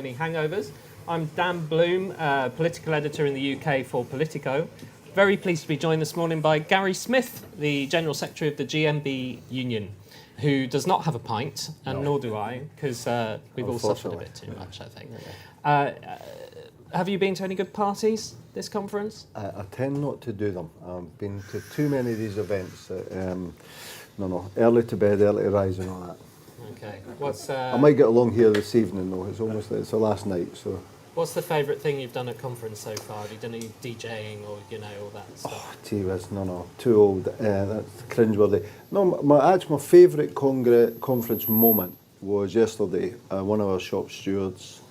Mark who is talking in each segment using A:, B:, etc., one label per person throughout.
A: many hangovers. I'm Dan Bloom, political editor in the UK for Politico. Very pleased to be joined this morning by Gary Smith, the General Secretary of the GMB Union, who does not have a pint, and nor do I, because we've all suffered a bit too much, I think. Have you been to any good parties this conference?
B: I tend not to do them. I've been to too many of these events. Early to bed, early to rise and all that.
A: Okay.
B: I might get along here this evening though. It's the last night. So.
A: What's the favourite thing you've done at conference so far? Have you done any DJing or all that stuff?
B: Oh, gee whiz, too old. That's cringeworthy. No, my favourite conference moment was yesterday. One of our shop stewards,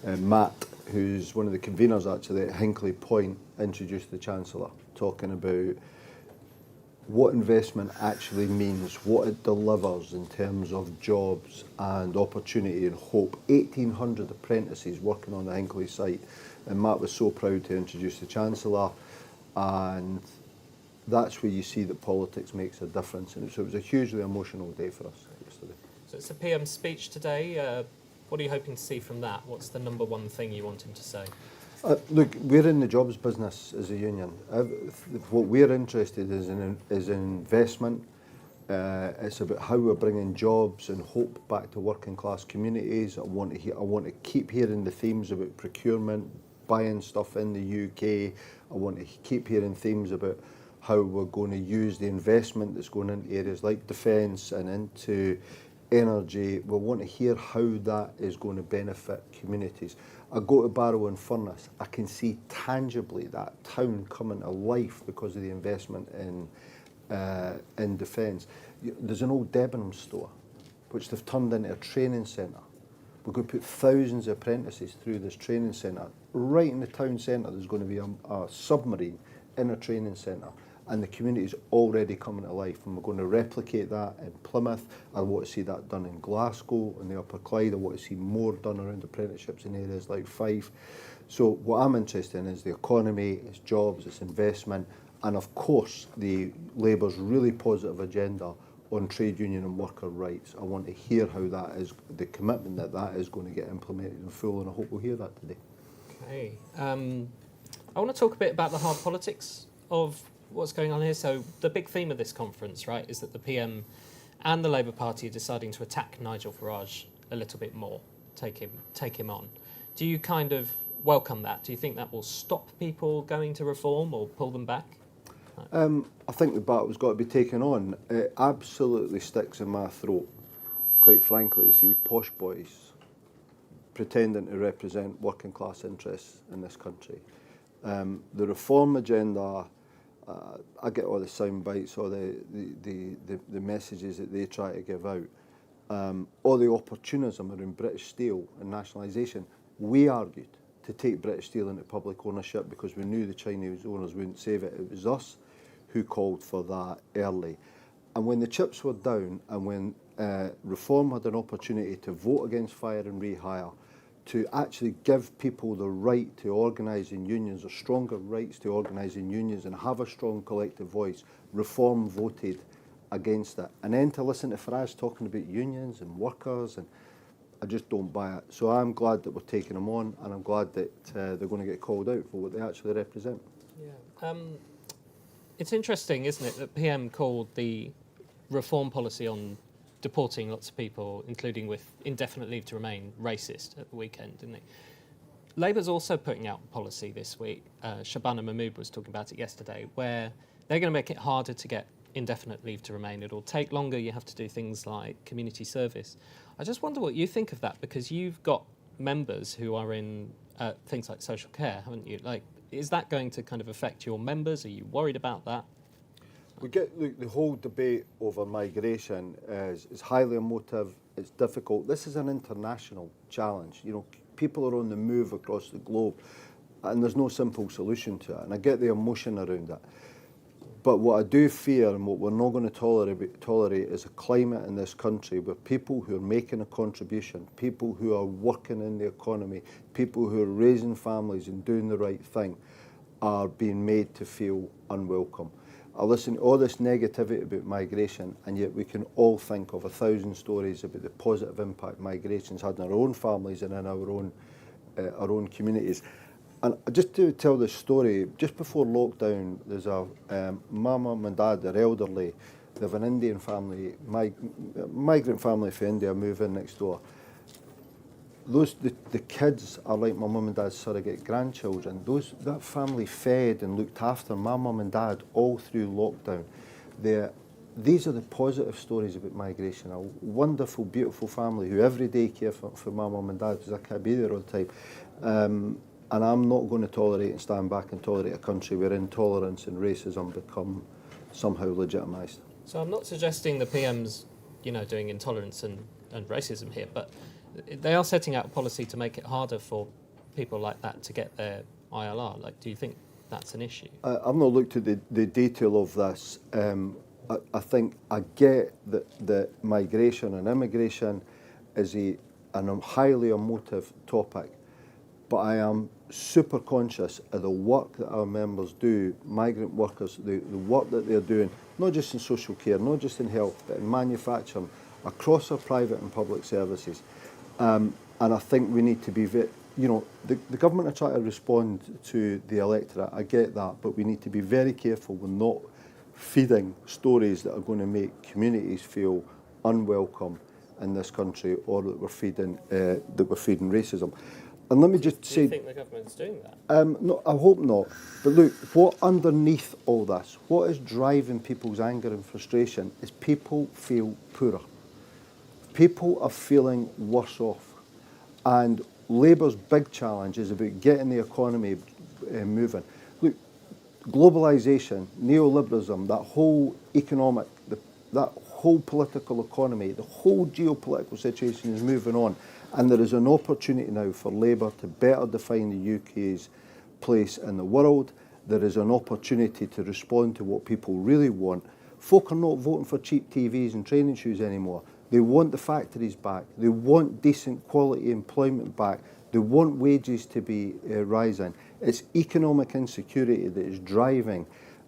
B: Matt, who's one of the conveners actually at Hinkley Point, introduced the Chancellor, talking about what investment actually means, what it delivers in terms of jobs and opportunity and hope. 1,800 apprentices working on the Hinkley site, and Matt was so proud to introduce the Chancellor, and that's where you see that politics makes a difference. And so it was a hugely emotional day for us yesterday.
A: So it's the PM's speech today. What are you hoping to see from that? What's the number one thing you want him to say?
B: Look, we're in the jobs business as a union. What we're interested in is investment. It's about how we're bringing jobs and hope back to working class communities. I want to keep hearing the themes about procurement, buying stuff in the UK. I want to keep hearing themes about how we're going to use the investment that's going into areas like defence and into energy. We want to hear how that is going to benefit communities. I go to Barrow-in-Furness, I can see tangibly that town coming to life because of the investment in defence. There's an old Debenham store which they've turned into a training centre. We're going to put thousands of apprentices through this training centre. Right in the town centre there's going to be a submarine in a training centre, and the community is already coming to life, and we're going to replicate that in Plymouth. I want to see that done in Glasgow and the Upper Clyde. I want to see more done around apprenticeships in areas like Fife. So what I'm interested in is the economy, it's jobs, it's investment, and of course the Labour's really positive agenda on trade union and worker rights. I want to hear how that is, the commitment that is going to get implemented in full, and I hope we'll hear that today.
A: Okay. I want to talk a bit about the hard politics of what's going on here. So the big theme of this conference, right, is that the PM and the Labour Party are deciding to attack Nigel Farage a little bit more, take him on. Do you kind of welcome that? Do you think that will stop people going to reform or pull them back?
B: I think the battle's got to be taken on. It absolutely sticks in my throat, quite frankly, to see posh boys pretending to represent working class interests in this country. The reform agenda, I get all the sound bites or the messages that they try to give out. All the opportunism around British Steel and nationalisation. We argued to take British Steel into public ownership because we knew the Chinese owners wouldn't save it. It was us who called for that early. And when the chips were down and when Reform had an opportunity to vote against fire and rehire, to actually give people the right to organise in unions, or stronger rights to organise in unions and have a strong collective voice, Reform voted against it. And then to listen to Farage talking about unions and workers, and I just don't buy it. So I'm glad that we're taking them on, and I'm glad that they're going to get called out for what they actually represent.
A: Yeah. It's interesting, isn't it, that PM called the reform policy on deporting lots of people, including with indefinite leave to remain, racist at the weekend, didn't he? Labour's also putting out policy this week. Shabana Mahmood was talking about it yesterday, where they're going to make it harder to get indefinite leave to remain. It'll take longer. You have to do things like community service. I just wonder what you think of that, because you've got members who are in things like social care, haven't you? Like, is that going to kind of affect your members? Are you worried about that?
B: We get the whole debate over migration is highly emotive. It's difficult. This is an international challenge. You know, people are on the move across the globe, and there's no simple solution to it. And I get the emotion around it. But what I do fear, and what we're not going to tolerate, is a climate in this country where people who are making a contribution, people who are working in the economy, people who are raising families and doing the right thing, are being made to feel unwelcome. I listen to all this negativity about migration, and yet we can all think of 1,000 stories about the positive impact migration's had on our own families and in our own our own communities. And just to tell this story, just before lockdown, there's a my mum and dad, they're elderly. They have an Indian family, migrant family from India, move in next door. The kids are like my mum and dad's surrogate grandchildren. That family fed and looked after my mum and dad all through lockdown. These are the positive stories about migration. A wonderful, beautiful family who every day care for my mum and dad because I can't be there all the time. And I'm not going to tolerate and stand back and tolerate a country where intolerance and racism become somehow legitimised.
A: So I'm not suggesting the PM's, doing intolerance and racism here, but they are setting out a policy to make it harder for people like that to get their ILR. Like, do you think that's an issue?
B: I've not looked at the detail of this. I think I get that migration and immigration is a highly emotive topic, but I am super conscious of the work that our members do, migrant workers, the work that they're doing, not just in social care, not just in health, but in manufacturing, across our private and public services. And I think we need to be the government are trying to respond to the electorate, I get that, but we need to be very careful with not feeding stories that are going to make communities feel unwelcome in this country, or that we're feeding racism. And let me just say,
A: do you think the government's doing that?
B: No, I hope not. But look, what underneath all this, what is driving people's anger and frustration is people feel poorer. People are feeling worse off. And Labour's big challenge is about getting the economy moving. Look, globalisation, neoliberalism, that whole economic, that whole political economy, the whole geopolitical situation is moving on. And there is an opportunity now for Labour to better define the UK's place in the world. There is an opportunity to respond to what people really want. Folk are not voting for cheap TVs and training shoes anymore. They want the factories back. They want decent quality employment back. They want wages to be rising. It's economic insecurity that is driving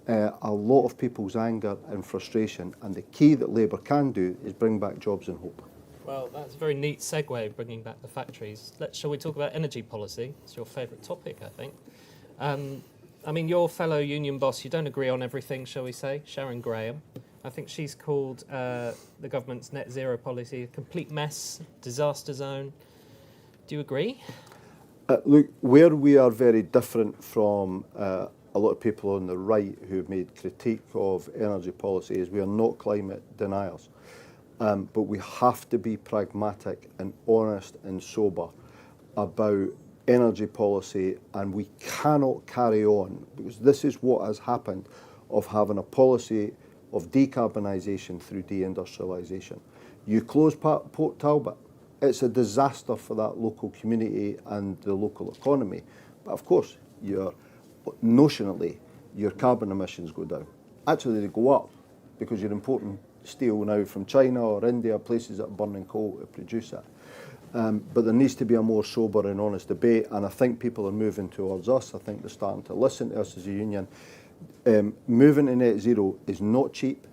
B: a lot of people's anger and frustration. And the key that Labour can do is bring back jobs and hope.
A: Well, that's a very neat segue, bringing back the factories. Shall we talk about energy policy? It's your favourite topic, I think. I mean, your fellow union boss, you don't agree on everything, shall we say, Sharon Graham. I think she's called the government's net zero policy a complete mess, disaster zone. Do you agree?
B: Look, where we are very different from a lot of people on the right who've made critique of energy policy is we are not climate deniers. But we have to be pragmatic and honest and sober about energy policy, and we cannot carry on, because this is what has happened, of having a policy of decarbonisation through deindustrialisation. You close Port Talbot, it's a disaster for that local community and the local economy. But of course, notionally, your carbon emissions go down. Actually, they go up because you're importing steel now from China or India, places that are burning coal to produce it. But there needs to be a more sober and honest debate, and I think people are moving towards us. I think they're starting to listen to us as a union. Moving to net zero is not cheap,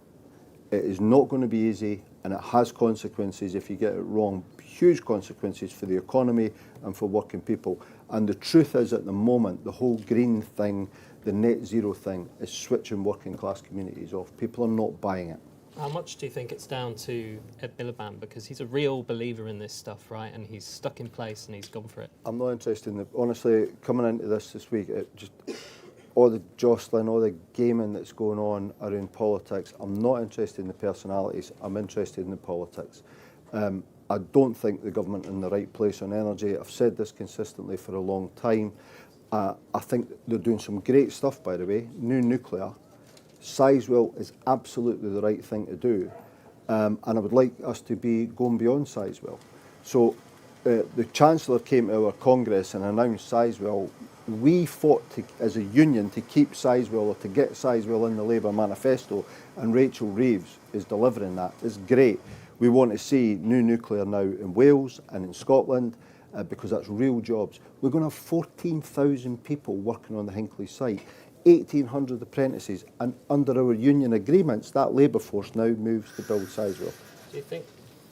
B: it is not going to be easy, and it has consequences if you get it wrong, huge consequences for the economy and for working people. And the truth is, at the moment, the whole green thing, the net zero thing, is switching working class communities off. People are not buying it.
A: How much do you think it's down to Ed Miliband? Because he's a real believer in this stuff, right? And he's stuck in place and he's gone for it.
B: I'm not interested in honestly, coming into this week, all the jostling, all the gaming that's going on around politics, I'm not interested in the personalities, I'm interested in the politics. I don't think the government is in the right place on energy. I've said this consistently for a long time. I think they're doing some great stuff, by the way, new nuclear. Sizewell is absolutely the right thing to do, and I would like us to be going beyond Sizewell. So the Chancellor came to our Congress and announced Sizewell. We fought as a union to keep Sizewell, or to get Sizewell in the Labour manifesto, and Rachel Reeves is delivering that. It's great. We want to see new nuclear now in Wales and in Scotland, because that's real jobs. We're going to have 14,000 people working on the Hinckley site. 1,800 apprentices, and under our union agreements, that labour force now moves to build Sizewell.
A: Do you think,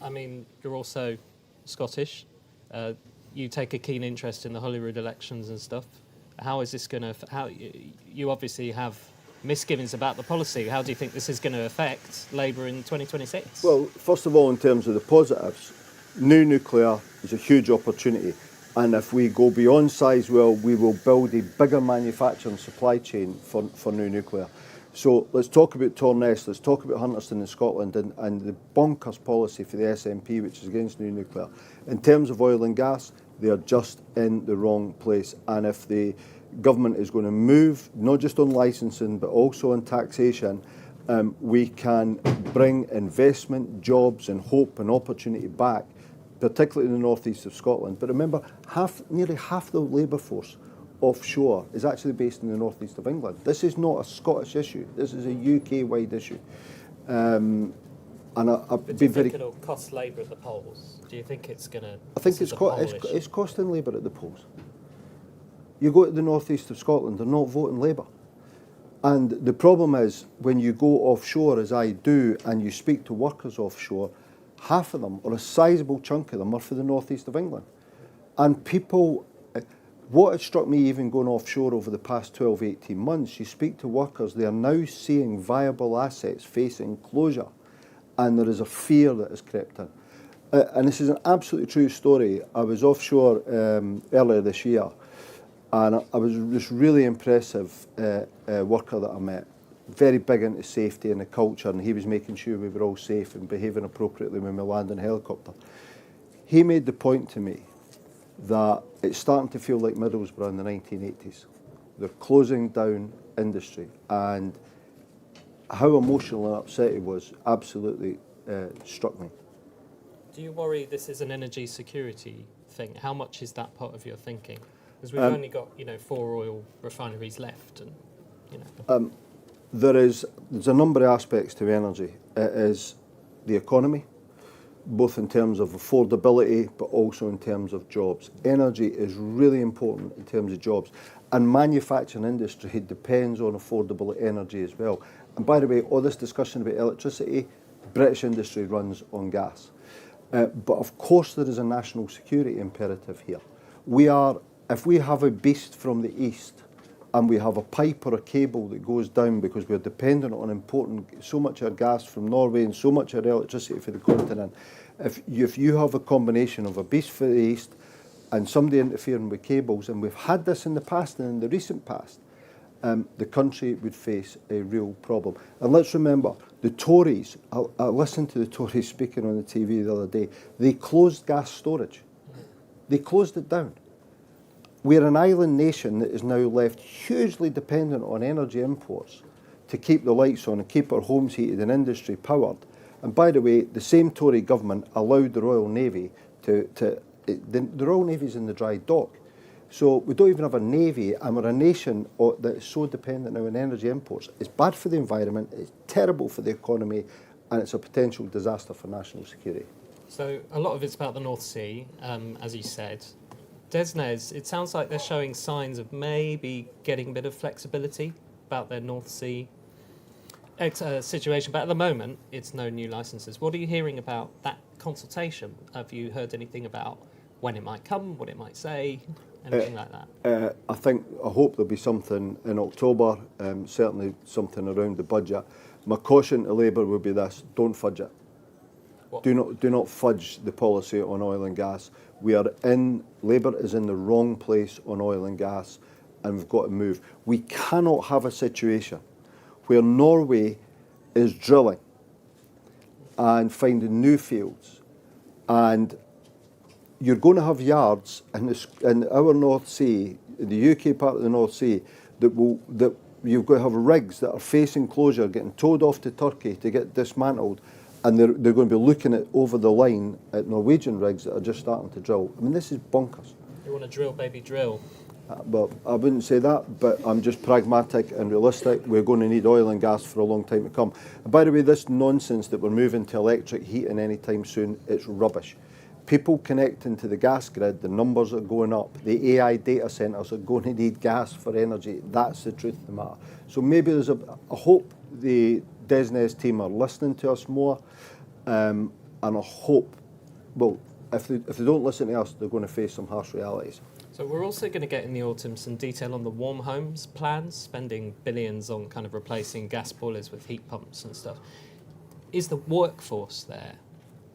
A: I mean, you're also Scottish, you take a keen interest in the Holyrood elections and stuff. How is this going to? How you obviously have misgivings about the policy. How do you think this is going to affect Labour in 2026?
B: Well, first of all, in terms of the positives, new nuclear is a huge opportunity. And if we go beyond Sizewell, we will build a bigger manufacturing supply chain for new nuclear. So let's talk about Torness, let's talk about Hunterston in Scotland and the bonkers policy for the SNP, which is against new nuclear. In terms of oil and gas, they are just in the wrong place. And if the government is going to move, not just on licensing, but also on taxation, we can bring investment, jobs and hope and opportunity back, particularly in the northeast of Scotland. But remember, nearly half the labour force offshore is actually based in the northeast of England. This is not a Scottish issue. This is a UK-wide issue. And I've been very...
A: it'll cost Labour at the polls? Do you think it's going to...
B: I think it's costing Labour at the polls. You go to the northeast of Scotland, they're not voting Labour. And the problem is, when you go offshore, as I do, and you speak to workers offshore, half of them, or a sizable chunk of them, are for the northeast of England. And people... What has struck me even going offshore over the past 12, 18 months, you speak to workers, they are now seeing viable assets facing closure, and there is a fear that has crept in. And this is an absolutely true story. I was offshore earlier this year, and I was this really impressive worker that I met, very big into safety and the culture, and he was making sure we were all safe and behaving appropriately when we land in a helicopter. He made the point to me that it's starting to feel like Middlesbrough in the 1980s. They're closing down industry, and how emotional and upset he was absolutely struck me.
A: Do you worry this is an energy security thing? How much is that part of your thinking? Because we've only got 4 oil refineries left, and
B: there's a number of aspects to energy. It is the economy, both in terms of affordability, but also in terms of jobs. Energy is really important in terms of jobs. And manufacturing industry depends on affordable energy as well. And by the way, all this discussion about electricity, British industry runs on gas. But of course there is a national security imperative here. If we have a beast from the east, and we have a pipe or a cable that goes down because we're dependent on importing so much of our gas from Norway and so much of our electricity for the continent, if you have a combination of a beast for the east and somebody interfering with cables, and we've had this in the past and in the recent past, the country would face a real problem. And let's remember, the Tories, I listened to the Tories speaking on the TV the other day, they closed gas storage. They closed it down. We're an island nation that is now left hugely dependent on energy imports to keep the lights on and keep our homes heated and industry powered. And by the way, the same Tory government allowed the Royal Navy the Royal Navy's in the dry dock. So we don't even have a navy, and we're a nation that is so dependent now on energy imports. It's bad for the environment, it's terrible for the economy, and it's a potential disaster for national security.
A: So a lot of it's about the North Sea, as you said. Desnes, it sounds like they're showing signs of maybe getting a bit of flexibility about their North Sea situation, but at the moment, it's no new licences. What are you hearing about that consultation? Have you heard anything about when it might come, what it might say, anything like that?
B: I hope there'll be something in October, certainly something around the budget. My caution to Labour would be this: don't fudge it.
A: What?
B: Do not fudge the policy on oil and gas. Labour is in the wrong place on oil and gas, and we've got to move. We cannot have a situation where Norway is drilling and finding new fields, and you're going to have yards in our North Sea, in the UK part of the North Sea, that you've got to have rigs that are facing closure, getting towed off to Turkey to get dismantled, and they're going to be looking at over the line at Norwegian rigs that are just starting to drill. I mean, this is bonkers.
A: You want to drill, baby, drill.
B: Well, I wouldn't say that, but I'm just pragmatic and realistic. We're going to need oil and gas for a long time to come. And by the way, this nonsense that we're moving to electric heating anytime soon, it's rubbish. People connecting to the gas grid, the numbers are going up. The AI data centres are going to need gas for energy. That's the truth of the matter. So maybe there's I hope the Desnes team are listening to us more, and I hope, well, if they don't listen to us, they're going to face some harsh realities.
A: So we're also going to get in the autumn some detail on the warm homes plans, spending billions on kind of replacing gas boilers with heat pumps and stuff. Is the workforce there,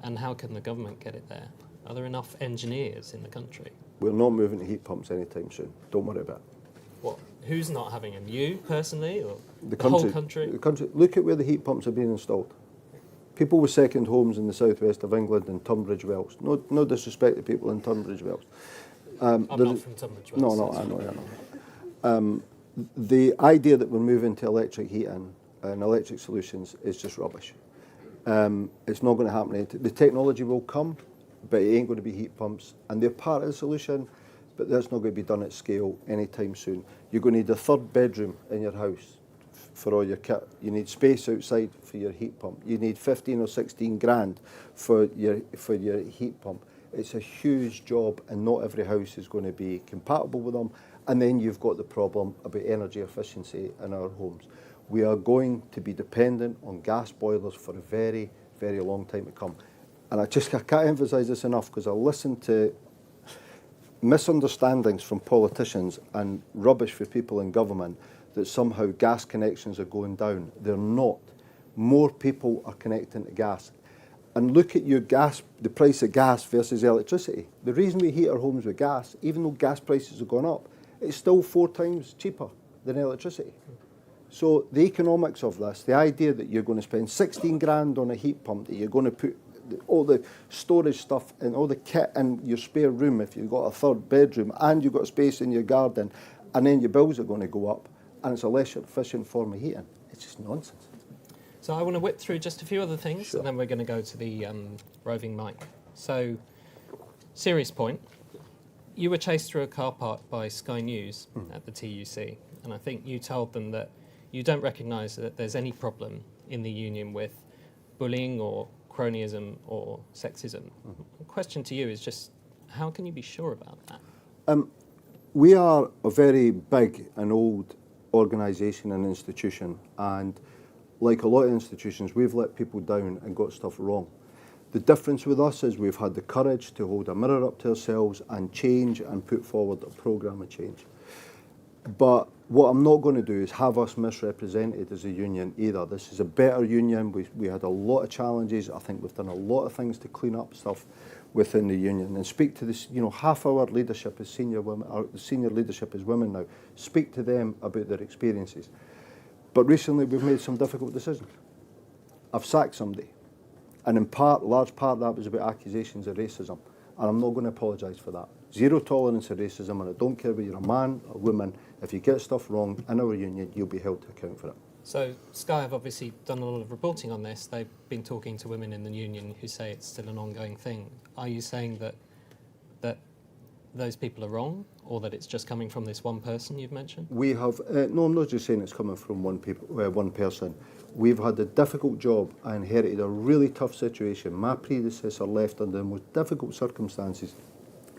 A: and how can the government get it there? Are there enough engineers in the country?
B: We're not moving to heat pumps anytime soon. Don't worry about it.
A: What? Who's not having them? You personally, or
B: The
A: whole country?
B: The country. Look at where the heat pumps are being installed. People with second homes in the southwest of England and Tunbridge Wells. No disrespect to people in Tunbridge Wells.
A: I'm not from Tunbridge Wells.
B: No, I know. The idea that we're moving to electric heating and electric solutions is just rubbish. It's not going to happen. The technology will come, but it ain't going to be heat pumps, and they're part of the solution, but that's not going to be done at scale anytime soon. You're going to need a third bedroom in your house for all your kit. You need space outside for your heat pump. You need 15 or 16 grand for your heat pump. It's a huge job, and not every house is going to be compatible with them. And then you've got the problem about energy efficiency in our homes. We are going to be dependent on gas boilers for a very, very long time to come. And I can't emphasise this enough, because I listen to misunderstandings from politicians and rubbish for people in government that somehow gas connections are going down. They're not. More people are connecting to gas. And look at your gas, the price of gas versus electricity. The reason we heat our homes with gas, even though gas prices have gone up, it's still 4 times cheaper than electricity. So the economics of this, the idea that you're going to spend 16 grand on a heat pump, that you're going to put all the storage stuff and all the kit in your spare room if you've got a third bedroom and you've got space in your garden, and then your bills are going to go up, and it's a less efficient form of heating. It's just nonsense.
A: So I want to whip through just a few other things,
B: Sure.
A: and then we're going to go to the roving mic. So, serious point. You were chased through a car park by Sky News at the TUC, and I think you told them that you don't recognise that there's any problem in the union with bullying or cronyism or sexism. The question to you is just, how can you be sure about that?
B: We are a very big and old organisation and institution, and like a lot of institutions, we've let people down and got stuff wrong. The difference with us is we've had the courage to hold a mirror up to ourselves and change and put forward a programme of change. But what I'm not going to do is have us misrepresented as a union either. This is a better union. We had a lot of challenges. I think we've done a lot of things to clean up stuff within the union and speak to this. You know, half our leadership is senior women. Our senior leadership is women now. Speak to them about their experiences. But recently we've made some difficult decisions. I've sacked somebody, and in part, large part of that was about accusations of racism, and I'm not going to apologise for that. Zero tolerance of racism, and I don't care whether you're a man or woman. If you get stuff wrong in our union, you'll be held to account for it.
A: So Sky have obviously done a lot of reporting on this. They've been talking to women in the union who say it's still an ongoing thing. Are you saying that those people are wrong, or that it's just coming from this one person you've mentioned?
B: We have, no, I'm not just saying it's coming from one person. We've had a difficult job. I inherited a really tough situation. My predecessor left under the most difficult circumstances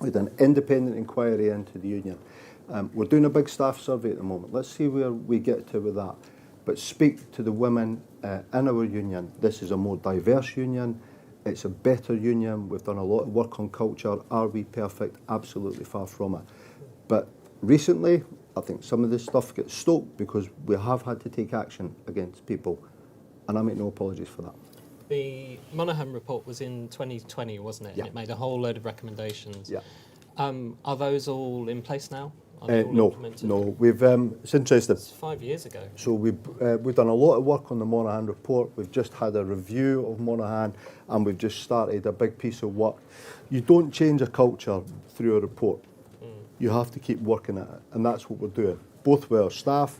B: with an independent inquiry into the union. We're doing a big staff survey at the moment. Let's see where we get to with that. But speak to the women in our union. This is a more diverse union. It's a better union. We've done a lot of work on culture. Are we perfect? Absolutely far from it. But recently, I think some of this stuff gets stoked because we have had to take action against people, and I make no apologies for that.
A: The Monaghan report was in 2020, wasn't it?
B: Yeah.
A: And it made a whole load of recommendations.
B: Yeah.
A: Are those all in place now? Are they all
B: No,
A: implemented?
B: no. We've it's interesting.
A: It's 5 years ago.
B: So we've done a lot of work on the Monaghan report. We've just had a review of Monaghan, and we've just started a big piece of work. You don't change a culture through a report. You have to keep working at it, and that's what we're doing, both with our staff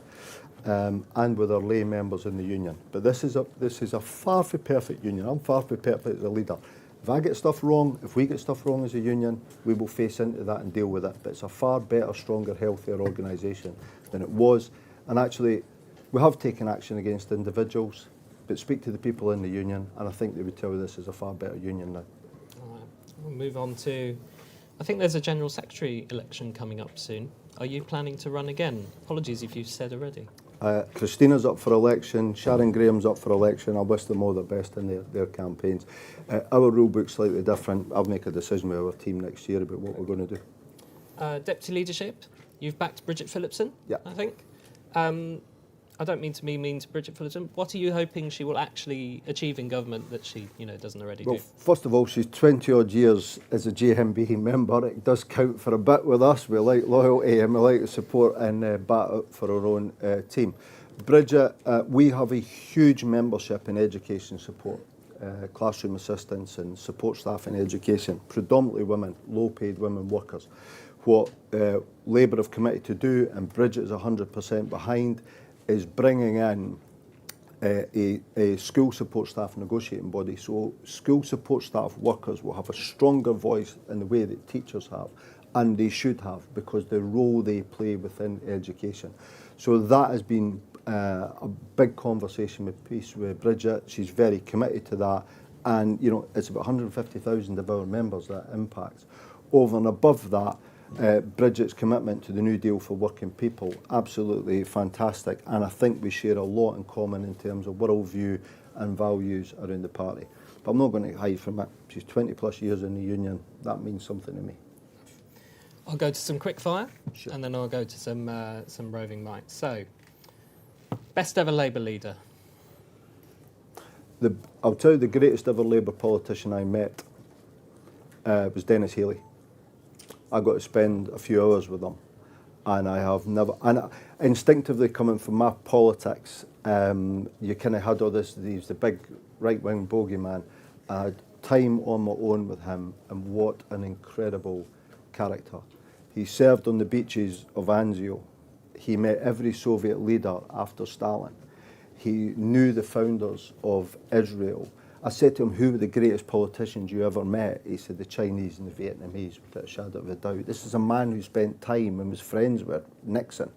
B: and with our lay members in the union. But this is a far from perfect union. I'm far from perfect as a leader. If I get stuff wrong, if we get stuff wrong as a union, we will face into that and deal with it. But it's a far better, stronger, healthier organisation than it was. And actually, we have taken action against individuals, but speak to the people in the union, and I think they would tell you this is a far better union now.
A: All right. We'll move on to, I think there's a General Secretary election coming up soon. Are you planning to run again? Apologies if you've said already.
B: Christina's up for election, Sharon Graham's up for election. I wish them all the best in their campaigns. Our rule book's slightly different. I'll make a decision with our team next year about what we're going to do.
A: Deputy leadership, you've backed Bridget Phillipson,
B: Yeah.
A: I think. I don't mean to be mean to Bridget Phillipson. What are you hoping she will actually achieve in government that she, doesn't already
B: Well,
A: do?
B: first of all, she's 20 odd years as a GMB member. It does count for a bit with us. We like loyalty and we like support and bat up for our own team. Bridget, we have a huge membership in education support, classroom assistants and support staff in education, predominantly women, low-paid women workers. What Labour have committed to do, and Bridget is 100% behind, is bringing in a school support staff negotiating body. So school support staff workers will have a stronger voice in the way that teachers have, and they should have, because the role they play within education. So that has been a big conversation with Bridget. She's very committed to that, and it's about 150,000 of our members that impacts. Over and above that, Bridget's commitment to the New Deal for working people, absolutely fantastic, and I think we share a lot in common in terms of worldview and values around the party. But I'm not going to hide from it. She's 20 plus years in the union. That means something to me.
A: I'll go to some quick fire,
B: Sure.
A: and then I'll go to some roving mites. So, best ever Labour leader?
B: I'll tell you, the greatest ever Labour politician I met was Dennis Healy. I got to spend a few hours with him, and I have never, and instinctively coming from my politics, you kind of had all this, he's the big right-wing bogeyman. I had time on my own with him, and what an incredible character. He served on the beaches of Anzio. He met every Soviet leader after Stalin. He knew the founders of Israel. I said to him, who were the greatest politicians you ever met? He said, the Chinese and the Vietnamese, without a shadow of a doubt. This is a man who spent time and was friends with Nixon.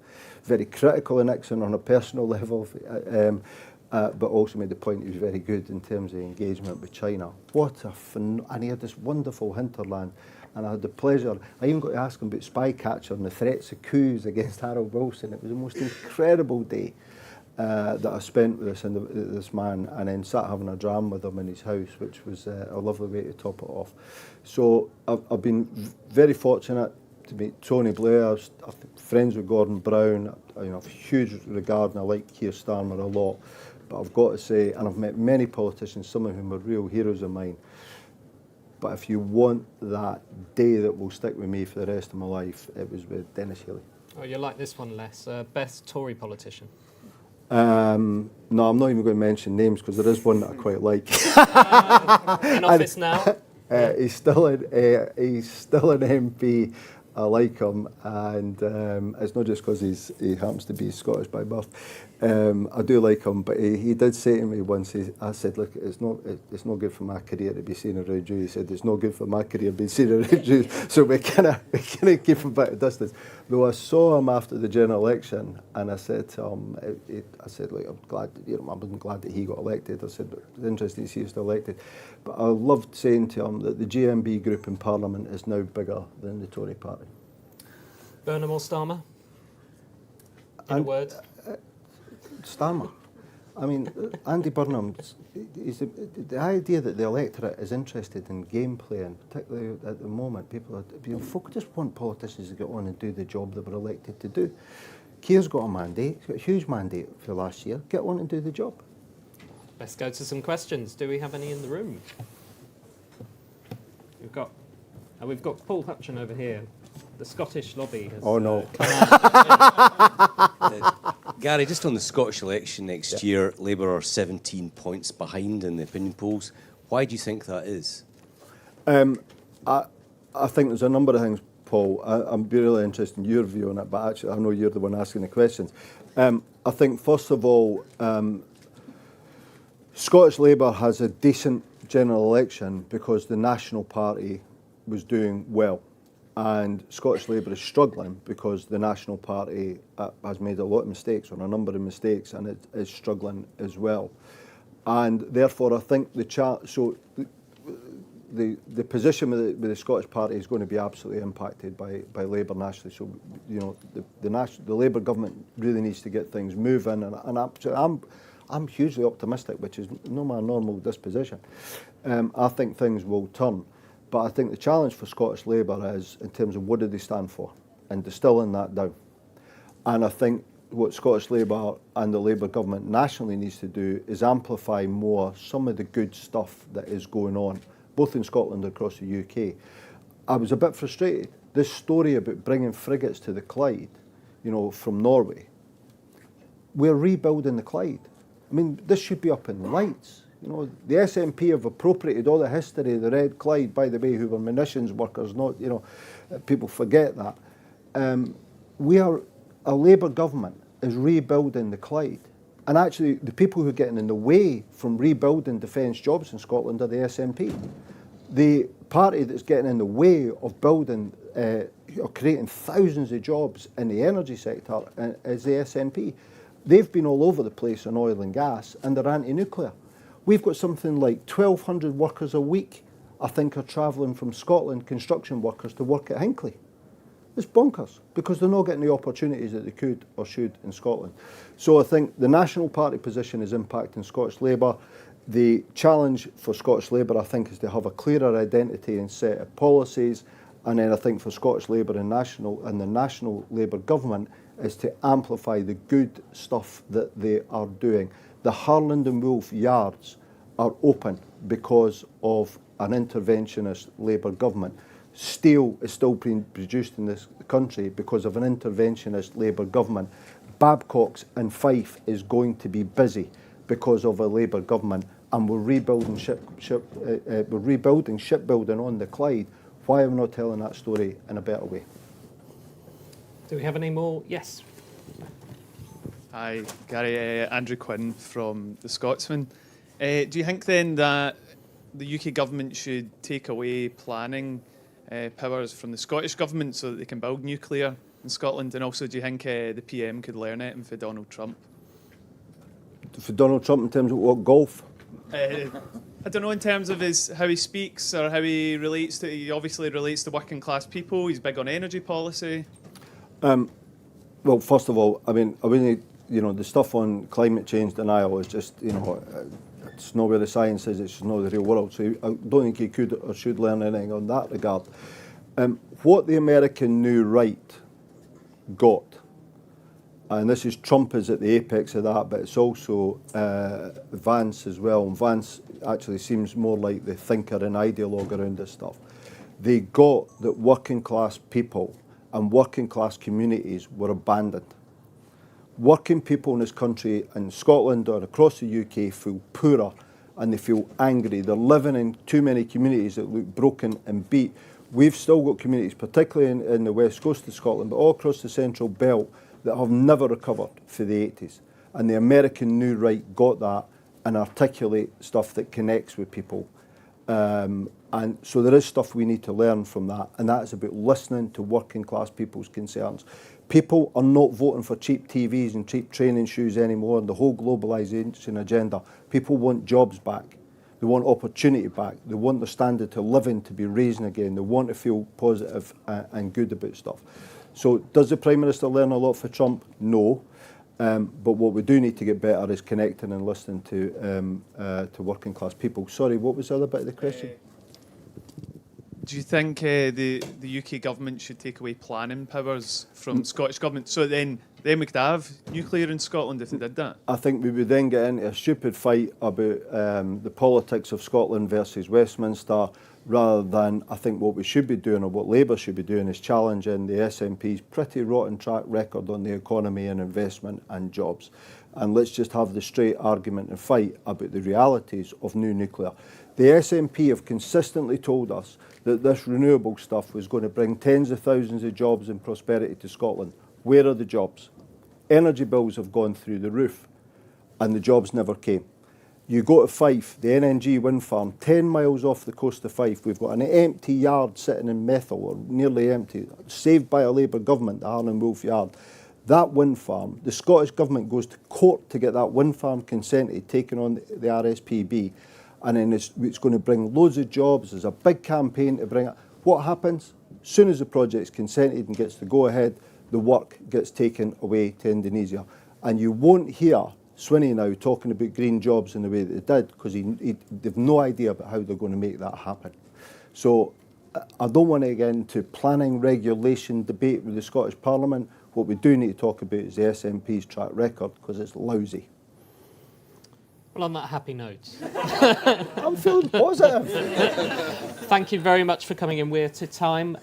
B: Very critical of Nixon on a personal level, but also made the point he was very good in terms of engagement with China. And he had this wonderful hinterland. And I had the pleasure, I even got to ask him about Spycatcher and the threats of coups against Harold Wilson. It was the most incredible day that I spent with this man, and then sat having a dram with him in his house, which was a lovely way to top it off. So I've been very fortunate to meet Tony Blair. I'm friends with Gordon Brown. I have huge regard, and I like Keir Starmer a lot. But I've got to say, and I've met many politicians, some of whom are real heroes of mine. But if you want that day that will stick with me for the rest of my life, it was with Dennis Healy.
A: Oh, you like this one less. Best Tory politician?
B: No, I'm not even going to mention names because there is one that I quite like.
A: In office now?
B: He's still an MP. I like him, and it's not just because he happens to be Scottish by birth. I do like him, but he did say to me once, I said, look, it's not good for my career to be seen around you. He said, it's not good for my career being seen around you. So we kind of keep a bit of distance. Though I saw him after the general election, and I said to him, look, I'm glad, I wasn't glad that he got elected. I said, but it's interesting to see he's still elected. But I loved saying to him that the GMB group in Parliament is now bigger than the Tory party.
A: Burnham or Starmer? In a word?
B: Starmer. I mean, Andy Burnham, the idea that the electorate is interested in game playing, particularly at the moment, folk just want politicians to get on and do the job they were elected to do. Keir's got a mandate, he's got a huge mandate for last year. Get on and do the job.
A: Let's go to some questions. Do we have any in the room? We've got Paul Hutchin over here. The Scottish lobby has...
B: Oh, no.
C: Gary, just on the Scottish election next year, Labour are 17 points behind in the opinion polls. Why do you think that is?
B: I think there's a number of things, Paul. I'm really interested in your view on it, but actually I know you're the one asking the questions. I think, first of all, Scottish Labour has a decent general election because the National Party was doing well. And Scottish Labour is struggling because the National Party has made a lot of mistakes, or a number of mistakes, and it is struggling as well. And therefore, I think the position with the Scottish Party is going to be absolutely impacted by Labour nationally. So, you know, the Labour government really needs to get things moving, and I'm hugely optimistic, which is not my normal disposition. I think things will turn, but I think the challenge for Scottish Labour is in terms of what do they stand for, and distilling that down. And I think what Scottish Labour and the Labour government nationally needs to do is amplify more some of the good stuff that is going on, both in Scotland and across the UK. I was a bit frustrated. This story about bringing frigates to the Clyde, you know, from Norway. We're rebuilding the Clyde. I mean, this should be up in lights. You know, the SNP have appropriated all the history of the Red Clyde, by the way, who were munitions workers, not, you know, people forget that. We are, a Labour government is rebuilding the Clyde. And actually, the people who are getting in the way from rebuilding defence jobs in Scotland are the SNP. The party that's getting in the way of building or creating thousands of jobs in the energy sector is the SNP. They've been all over the place on oil and gas, and they're anti-nuclear. We've got something like 1,200 workers a week, I think, are travelling from Scotland, construction workers, to work at Hinckley. It's bonkers, because they're not getting the opportunities that they could or should in Scotland. So I think the National Party position is impacting Scottish Labour. The challenge for Scottish Labour, I think, is to have a clearer identity and set of policies. And then I think for Scottish Labour and the National Labour government is to amplify the good stuff that they are doing. The Harland and Wolff yards are open because of an interventionist Labour government. Steel is still being produced in this country because of an interventionist Labour government. Babcock's and Fife is going to be busy because of a Labour government, and we're rebuilding shipbuilding on the Clyde. Why are we not telling that story in a better way?
A: Do we have any more? Yes.
D: Hi, Gary. Andrew Quinn from The Scotsman. Do you think then that the UK government should take away planning powers from the Scottish government so that they can build nuclear in Scotland? And also, do you think the PM could learn it for Donald Trump?
B: For Donald Trump in terms of what, golf?
D: I don't know, in terms of how he speaks or how he relates to. He obviously relates to working class people. He's big on energy policy.
B: Well, first of all, I mean, you know, the stuff on climate change denial is just, you know, it's not where the science is, it's not the real world. So I don't think he could or should learn anything on that regard. What the American New Right got, and this is Trump is at the apex of that, but it's also Vance as well. And Vance actually seems more like the thinker and ideologue around this stuff. They got that working class people and working class communities were abandoned. Working people in this country, in Scotland or across the UK, feel poorer and they feel angry. They're living in too many communities that look broken and beat. We've still got communities, particularly in the west coast of Scotland, but all across the central belt, that have never recovered for the 80s. And the American New Right got that and articulate stuff that connects with people. And so there is stuff we need to learn from that, and that is about listening to working class people's concerns. People are not voting for cheap TVs and cheap training shoes anymore, and the whole globalisation agenda. People want jobs back. They want opportunity back. They want their standard of living to be raised again. They want to feel positive and good about stuff. So does the Prime Minister learn a lot from Trump? No. But what we do need to get better is connecting and listening to working class people. Sorry, what was the other bit of the question?
D: Do you think the UK government should take away planning powers from Scottish government? So then we could have nuclear in Scotland if they did that? I
B: think we would then get into a stupid fight about the politics of Scotland versus Westminster, rather than, I think, what we should be doing, or what Labour should be doing, is challenging the SNP's pretty rotten track record on the economy and investment and jobs. And let's just have the straight argument and fight about the realities of new nuclear. The SNP have consistently told us that this renewable stuff was going to bring tens of thousands of jobs and prosperity to Scotland. Where are the jobs? Energy bills have gone through the roof, and the jobs never came. You go to Fife, the NNG wind farm, 10 miles off the coast of Fife. We've got an empty yard sitting in Methil, or nearly empty, saved by a Labour government, the Harland Wolff yard. That wind farm, the Scottish Government goes to court to get that wind farm consented, taken on the RSPB, and then it's going to bring loads of jobs. There's a big campaign to bring it. What happens? As soon as the project's consented and gets the go-ahead, the work gets taken away to Indonesia. And you won't hear Swinney now talking about green jobs in the way that they did, because they've no idea about how they're going to make that happen. So I don't want to get into planning regulation debate with the Scottish Parliament. What we do need to talk about is the SNP's track record, because it's lousy.
A: Well, on that happy note,
B: I'm feeling positive.
A: thank you very much for coming in. We're to time.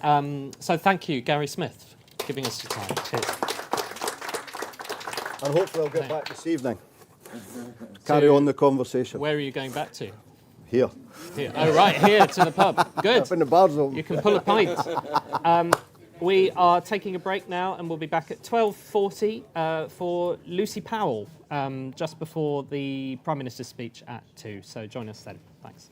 A: So thank you, Gary Smith, for giving us your time. Cheers.
B: And hopefully I'll get back this evening. Carry on the conversation.
A: Where are you going back to?
B: Here.
A: Here. Oh, right, here to the pub. Good.
B: Up in the bar's open.
A: You can pull a pint. We are taking a break now, and we'll be back at 12:40 for Lucy Powell, just before the Prime Minister's speech at 2. So join us then. Thanks.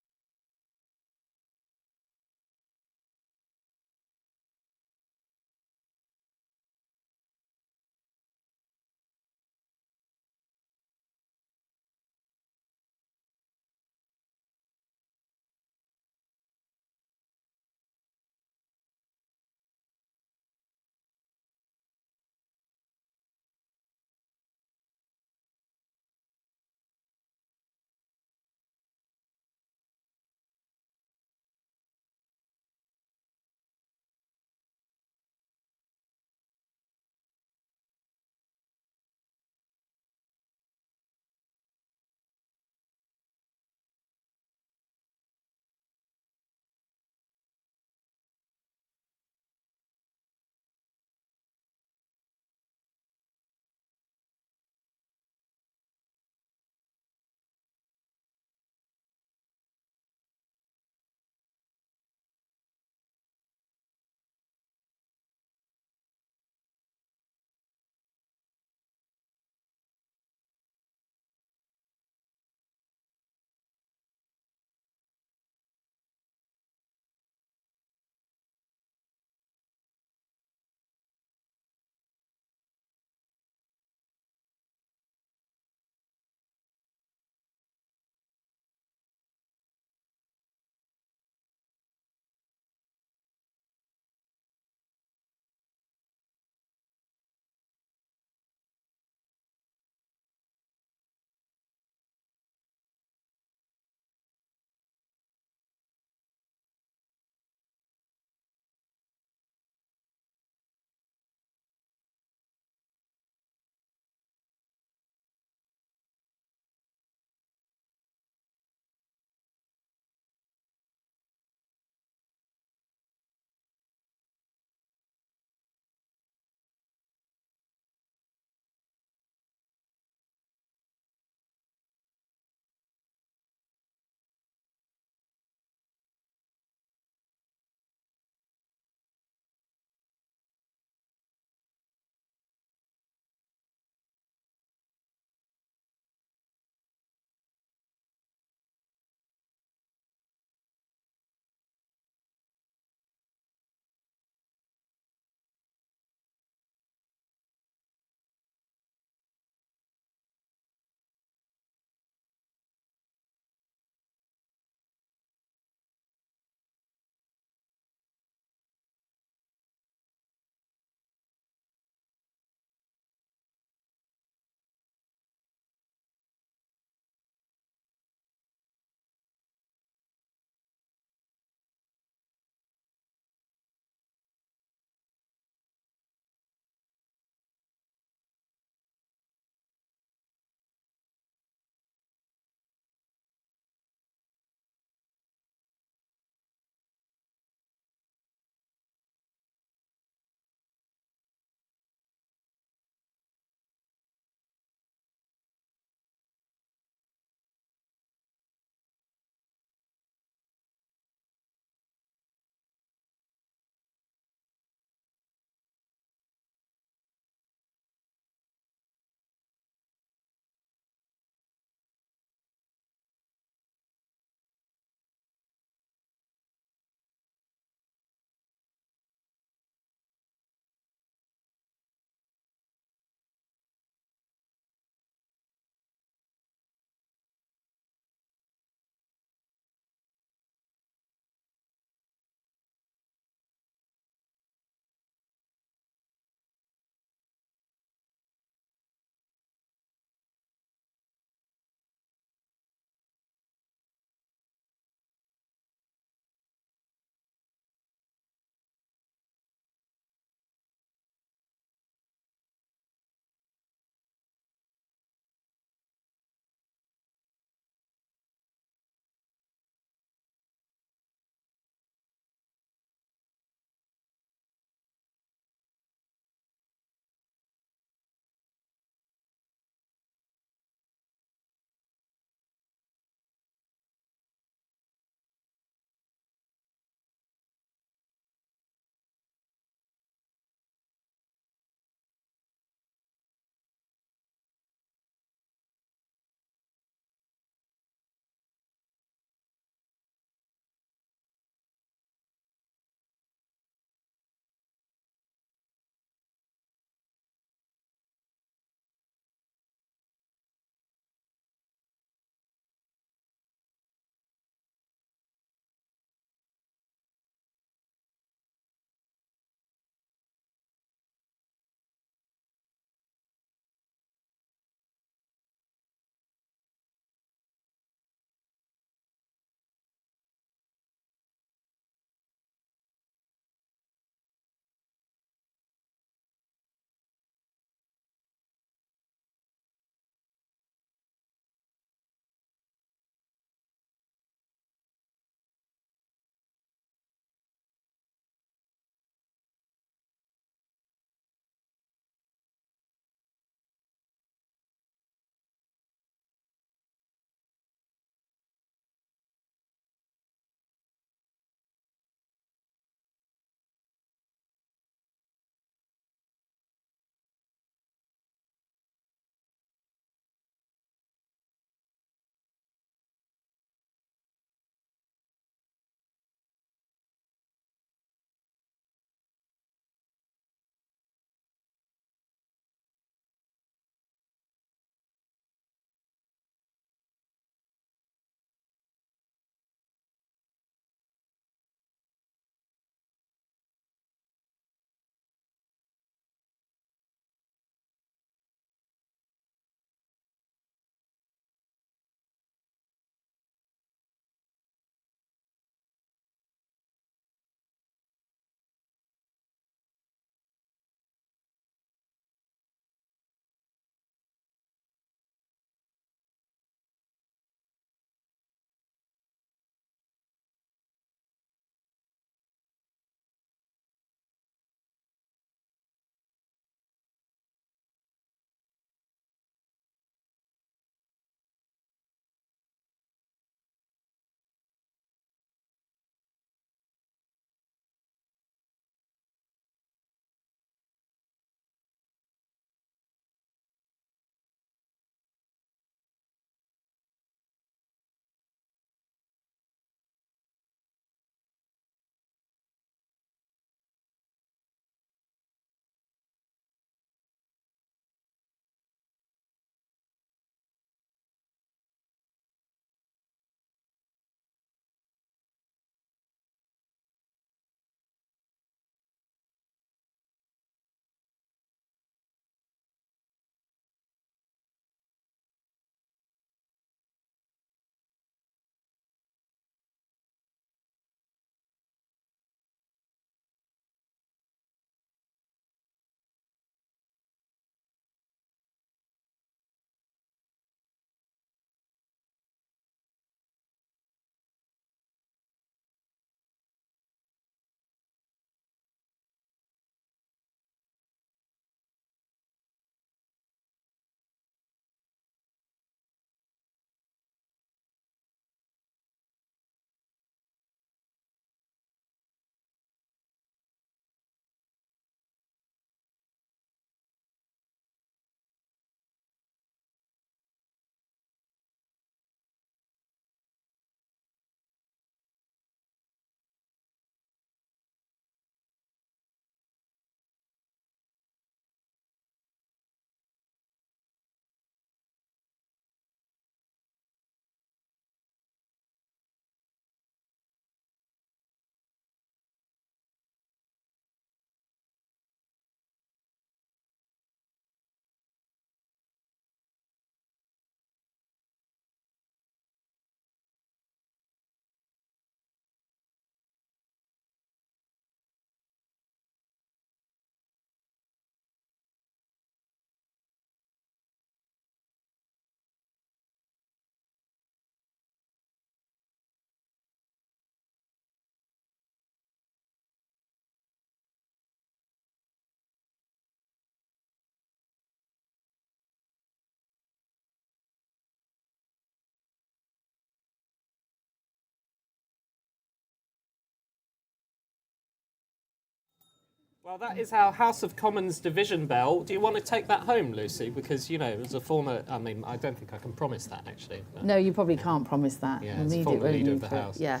A: Well, that is our House of Commons division bell. Do you want to take that home, Lucy? Because, you know, as a former... I mean, I don't think I can promise that, actually. But,
E: No, you probably can't promise that.
A: Yeah,
E: We'll
A: as a
E: need
A: former
E: it, won't
A: leader
E: you,
A: of the
E: for-
A: House.
E: Yeah.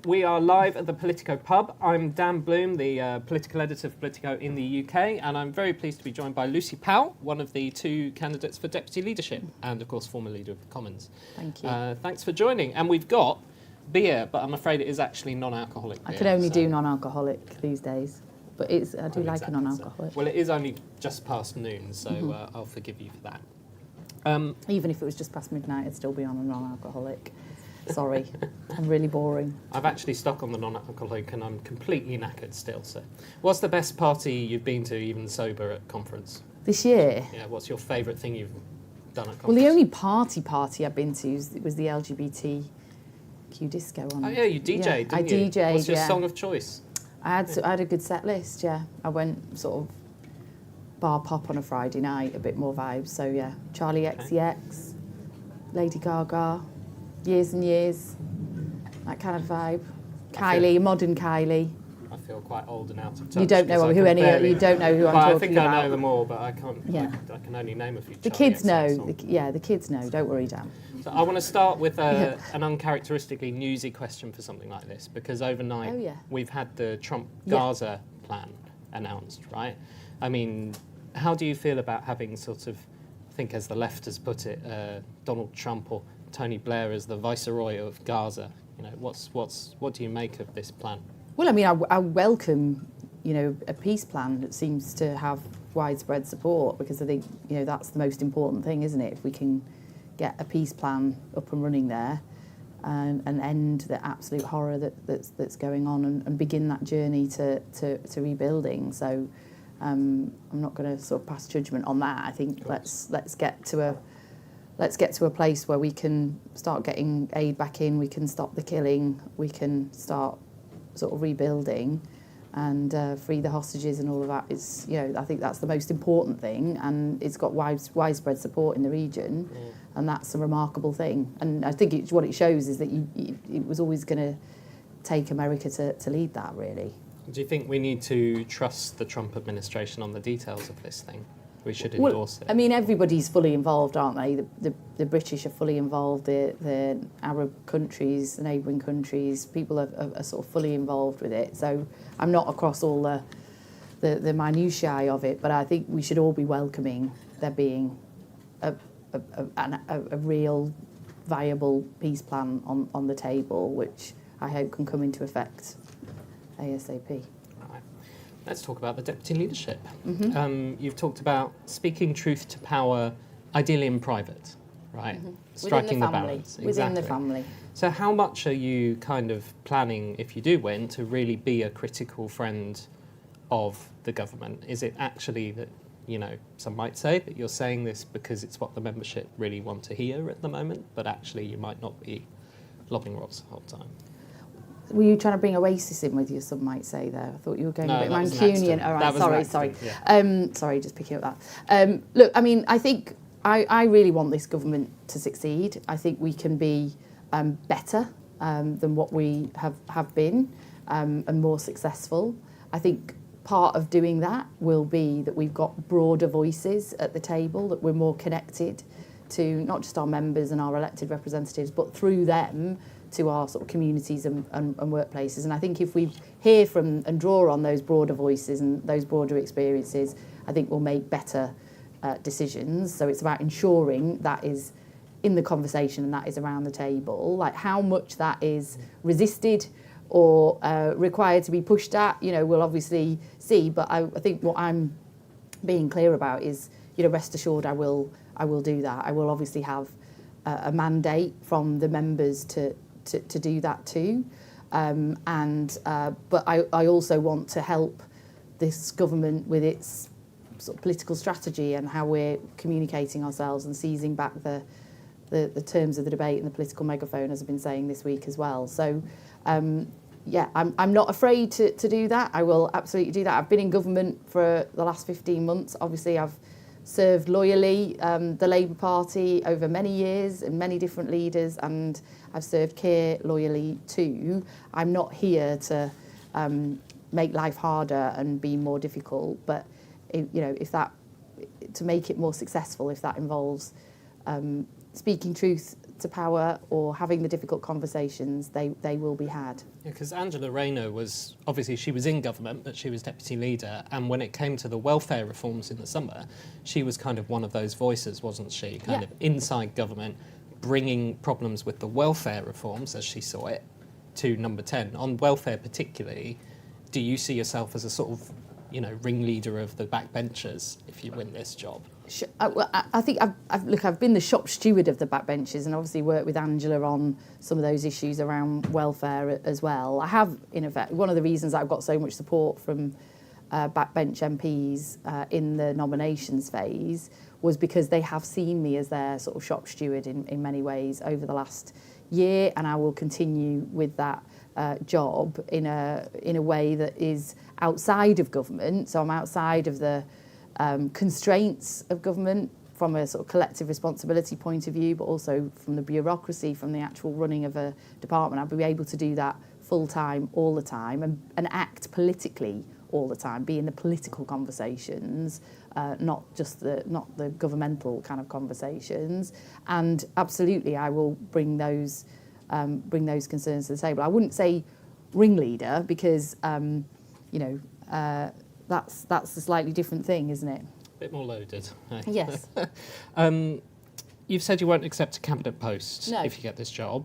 A: We are live at the Politico pub. I'm Dan Bloom, the political editor for Politico in the UK, and I'm very pleased to be joined by Lucy Powell, one of the two candidates for deputy leadership, and, of course, former leader of the Commons.
E: Thank you.
A: Thanks for joining. And we've got beer, but I'm afraid it is actually non-alcoholic beer.
E: I can only
A: so-
E: do non-alcoholic these days, but I do
A: Well,
E: like
A: exactly,
E: a non-alcoholic.
A: Well, it is only just past noon, so I'll forgive you for that.
E: Even if it was just past midnight, I'd still be on a non-alcoholic. Sorry, I'm really boring.
A: I've actually stuck on the non-alcoholic and I'm completely knackered still. So, what's the best party you've been to, even sober, at conference?
E: This year,
A: Yeah, what's your favourite thing you've done at conference?
E: well, the only party I've been to was the LGBTQ disco on.
A: Oh yeah, you DJ'd, didn't
E: I
A: you?
E: DJ'd,
A: What's your
E: yeah.
A: song of choice?
E: I had a good set list, yeah. I went sort of bar pop on a Friday night, a bit more vibes. So yeah, Charlie XCX, Lady Gaga, Years and Years, that kind of vibe. Kylie, modern Kylie.
A: I feel quite old and out of touch.
E: You don't know
A: 'cause I
E: who
A: can
E: any.
A: barely-
E: You don't know who I'm
A: Well,
E: talking
A: I think
E: about.
A: I know them all, but I can't.
E: Yeah.
A: I can only name a few.
E: The
A: Charlie
E: kids know.
A: XCX songs.
E: The kids know. Don't worry, Dan.
A: So I want to start with
E: Yeah.
A: an uncharacteristically newsy question for something like this, because overnight
E: Oh, yeah.
A: we've had the Trump
E: Yeah.
A: Gaza plan announced, right? I mean, how do you feel about having sort of, I think as the left has put it, Donald Trump or Tony Blair as the viceroy of Gaza? You know, what do you make of this plan?
E: Well, I mean, I welcome, a peace plan that seems to have widespread support, because I think, that's the most important thing, isn't it? If we can get a peace plan up and running there and end the absolute horror that's going on and begin that journey to rebuilding. So I'm not going to sort of pass judgment on that. I think let's get to a place where we can start getting aid back in, we can stop the killing, we can start sort of rebuilding and free the hostages and all of that. Is, I think that's the most important thing, and it's got widespread support in the region, and that's a remarkable thing. And I think what it shows is that it was always going to take America to lead that, really.
A: Do you think we need to trust the Trump administration on the details of this thing? We should endorse it.
E: I mean, everybody's fully involved, aren't they? The British are fully involved, the Arab countries, the neighbouring countries, people are sort of fully involved with it. So I'm not across all the minutiae of it, but I think we should all be welcoming there being a real viable peace plan on the table, which I hope can come into effect ASAP.
A: Right. Let's talk about the deputy leadership. You've talked about speaking truth to power, ideally in private, right? Striking the balance.
E: Within the
A: Exactly.
E: family.
A: So how much are you kind of planning, if you do win, to really be a critical friend of the government? Is it actually that, some might say that you're saying this because it's what the membership really want to hear at the moment, but actually you might not be lobbing rods the whole time?
E: Were you trying to bring Oasis in with you, some might say there? I thought you were going
A: No,
E: a bit
A: that was an
E: Mancunian.
A: accident.
E: All
A: That
E: right,
A: was an
E: sorry.
A: accident,
E: Sorry, just picking up that. Look, I mean, I think I really want this government to succeed. I think we can be better than what we have been and more successful. I think part of doing that will be that we've got broader voices at the table, that we're more connected to not just our members and our elected representatives, but through them to our sort of communities and workplaces. And I think if we hear from and draw on those broader voices and those broader experiences, I think we'll make better decisions. So it's about ensuring that is in the conversation and that is around the table. Like how much that is resisted or required to be pushed at, we'll obviously see. But I think what I'm being clear about is, rest assured I will do that. I will obviously have a mandate from the members to do that too. But I also want to help this government with its sort of political strategy and how we're communicating ourselves and seizing back the terms of the debate and the political megaphone, as I've been saying this week as well. So, I'm not afraid to do that. I will absolutely do that. I've been in government for the last 15 months. Obviously, I've served loyally the Labour Party over many years and many different leaders, and I've served Keir loyally too. I'm not here to make life harder and be more difficult. But if that, to make it more successful, if that involves speaking truth to power or having the difficult conversations, they will be had.
A: Yeah, because Angela Rayner was, obviously she was in government, but she was deputy leader, and when it came to the welfare reforms in the summer, she was kind of one of those voices, wasn't she? Kind of inside government, bringing problems with the welfare reforms, as she saw it, to number 10. On welfare particularly, do you see yourself as a sort of, ringleader of the backbenchers if you win this job?
E: I think I've been the shop steward of the backbenchers, and obviously worked with Angela on some of those issues around welfare as well. I have, in effect, one of the reasons I've got so much support from backbench MPs in the nominations phase was because they have seen me as their sort of shop steward in many ways over the last year, and I will continue with that job in a way that is outside of government. So I'm outside of the constraints of government from a sort of collective responsibility point of view, but also from the bureaucracy, from the actual running of a department. I'll be able to do that full time, all the time, and act politically all the time, be in the political conversations, not the governmental kind of conversations. And absolutely, I will bring those concerns to the table. I wouldn't say ringleader because that's a slightly different thing, isn't it?
A: A bit more loaded.
E: Yes.
A: You've said you won't accept a cabinet post
E: No.
A: if you get this job.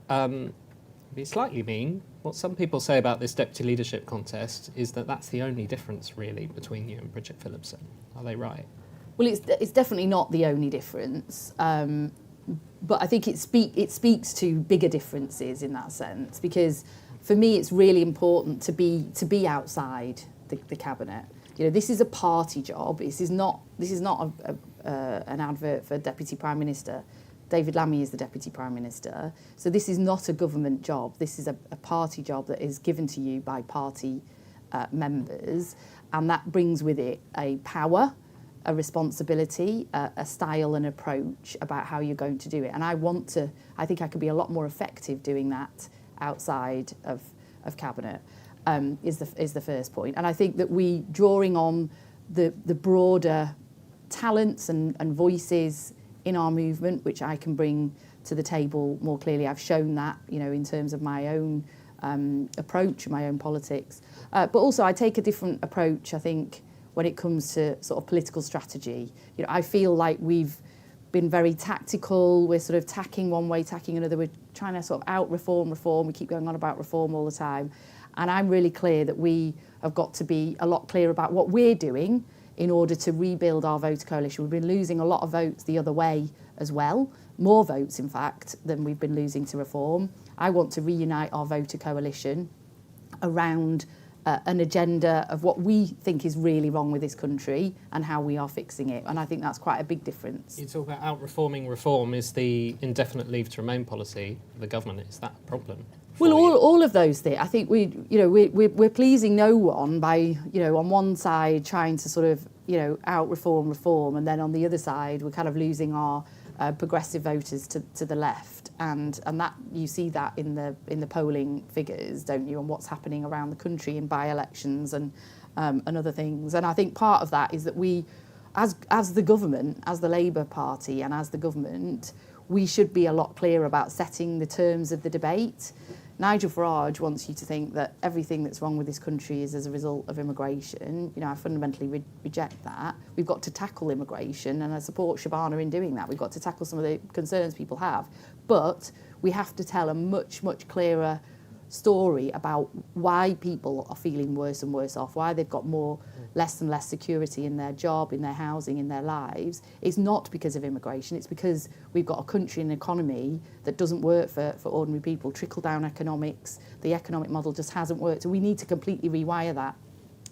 A: Be slightly mean. What some people say about this deputy leadership contest is that that's the only difference really between you and Bridget Phillipson. Are they right?
E: Well, it's definitely not the only difference, but I think it speaks to bigger differences in that sense, because for me it's really important to be outside the cabinet. This is a party job. This is not an advert for Deputy Prime Minister. David Lammy is the Deputy Prime Minister. So this is not a government job. This is a party job that is given to you by party members, and that brings with it a power, a responsibility, a style and approach about how you're going to do it. And I think I could be a lot more effective doing that outside of cabinet. Is the first point. And I think that we, drawing on the broader talents and voices in our movement, which I can bring to the table more clearly. I've shown that, in terms of my own approach, my own politics. But also I take a different approach, I think, when it comes to sort of political strategy. I feel like we've been very tactical. We're sort of tacking one way, tacking another. We're trying to sort of out-reform. We keep going on about reform all the time. And I'm really clear that we have got to be a lot clearer about what we're doing in order to rebuild our voter coalition. We've been losing a lot of votes the other way as well, more votes, in fact, than we've been losing to reform. I want to reunite our voter coalition around an agenda of what we think is really wrong with this country and how we are fixing it. And I think that's quite a big difference.
A: You talk about out-reforming reform. Is the indefinite leave to remain policy of the government, is that a problem?
E: Well, all of those things. I think we're pleasing no one by, on one side trying to sort of, out-reform, and then on the other side we're kind of losing our progressive voters to the left, and that you see that in the polling figures, don't you, and what's happening around the country in by-elections and other things. And I think part of that is that we, as the government, as the Labour Party, and as the government, we should be a lot clearer about setting the terms of the debate. Nigel Farage wants you to think that everything that's wrong with this country is as a result of immigration. I fundamentally reject that. We've got to tackle immigration, and I support Shabana in doing that. We've got to tackle some of the concerns people have. But we have to tell a much, much clearer story about why people are feeling worse and worse off, why they've got less and less security in their job, in their housing, in their lives. It's not because of immigration, it's because we've got a country and an economy that doesn't work for ordinary people. Trickle-down economics, the economic model just hasn't worked. So we need to completely rewire that.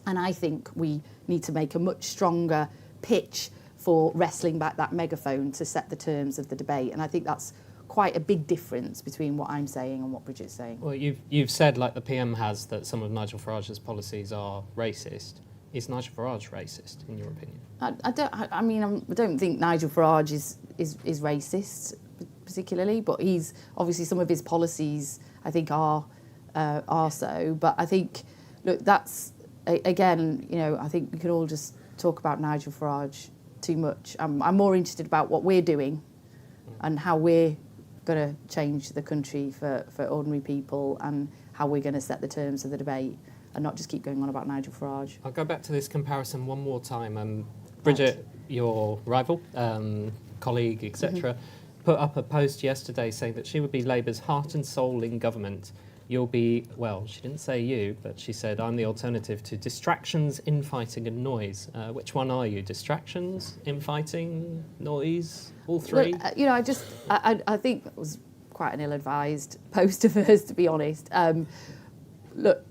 E: And I think we need to make a much stronger pitch for wrestling back that megaphone to set the terms of the debate. And I think that's quite a big difference between what I'm saying and what Bridget's saying.
A: Well, you've said, like the PM has, that some of Nigel Farage's policies are racist. Is Nigel Farage racist, in your opinion?
E: I don't think Nigel Farage is racist particularly, but he's obviously, some of his policies I think are so. But I think look, that's, again, you know, I think we can all just talk about Nigel Farage too much. I'm more interested about what we're doing and how we're going to change the country for ordinary people and how we're going to set the terms of the debate and not just keep going on about Nigel Farage.
A: I'll go back to this comparison one more time. Bridget, your rival, colleague, etc., put up a post yesterday saying that she would be Labour's heart and soul in government. You'll be, well, she didn't say you, but she said, I'm the alternative to distractions, infighting and noise. Which one are you? Distractions, infighting, noise, all three?
E: Look, you know, I think that was quite an ill-advised post of hers, to be honest. Look,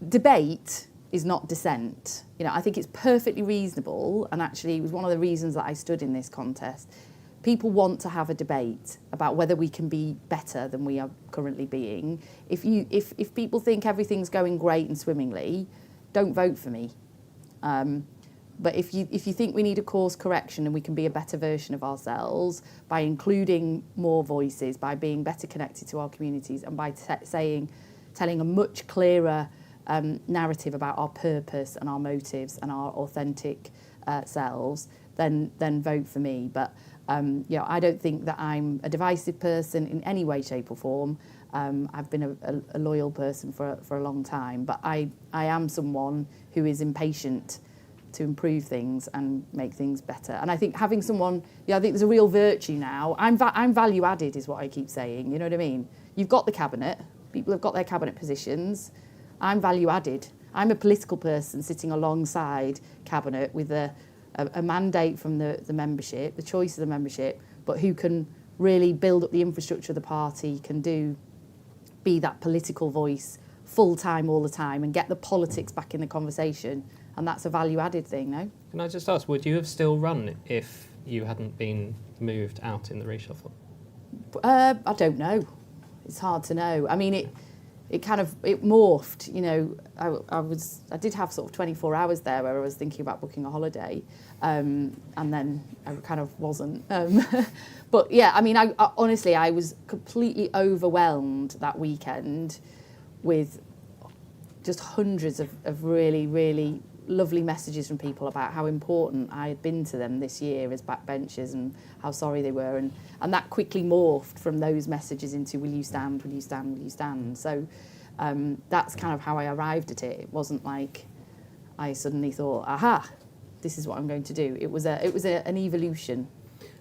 E: debate is not dissent. You know, I think it's perfectly reasonable, and actually it was one of the reasons that I stood in this contest. People want to have a debate about whether we can be better than we are currently being. If people think everything's going great and swimmingly, don't vote for me. But if you think we need a course correction and we can be a better version of ourselves by including more voices, by being better connected to our communities, and by telling a much clearer narrative about our purpose and our motives and our authentic selves, then vote for me. But you know, I don't think that I'm a divisive person in any way, shape or form. I've been a loyal person for a long time, but I am someone who is impatient to improve things and make things better. And I think having someone, I think there's a real virtue now. I'm value added is what I keep saying, you know what I mean? You've got the cabinet, people have got their cabinet positions. I'm value added. I'm a political person sitting alongside cabinet with a mandate from the membership, the choice of the membership, but who can really build up the infrastructure of the party, can be that political voice full time all the time and get the politics back in the conversation. And that's a value added thing, no?
A: Can I just ask, would you have still run if you hadn't been moved out in the reshuffle?
E: I don't know. It's hard to know. I mean, it morphed, you know. I did have sort of 24 hours there where I was thinking about booking a holiday, and then I kind of wasn't. But yeah, I mean, I honestly, I was completely overwhelmed that weekend with just hundreds of really, really lovely messages from people about how important I had been to them this year as backbenchers and how sorry they were. And that quickly morphed from those messages into, will you stand, will you stand, will you stand? So that's kind of how I arrived at it. It wasn't like I suddenly thought, aha, this is what I'm going to do. It was an evolution.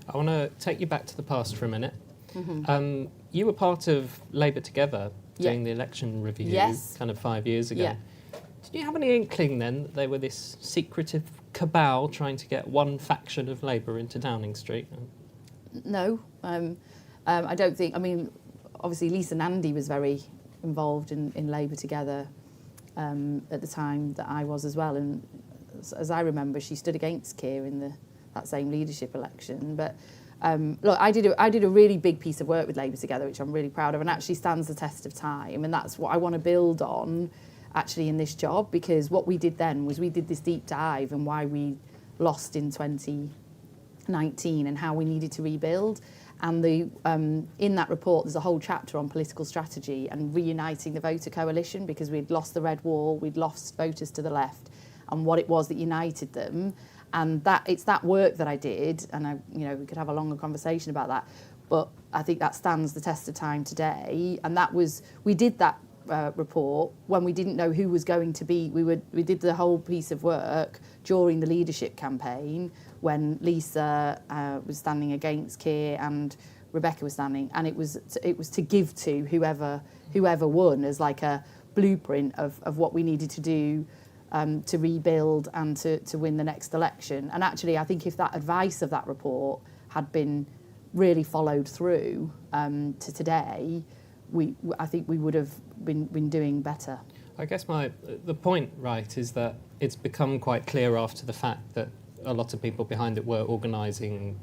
A: I want to take you back to the past for a minute. Mm-hmm. You were part of Labour Together doing the election review kind of 5 years ago.
E: Yeah.
A: Did you have any inkling then that they were this secretive cabal trying to get one faction of Labour into Downing Street?
E: No. I don't think... I mean, obviously Lisa Nandy was very involved in Labour Together at the time that I was as well. And as I remember, she stood against Keir in that same leadership election. But look, I did a really big piece of work with Labour Together, which I'm really proud of, and actually stands the test of time. And that's what I want to build on, actually, in this job, because what we did then was we did this deep dive and why we lost in 2019 and how we needed to rebuild. And in that report, there's a whole chapter on political strategy and reuniting the voter coalition, because we'd lost the red wall, we'd lost voters to the left, and what it was that united them. And it's that work that I did, and we could have a longer conversation about that, but I think that stands the test of time today. And we did that report when we didn't know who was going to be. We did the whole piece of work during the leadership campaign when Lisa was standing against Keir and Rebecca was standing, and it was to give to whoever won as like a blueprint of what we needed to do to rebuild and to win the next election. And actually, I think if that advice of that report had been really followed through to today, I think we would have been doing better.
A: I guess the point, right, is that it's become quite clear after the fact that a lot of people behind it were organising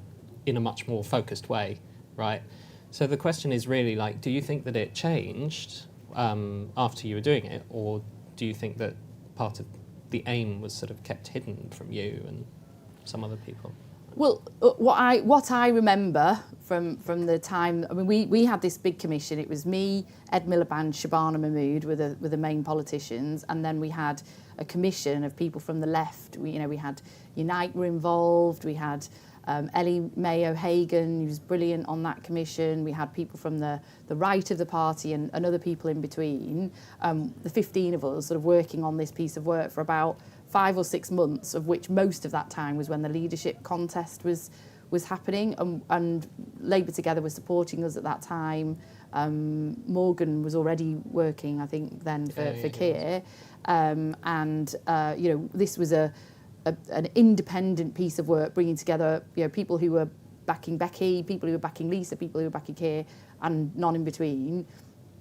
A: in a much more focused way, right? So the question is really like, do you think that it changed after you were doing it, or do you think that part of the aim was sort of kept hidden from you and some other people?
E: Well, what I remember from the time, I mean, we had this big commission. It was me, Ed Miliband, Shabana Mahmood were the main politicians, and then we had a commission of people from the left. We had Unite were involved. We had Ellie May O'Hagan, who was brilliant on that commission. We had people from the right of the party and other people in between. The 15 of us sort of working on this piece of work for about 5 or 6 months, of which most of that time was when the leadership contest was happening, and Labour Together was supporting us at that time. Morgan was already working, I think, then for Keir, this was an independent piece of work, bringing together people who were backing Becky, people who were backing Lisa, people who were backing Keir, and none in between,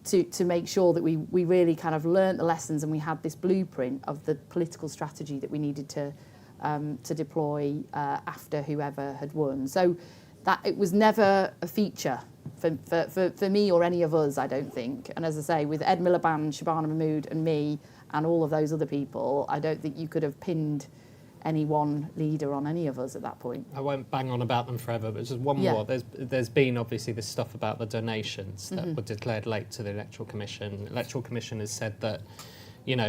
E: to make sure that we really kind of learnt the lessons, and we had this blueprint of the political strategy that we needed to deploy after whoever had won. So that it was never a feature for me or any of us, I don't think. And as I say, with Ed Miliband, Shabana Mahmood and me and all of those other people, I don't think you could have pinned any one leader on any of us at that point.
A: I won't bang on about them forever, but just one more. There's been obviously this stuff about the donations that were declared late to the Electoral Commission. Electoral Commission has said that,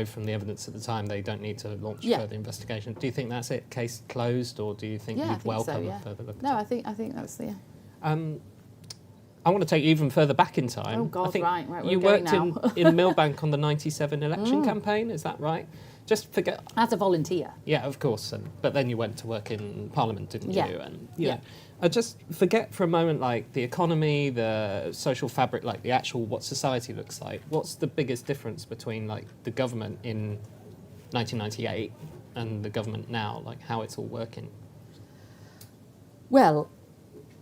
A: from the evidence at the time, they don't need to launch further investigation. Do you think that's it, case closed, or do you think you'd welcome a further look?
E: No, I think that's
A: I want to take you even further back in time.
E: Oh God,
A: I think
E: right, we're
A: you
E: going
A: worked
E: now.
A: in Millbank on the 97 election campaign, is that right? Just forget.
E: As a volunteer.
A: Yeah, of course. But then you went to work in Parliament, didn't you? And
E: yeah.
A: I just forget for a moment, like the economy, the social fabric, like the actual what society looks like. What's the biggest difference between like the government in 1998 and the government now, like how it's all working?
E: Well,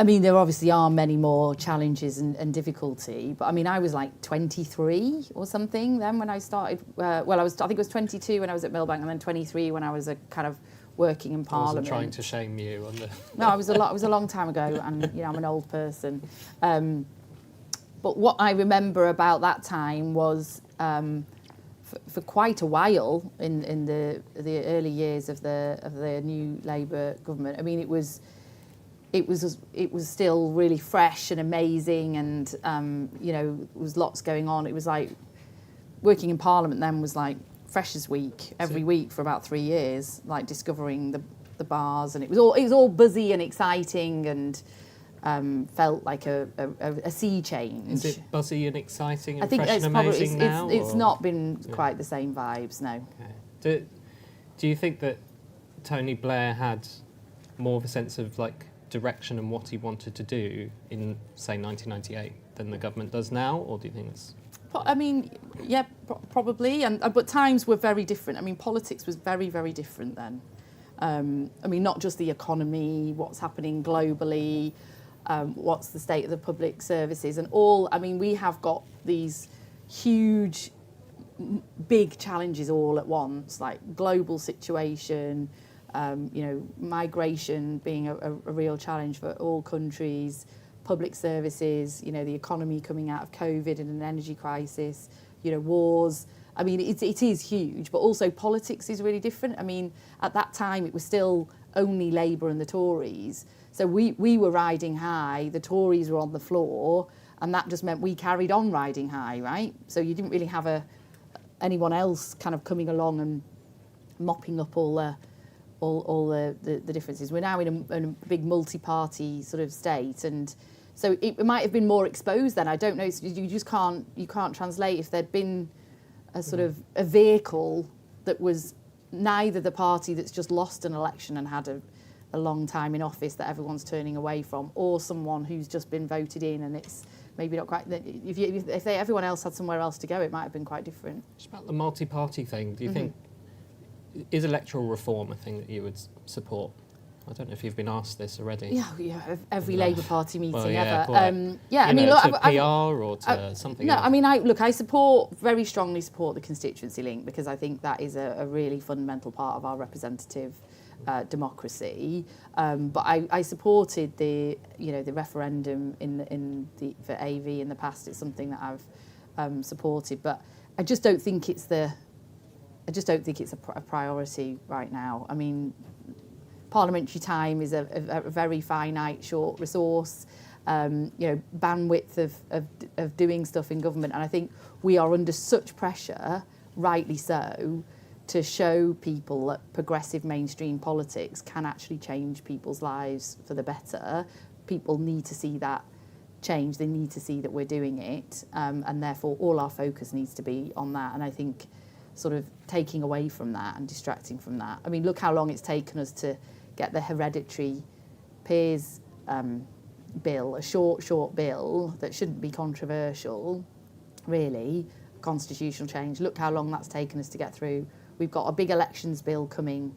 E: I mean, there obviously are many more challenges and difficulty, but I mean, I was like 23 or something then when I started. I think it was 22 when I was at Millbank, and then 23 when I was a kind of working in Parliament.
A: I wasn't trying to shame you on the.
E: No, it was a long time ago, and I'm an old person. But what I remember about that time was for quite a while in the early years of the new Labour government. I mean, it was still really fresh and amazing, and there was lots going on. It was like working in Parliament then was like Freshers' Week every week for about 3 years, like discovering the bars, and it was all buzzy and exciting, and felt like a sea change.
A: Is it buzzy and exciting and
E: I think
A: fresh
E: it's
A: and amazing now?
E: It's not been quite the same vibes, no.
A: Okay. Do you think that Tony Blair had more of a sense of like direction and what he wanted to do in, say, 1998 than the government does now, or do you think it's...
E: I mean, yeah, probably, but times were very different. I mean, politics was very, very different then. I mean, not just the economy, what's happening globally, what's the state of the public services and all. I mean, we have got these huge, big challenges all at once, like global situation, migration being a real challenge for all countries, public services, the economy coming out of COVID and an energy crisis, wars. I mean, it is huge, but also politics is really different. I mean, at that time, it was still only Labour and the Tories. So we were riding high, the Tories were on the floor, and that just meant we carried on riding high, right? So you didn't really have anyone else kind of coming along and mopping up all the differences. We're now in a big multi-party sort of state, and so it might have been more exposed then. I don't know. You just can't translate. If there'd been a sort of a vehicle that was neither the party that's just lost an election and had a long time in office that everyone's turning away from, or someone who's just been voted in and it's maybe not quite. If everyone else had somewhere else to go, it might have been quite different.
A: Just about the multi-party thing. Do you think is electoral reform a thing that you would support? I don't know if you've been asked this already.
E: Yeah, every Labour Party meeting
A: ever.
E: I mean, look,
A: to PR or to something else.
E: I mean, I very strongly support the constituency link, because I think that is a really fundamental part of our representative democracy. But I supported the referendum for AV in the past. It's something that I've supported, but I just don't think it's a priority right now. I mean, parliamentary time is a very finite, short resource. Bandwidth of doing stuff in government, and I think we are under such pressure, rightly so, to show people that progressive mainstream politics can actually change people's lives for the better. People need to see that change. They need to see that we're doing it, and therefore all our focus needs to be on that. And I think sort of taking away from that and distracting from that. I mean, look how long it's taken us to get the hereditary peers bill, a short bill that shouldn't be controversial, really, constitutional change. Look how long that's taken us to get through. We've got a big elections bill coming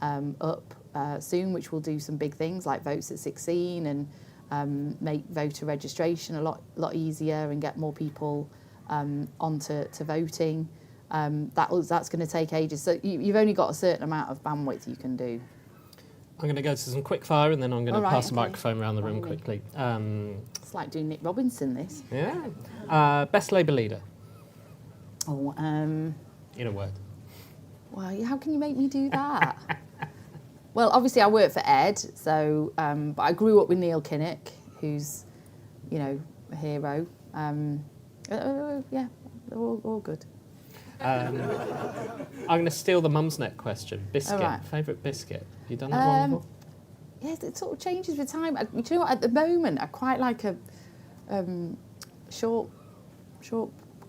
E: up soon, which will do some big things like votes at 16 and make voter registration a lot easier and get more people onto voting. That's going to take ages. So you've only got a certain amount of bandwidth you can do.
A: I'm going to go to some quick fire and then I'm going to pass the microphone around the room
E: Blimey.
A: quickly.
E: It's like doing Nick Robinson, this.
A: Yeah. Best Labour leader,
E: Oh,
A: in a word.
E: well, how can you make me do that? Well, obviously I work for Ed, so but I grew up with Neil Kinnock, who's, a hero. Yeah, they're all good.
A: I'm going to steal the mum's net question. Biscuit.
E: All right.
A: Favourite biscuit? You done that one before?
E: Yes, it sort of changes with time. Do you know what? At the moment, I quite like a short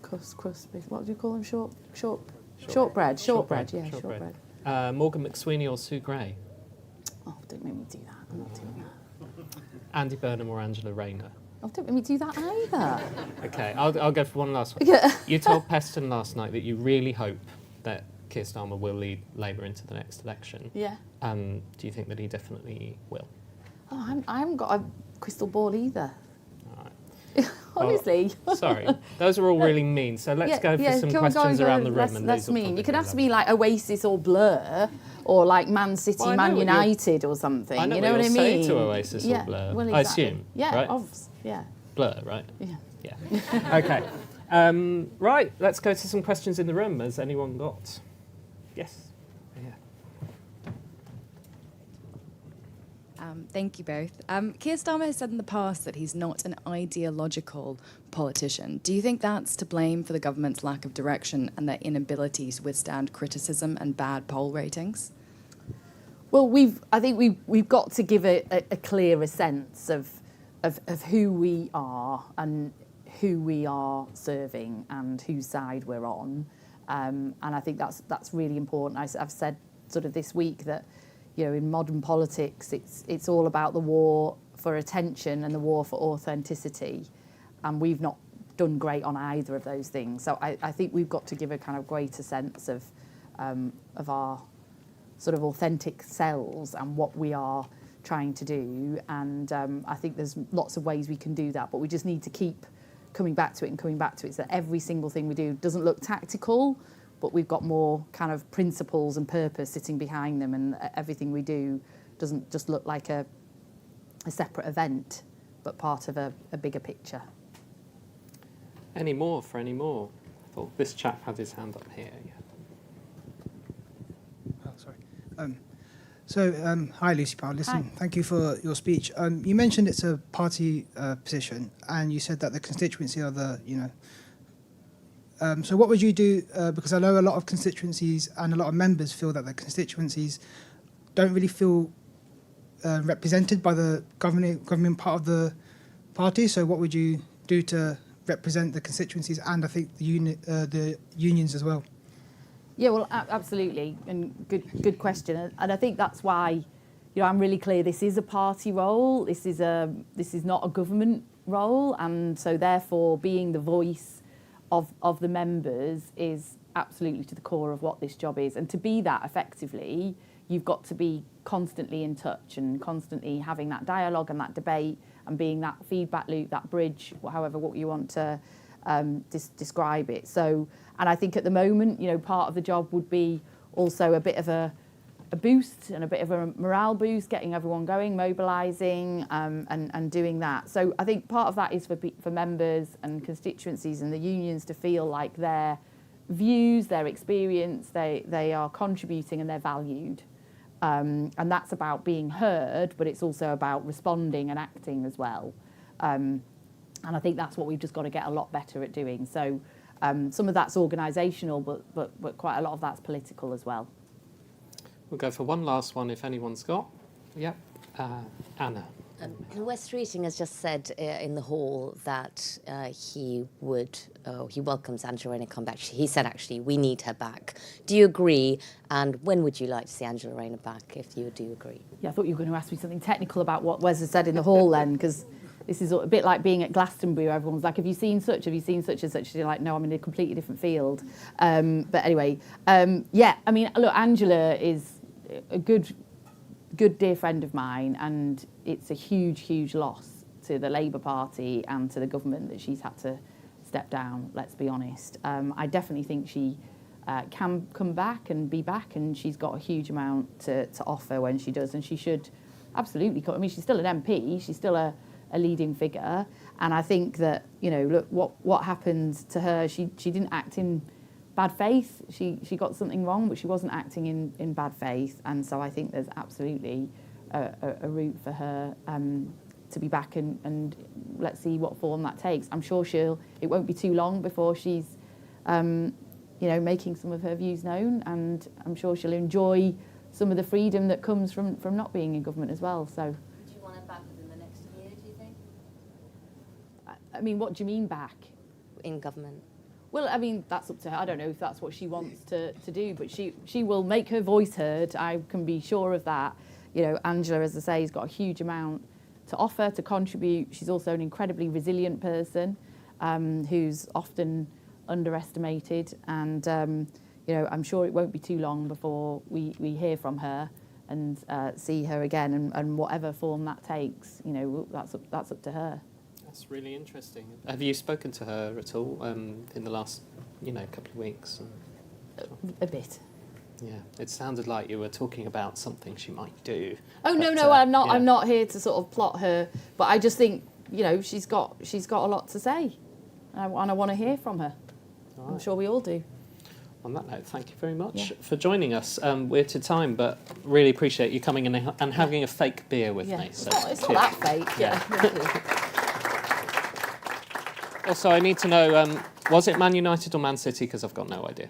E: crust. What do you call them? Shortbread. Yeah, shortbread.
A: Morgan McSweeney or Sue Gray?
E: Oh, don't make me do that. I'm not doing that.
A: Andy Burnham or Angela Rayner?
E: Oh, don't make me do that either.
A: Okay, I'll go for one last one.
E: Yeah.
A: You told Peston last night that you really hope that Keir Starmer will lead Labour into the next election.
E: Yeah.
A: Do you think that he definitely will?
E: Oh, I haven't got a crystal ball either.
A: All right.
E: Honestly.
A: Sorry, those are all really mean. So let's go for some questions around the room.
E: That's mean. You could ask me like Oasis or Blur, or like Man City,
A: Well, I know
E: Man
A: what
E: United, or something.
A: I know
E: you know
A: what
E: what I
A: you'll
E: mean?
A: say to Oasis or
E: yeah,
A: Blur.
E: Well,
A: I
E: exactly.
A: assume.
E: Yeah,
A: right?
E: yeah,
A: Blur, right?
E: yeah.
A: Yeah. Okay. Right. Let's go to some questions in the room. Has anyone got? Yes. Yeah.
F: Thank you both. Keir Starmer has said in the past that he's not an ideological politician. Do you think that's to blame for the government's lack of direction and their inability to withstand criticism and bad poll ratings?
E: Well, I think we've got to give a clearer sense of who we are and who we are serving and whose side we're on, and I think that's really important. I've said sort of this week that, in modern politics, it's all about the war for attention and the war for authenticity, and we've not done great on either of those things. So I think we've got to give a kind of greater sense of our sort of authentic selves and what we are trying to do. And I think there's lots of ways we can do that, but we just need to keep coming back to it so that every single thing we do doesn't look tactical, but we've got more kind of principles and purpose sitting behind them, and everything we do doesn't just look like a separate event, but part of a bigger picture.
A: Any more? I thought this chap had his hand up here. Yeah.
G: Oh, sorry. Hi, Lucy Powell. Listen, Thank you for your speech. You mentioned it's a party position, and you said that the constituency are the, so what would you do? Because I know a lot of constituencies and a lot of members feel that the constituencies don't really feel represented by the governing part of the party. So what would you do to represent the constituencies and I think the unions as well?
E: Yeah, well, absolutely, and good question, and I think that's why, I'm really clear. This is a party role. This is not a government role, and so therefore, being the voice of the members is absolutely to the core of what this job is. And to be that effectively, you've got to be constantly in touch and constantly having that dialogue and that debate and being that feedback loop, that bridge, however what you want to describe it. So, and I think at the moment, part of the job would be also a bit of a boost and a bit of a morale boost, getting everyone going, mobilising, and doing that. So I think part of that is for members and constituencies and the unions to feel like their views, their experience, they are contributing and they're valued. And that's about being heard, but it's also about responding and acting as well. And I think that's what we've just got to get a lot better at doing. So some of that's organisational, but quite a lot of that's political as well.
A: We'll go for one last one if anyone's got. Yep. Anna.
H: West Reading has just said in the hall that he welcomes Angela Rayner come back. He said, actually, we need her back. Do you agree? And when would you like to see Angela Rayner back, if you do agree?
E: Yeah, I thought you were going to ask me something technical about what Wes has said in the hall then, because this is a bit like being at Glastonbury where everyone's like, have you seen such? Have you seen such and such? You're like, no, I'm in a completely different field. But anyway, yeah, I mean, look, Angela is a good dear friend of mine, and it's a huge loss to the Labour Party and to the government that she's had to step down, let's be honest. I definitely think she can come back and be back, and she's got a huge amount to offer when she does, and she should absolutely come. I mean, she's still an MP, she's still a leading figure, and I think that, you know, look, what happened to her, she didn't act in bad faith. She got something wrong, but she wasn't acting in bad faith. And so I think there's absolutely a route for her to be back, and let's see what form that takes. I'm sure it won't be too long before she's, you know, making some of her views known, and I'm sure she'll enjoy some of the freedom that comes from not being in government as well. So.
H: Do you want her back within the next year, do you think?
E: I mean, what do you mean back?
H: In government.
E: Well, I mean, that's up to her. I don't know if that's what she wants to do, but she will make her voice heard. I can be sure of that. You know, Angela, as I say, has got a huge amount to offer, to contribute. She's also an incredibly resilient person who's often underestimated. And, you know, I'm sure it won't be too long before we hear from her and see her again. And whatever form that takes, you know, that's up to her.
A: That's really interesting. Have you spoken to her at all in the last, you know, couple of weeks?
E: A bit.
A: Yeah, it sounded like you were talking about something she might do.
E: Oh
A: but,
E: no, I'm not.
A: Yeah.
E: I'm not here to sort of plot her, but I just think, you know, she's got a lot to say, and I want to hear from her.
A: All
E: I'm
A: right.
E: sure we all do.
A: On that note, thank you very much
E: Yeah.
A: for joining us. We're to time, but really appreciate you coming in and having a fake beer with
E: Yeah,
A: me. So
E: it's not
A: cheers.
E: that fake. Yeah.
A: Also, I need to know, was it Man United or Man City? Because I've got no idea.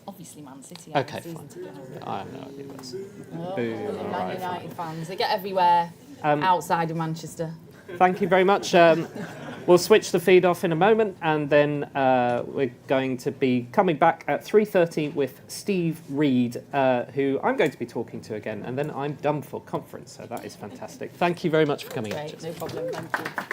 E: Obviously, Man City.
A: Okay,
E: season
A: fine.
E: to go.
A: I have no idea. That's
E: Oh,
A: Boo.
E: Man
A: All right,
E: United fans, they get everywhere outside of Manchester.
A: Thank you very much. We'll switch the feed off in a moment, and then we're going to be coming back at 3:30 with Steve Reed, who I'm going to be talking to again, and then I'm done for conference, so that is fantastic. Thank you very much for coming in.
E: Great, no problem. Thank you.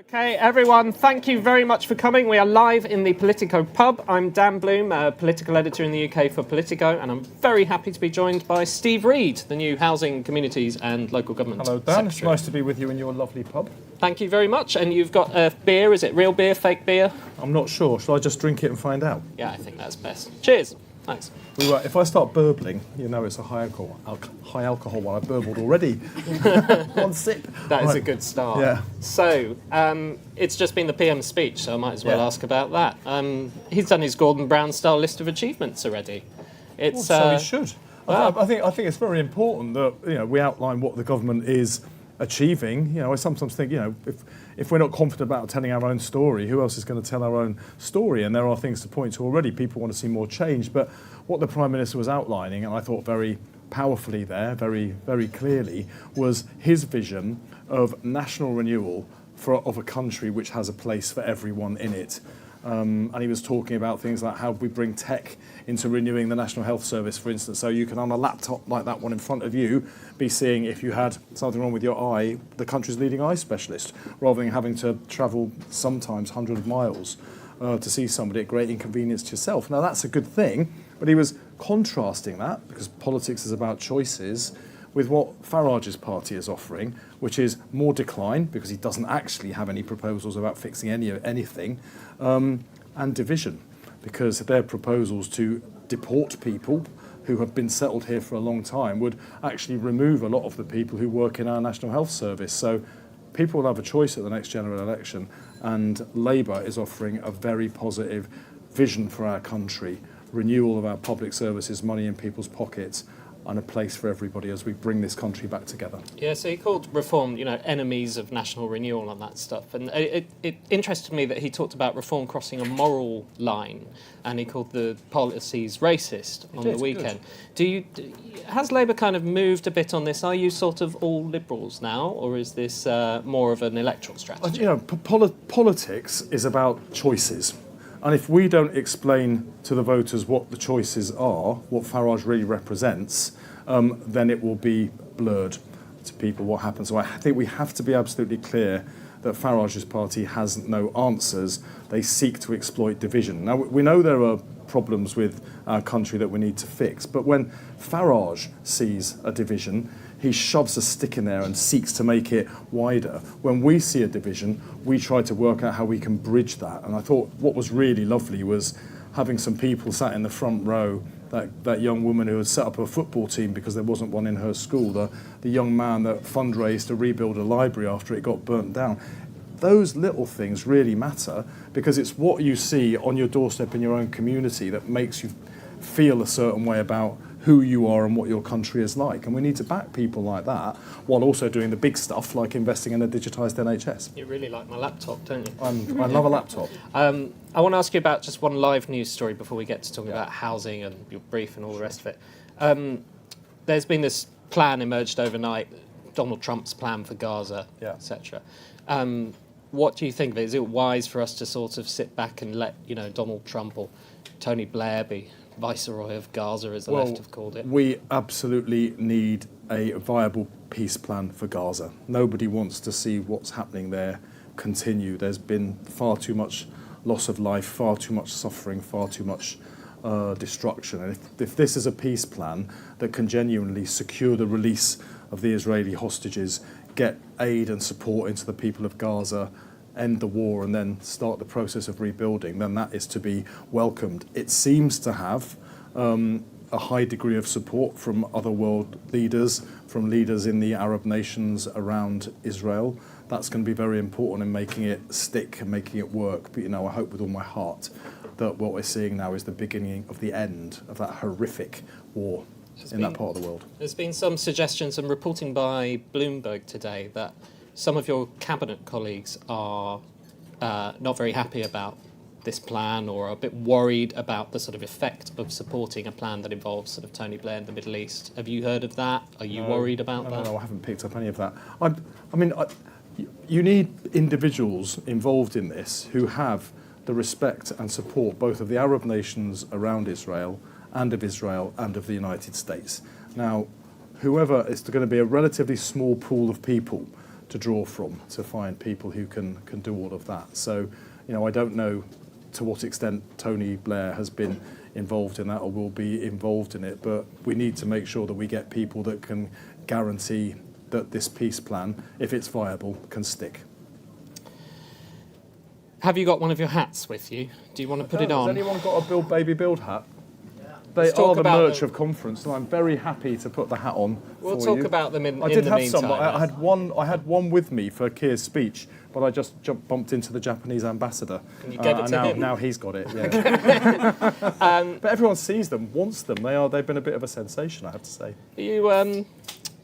A: Okay, everyone, thank you very much for coming. We are live in the Politico pub. I'm Dan Bloom, political editor in the UK for Politico, and I'm very happy to be joined by Steve Reed, the new Housing, Communities and Local Government
I: Hello, Dan. It's
A: Secretary.
I: nice to be with you in your lovely pub.
A: Thank you very much. And you've got beer. Is it real beer, fake beer?
I: I'm not sure. Shall I just drink it and find out?
A: Yeah, I think that's best. Cheers. Thanks.
I: If I start burbling, you know it's a high alcohol one. I burbled already. One sip.
A: That is
I: Right.
A: a good start.
I: Yeah.
A: So, it's just been the PM's speech, so I might as well
I: Yeah.
A: ask about that. He's done his Gordon Brown-style list of achievements already. It's
I: So he should.
A: Wow.
I: I think it's very important that we outline what the government is achieving. I sometimes think if we're not confident about telling our own story, who else is going to tell our own story? And there are things to point to already. People want to see more change, but what the Prime Minister was outlining, and I thought very powerfully there, very very clearly, was his vision of national renewal of a country which has a place for everyone in it. And he was talking about things like how we bring tech into renewing the National Health Service, for instance, so you can, on a laptop like that one in front of you, be seeing if you had something wrong with your eye, the country's leading eye specialist, rather than having to travel sometimes hundreds of miles to see somebody at great inconvenience to yourself. Now, that's a good thing, but he was contrasting that, because politics is about choices, with what Farage's party is offering, which is more decline, because he doesn't actually have any proposals about fixing anything, and division, because their proposals to deport people who have been settled here for a long time would actually remove a lot of the people who work in our National Health Service. So people will have a choice at the next general election, and Labour is offering a very positive vision for our country, renewal of our public services, money in people's pockets, and a place for everybody as we bring this country back together.
A: Yeah, so he called reform, enemies of national renewal and that stuff. And it interested me that he talked about reform crossing a moral line, and he called the policies racist on the weekend. Has Labour kind of moved a bit on this? Are you sort of all Liberals now, or is this more of an electoral strategy?
I: Politics is about choices. And if we don't explain to the voters what the choices are, what Farage really represents, then it will be blurred to people what happens. So I think we have to be absolutely clear that Farage's party has no answers. They seek to exploit division. Now, we know there are problems with our country that we need to fix, but when Farage sees a division, he shoves a stick in there and seeks to make it wider. When we see a division, we try to work out how we can bridge that. And I thought what was really lovely was having some people sat in the front row, that young woman who had set up a football team because there wasn't one in her school, the young man that fundraised to rebuild a library after it got burnt down. Those little things really matter, because it's what you see on your doorstep in your own community that makes you feel a certain way about who you are and what your country is like. And we need to back people like that while also doing the big stuff like investing in a digitised NHS.
A: You really like my laptop, don't you?
I: I love a laptop.
A: I want to ask you about just one live news story before we get to talking about housing and your brief and all the rest of it. There's been this plan emerged overnight, Donald Trump's plan for Gaza, etc. What do you think of it? Is it wise for us to sort of sit back and let Donald Trump or Tony Blair be Viceroy of Gaza, as the left have called it?
I: We absolutely need a viable peace plan for Gaza. Nobody wants to see what's happening there continue. There's been far too much loss of life, far too much suffering, far too much destruction. And if this is a peace plan that can genuinely secure the release of the Israeli hostages, get aid and support into the people of Gaza, end the war and then start the process of rebuilding, then that is to be welcomed. It seems to have a high degree of support from other world leaders, from leaders in the Arab nations around Israel. That's going to be very important in making it stick and making it work. But I hope with all my heart that what we're seeing now is the beginning of the end of that horrific war in that part of the world.
A: There's been some suggestions and reporting by Bloomberg today that some of your cabinet colleagues are not very happy about this plan, or are a bit worried about the sort of effect of supporting a plan that involves sort of Tony Blair in the Middle East. Have you heard of that? Are you worried about that?
I: No, I haven't picked up any of that. You need individuals involved in this who have the respect and support both of the Arab nations around Israel and of the United States. Now, whoever, it's going to be a relatively small pool of people to draw from to find people who can do all of that. So, I don't know to what extent Tony Blair has been involved in that or will be involved in it, but we need to make sure that we get people that can guarantee that this peace plan, if it's viable, can stick.
A: Have you got one of your hats with you? Do you want to put it on?
I: Has anyone got a Build Baby Build hat? They
A: Let's talk
I: are the
A: about
I: merch
A: them.
I: of conference, and I'm very happy to put the hat on.
A: We'll
I: for
A: talk
I: you.
A: about them in
I: I
A: the
I: did have
A: meantime.
I: some, but I had one with me for Keir's speech, but I just bumped into the Japanese ambassador.
A: And you gave it to him?
I: Now he's got it. Yeah. But everyone sees them, wants them. They've been a bit of a sensation, I have to say.
A: Are you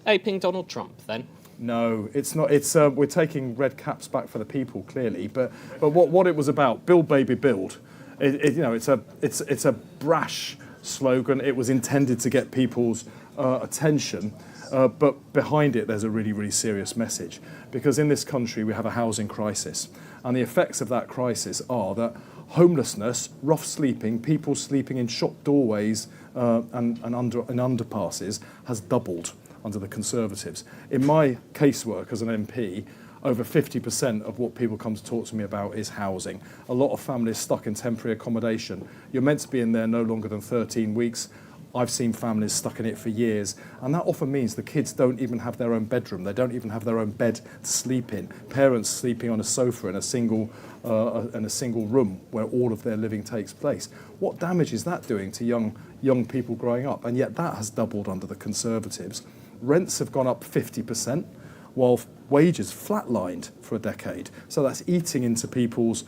A: aping Donald Trump then?
I: No, it's not. It's we're taking red caps back for the people, clearly. But what it was about, Build Baby Build. It's a brash slogan. It was intended to get people's attention, but behind it there's a really, really serious message. Because in this country we have a housing crisis, and the effects of that crisis are that homelessness, rough sleeping, people sleeping in shop doorways and underpasses has doubled under the Conservatives. In my casework as an MP, over 50% of what people come to talk to me about is housing. A lot of families stuck in temporary accommodation. You're meant to be in there no longer than 13 weeks. I've seen families stuck in it for years. And that often means the kids don't even have their own bedroom. They don't even have their own bed to sleep in. Parents sleeping on a sofa in a single room where all of their living takes place. What damage is that doing to young people growing up? And yet that has doubled under the Conservatives. Rents have gone up 50%, while wages flatlined for a decade. So that's eating into people's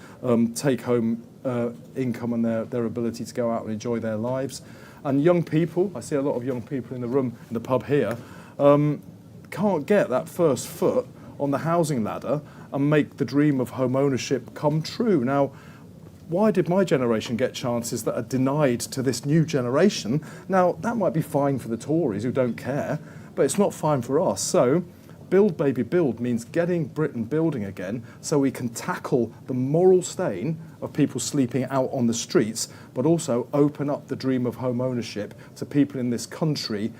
I: take-home income and their ability to go out and enjoy their lives. And young people, I see a lot of young people in the room, in the pub here, can't get that first foot on the housing ladder and make the dream of home ownership come true. Now, why did my generation get chances that are denied to this new generation? Now, that might be fine for the Tories who don't care, but it's not fine for us. So, Build Baby Build means getting Britain building again so we can tackle the moral stain of people sleeping out on the streets, but also open up the dream of home ownership to people in this country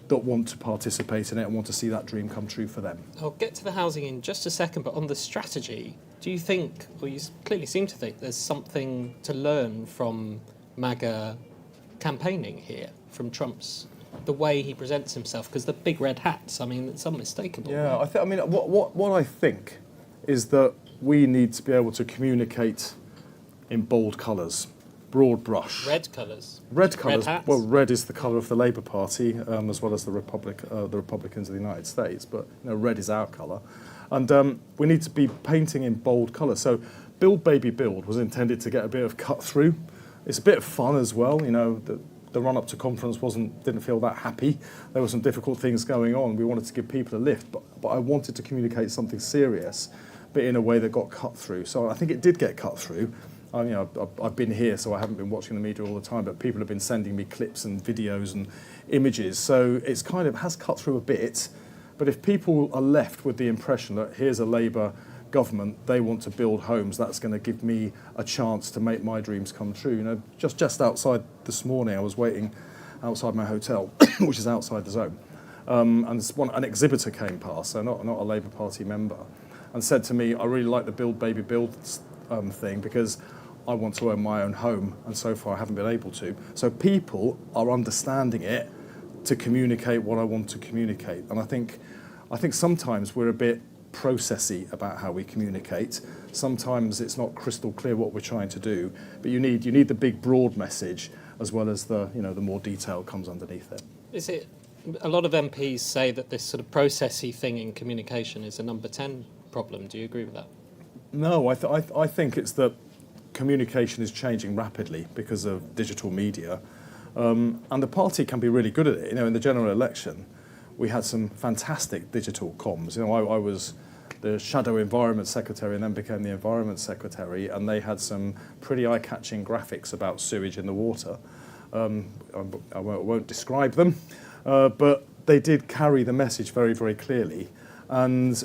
I: that want to participate in it and want to see that dream come true for them.
A: I'll get to the housing in just a second, but on the strategy, do you think, or you clearly seem to think, there's something to learn from MAGA campaigning here, from Trump's, the way he presents himself? Because the big red hats, I mean, it's unmistakable.
I: Yeah,
A: right?
I: What I think is that we need to be able to communicate in bold colours, broad brush.
A: Red colours.
I: Red colours.
A: hats.
I: Well, red is the colour of the Labour Party, as well as the Republicans of the United States. But red is our colour, and we need to be painting in bold colours. So, Build Baby Build was intended to get a bit of cut through. It's a bit of fun as well. The run up to conference didn't feel that happy. There were some difficult things going on. We wanted to give people a lift, but I wanted to communicate something serious, but in a way that got cut through. So I think it did get cut through. I've been here, so I haven't been watching the media all the time, but people have been sending me clips and videos and images. So it's has cut through a bit. But if people are left with the impression that here's a Labour government, they want to build homes, that's going to give me a chance to make my dreams come true. Just outside this morning, I was waiting outside my hotel, which is outside the zone, and an exhibitor came past, so not a Labour Party member, and said to me, I really like the Build Baby Build thing because I want to own my own home, and so far I haven't been able to. So people are understanding it to communicate what I want to communicate, and I think sometimes we're a bit processy about how we communicate. Sometimes it's not crystal clear what we're trying to do, but you need the big broad message as well as the more detail comes underneath it.
A: Is it? A lot of MPs say that this sort of processy thing in communication is a number 10 problem. Do you agree with that?
I: No, I think it's that communication is changing rapidly because of digital media, and the party can be really good at it. In the general election, we had some fantastic digital comms. I was the Shadow Environment Secretary and then became the Environment Secretary, and they had some pretty eye-catching graphics about sewage in the water. I won't describe them, but they did carry the message very, very clearly. And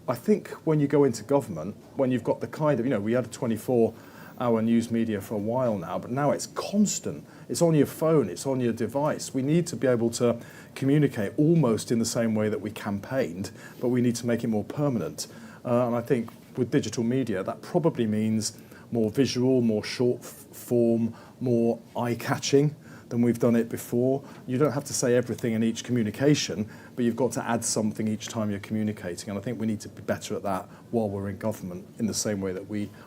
I: I think when you go into government, when you've got the we had a 24 our news media for a while now, but now it's constant. It's on your phone, it's on your device. We need to be able to communicate almost in the same way that we campaigned, but we need to make it more permanent. And I think with digital media, that probably means more visual, more short form, more eye-catching than we've done it before. You don't have to say everything in each communication, but you've got to add something each time you're communicating. And I think we need to be better at that while we're in government, in the same way that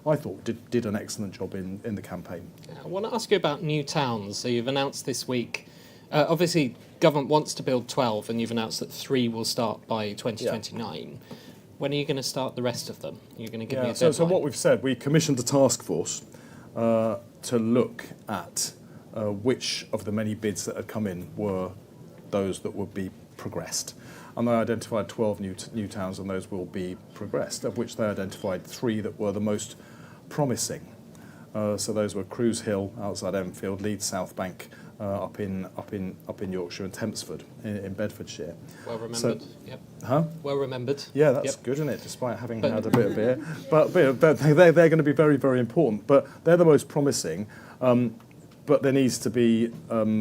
I: I thought did an excellent job in the campaign.
A: I want to ask you about new towns. So you've announced this week, obviously government wants to build 12, and you've announced that 3 will start by 2029. Yeah. When are you going to start the rest of them? You're going to give me a deadline?
I: So what we've said, we commissioned a task force to look at which of the many bids that had come in were those that would be progressed. And they identified 12 new towns, and those will be progressed, of which they identified 3 that were the most promising. So those were Cruise Hill outside Enfield, Leeds South Bank up in Yorkshire, and Tempsford in Bedfordshire.
A: Well remembered. Yep.
I: Huh?
A: Well remembered.
I: Yeah, that's good, isn't it? Despite having had a bit of beer, but they're going to be very, very important. But they're the most promising. But there needs to be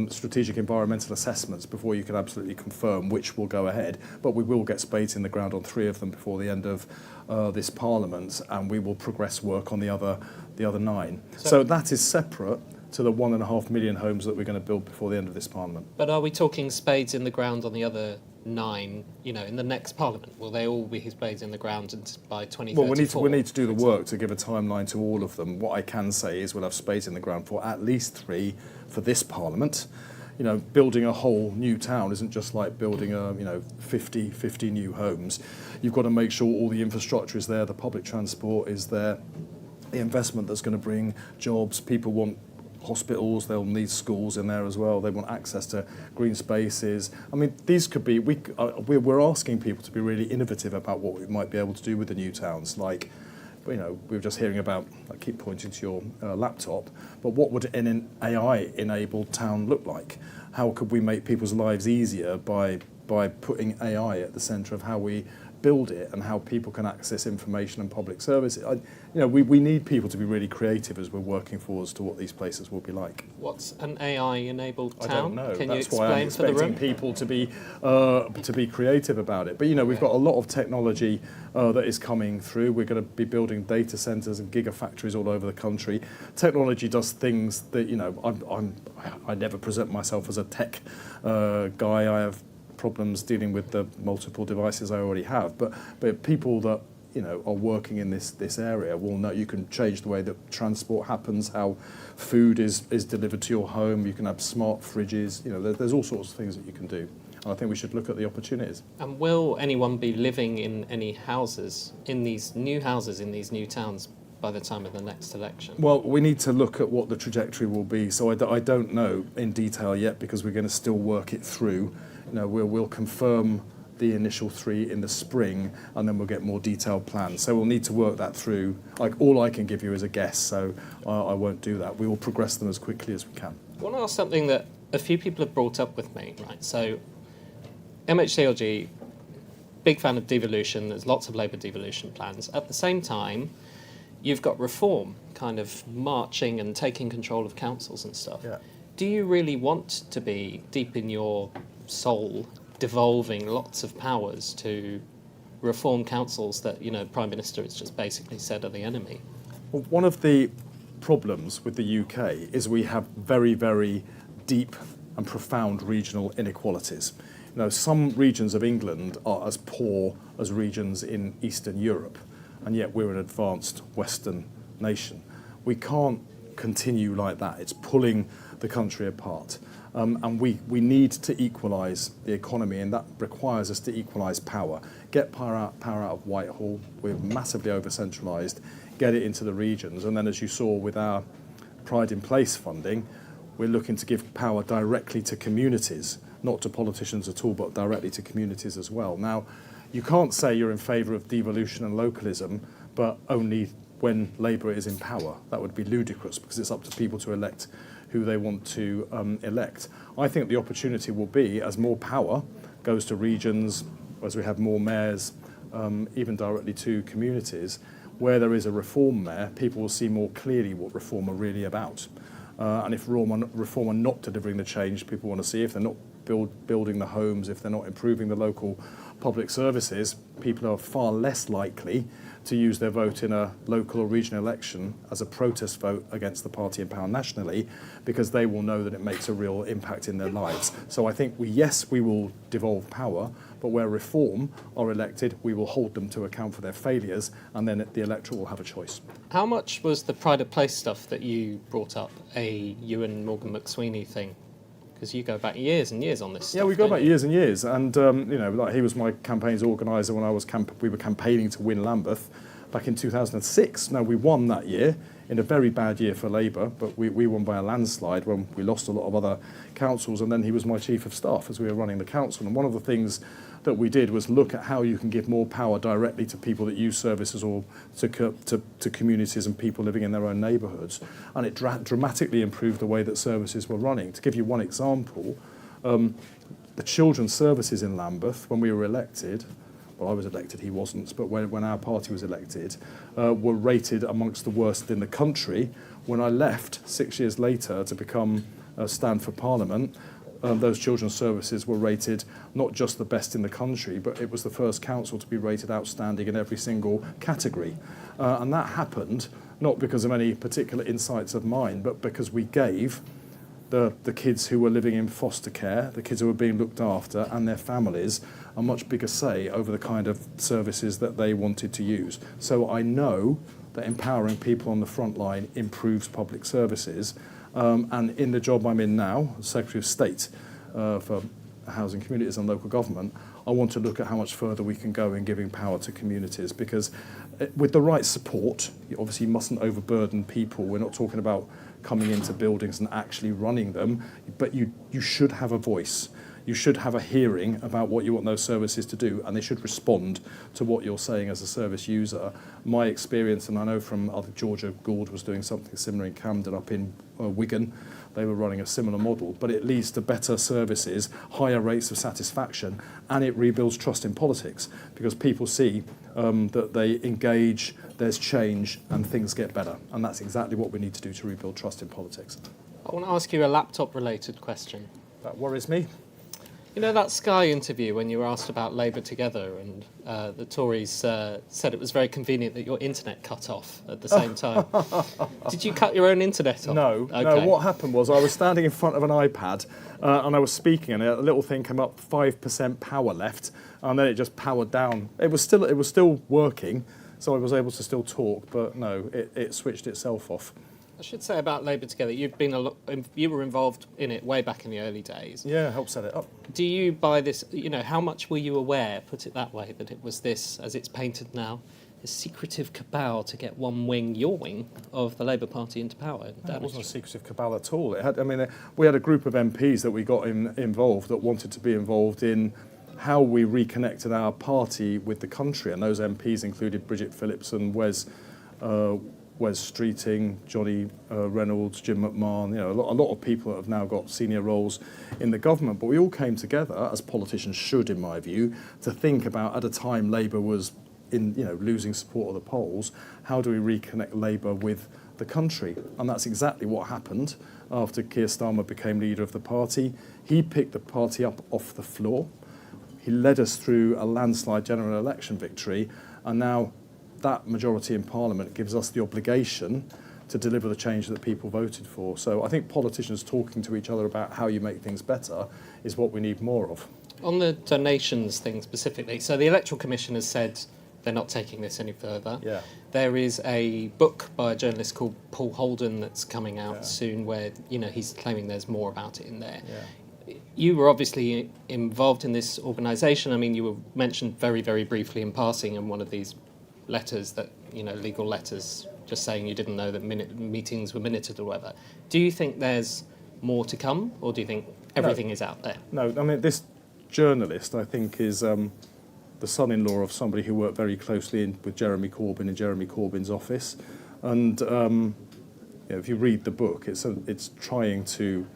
I: strategic environmental assessments before you can absolutely confirm which will go ahead. But we will get spades in the ground on 3 of them before the end of this Parliament, and we will progress work on the other 9. So that is separate to the 1.5 million homes that we're going to build before the end of this Parliament.
A: But are we talking spades in the ground on the other 9, in the next Parliament? Will they all be spades in the ground by 2034?
I: Well, we need to do the work to give a timeline to all of them. What I can say is we'll have spades in the ground for at least 3 for this Parliament. Building a whole new town isn't just like building 50 new homes. You've got to make sure all the infrastructure is there, the public transport is there, the investment that's going to bring jobs. People want hospitals, they'll need schools in there as well. They want access to green spaces. I mean, these could be, we're asking people to be really innovative about what we might be able to do with the new towns. Like, we were just hearing about, I keep pointing to your laptop, but what would an AI-enabled town look like? How could we make people's lives easier by putting AI at the centre of how we build it and how people can access information and public services? We need people to be really creative as we're working forwards to what these places will be like.
A: What's an AI-enabled town?
I: I don't know.
A: Can
I: That's
A: you
I: why I'm
A: explain for the room?
I: expecting people to be creative about it. But we've got a lot of technology that is coming through. We're going to be building data centres and gigafactories all over the country. Technology does things that I never present myself as a tech guy. I have problems dealing with the multiple devices I already have, but people that are working in this area will know you can change the way that transport happens, how food is delivered to your home. You can have smart fridges. There's all sorts of things that you can do, and I think we should look at the opportunities.
A: And will anyone be living in any houses in these new towns by the time of the next election?
I: Well, we need to look at what the trajectory will be. So I don't know in detail yet, because we're going to still work it through. We'll confirm the initial 3 in the spring, and then we'll get more detailed plans. So we'll need to work that through. All I can give you is a guess, so I won't do that. We will progress them as quickly as we can.
A: I want to ask something that a few people have brought up with me, right? So MHCLG, big fan of devolution. There's lots of Labour devolution plans. At the same time, you've got Reform kind of marching and taking control of councils and stuff.
I: Yeah.
A: Do you really want to be deep in your soul devolving lots of powers to reform councils that Prime Minister has just basically said are the enemy?
I: Well, one of the problems with the UK is we have very, very deep and profound regional inequalities. Some regions of England are as poor as regions in Eastern Europe, and yet we're an advanced Western nation. We can't continue like that. It's pulling the country apart. And we need to equalise the economy, and that requires us to equalise power. Get power out of Whitehall. We're massively over-centralised. Get it into the regions. And then, as you saw with our Pride in Place funding, we're looking to give power directly to communities, not to politicians at all, but directly to communities as well. Now, you can't say you're in favour of devolution and localism, but only when Labour is in power. That would be ludicrous, because it's up to people to elect who they want to elect. I think the opportunity will be, as more power goes to regions, as we have more mayors, even directly to communities, where there is a reform there, people will see more clearly what reform are really about. And if reform are not delivering the change people want to see, if they're not building the homes, if they're not improving the local public services, people are far less likely to use their vote in a local or regional election as a protest vote against the party in power nationally, because they will know that it makes a real impact in their lives. So I think, we will devolve power, but where reform are elected, we will hold them to account for their failures, and then the electorate will have a choice.
A: How much was the pride of place stuff that you brought up a you and Morgan McSweeney thing? Because you go back years and years on this stuff.
I: Yeah, we go back
A: don't you?
I: years and years, and like he was my campaign's organiser when we were campaigning to win Lambeth back in 2006. Now, we won that year in a very bad year for Labour, but we won by a landslide when we lost a lot of other councils, and then he was my chief of staff as we were running the council. And one of the things that we did was look at how you can give more power directly to people that use services, or to communities and people living in their own neighbourhoods. And it dramatically improved the way that services were running. To give you one example, the children's services in Lambeth, when we were elected, well, I was elected, he wasn't, but when our party was elected, were rated amongst the worst in the country. When I left 6 years later to become stand for Parliament, those children's services were rated not just the best in the country, but it was the first council to be rated outstanding in every single category. And that happened not because of any particular insights of mine, but because we gave the kids who were living in foster care, the kids who were being looked after, and their families a much bigger say over the kind of services that they wanted to use. So I know that empowering people on the front line improves public services. And in the job I'm in now, as Secretary of State for Housing, Communities and Local Government, I want to look at how much further we can go in giving power to communities, because with the right support, you obviously mustn't overburden people. We're not talking about coming into buildings and actually running them, but you should have a voice. You should have a hearing about what you want those services to do, and they should respond to what you're saying as a service user. My experience, and I know from Georgia Gould was doing something similar in Camden, up in Wigan, they were running a similar model, but it leads to better services, higher rates of satisfaction, and it rebuilds trust in politics, because people see that they engage, there's change, and things get better. And that's exactly what we need to do to rebuild trust in politics.
A: I want to ask you a laptop-related question.
I: That worries me.
A: You know that Sky interview when you were asked about Labour together, and the Tories said it was very convenient that your internet cut off at the same time. Did you cut your own internet off?
I: No,
A: Okay.
I: no. What happened was I was standing in front of an iPad and I was speaking, and a little thing came up, 5% power left, and then it just powered down. It was still working, so I was able to still talk, but no, it switched itself off.
A: I should say about Labour Together, you were involved in it way back in the early days.
I: Yeah, helped set it up.
A: Do you buy this, how much were you aware, put it that way, that it was this, as it's painted now, a secretive cabal to get one wing, your wing, of the Labour Party into power?
I: No, it wasn't a secretive cabal at all. We had a group of MPs that we got involved that wanted to be involved in how we reconnected our party with the country, and those MPs included Bridget Phillips and Wes Streeting, Johnny Reynolds, Jim McMahon, a lot of people that have now got senior roles in the government. But we all came together, as politicians should, in my view, to think about, at a time Labour was losing support of the polls, how do we reconnect Labour with the country? And that's exactly what happened after Keir Starmer became leader of the party. He picked the party up off the floor. He led us through a landslide general election victory, and now that majority in Parliament gives us the obligation to deliver the change that people voted for. So I think politicians talking to each other about how you make things better is what we need more of.
A: On the donations thing specifically, so the Electoral Commission has said they're not taking this any further.
I: Yeah.
A: There is a book by a journalist called Paul Holden that's coming out soon where, he's claiming there's more about it in there.
I: Yeah.
A: You were obviously involved in this organisation. I mean, you were mentioned very, very briefly in passing in one of these letters that, legal letters, just saying you didn't know that meetings were minuted or whatever. Do you think there's more to come, or do you think everything is out there?
I: No, this journalist, I think, is the son-in-law of somebody who worked very closely with Jeremy Corbyn in Jeremy Corbyn's office. And if you read the book, it's trying to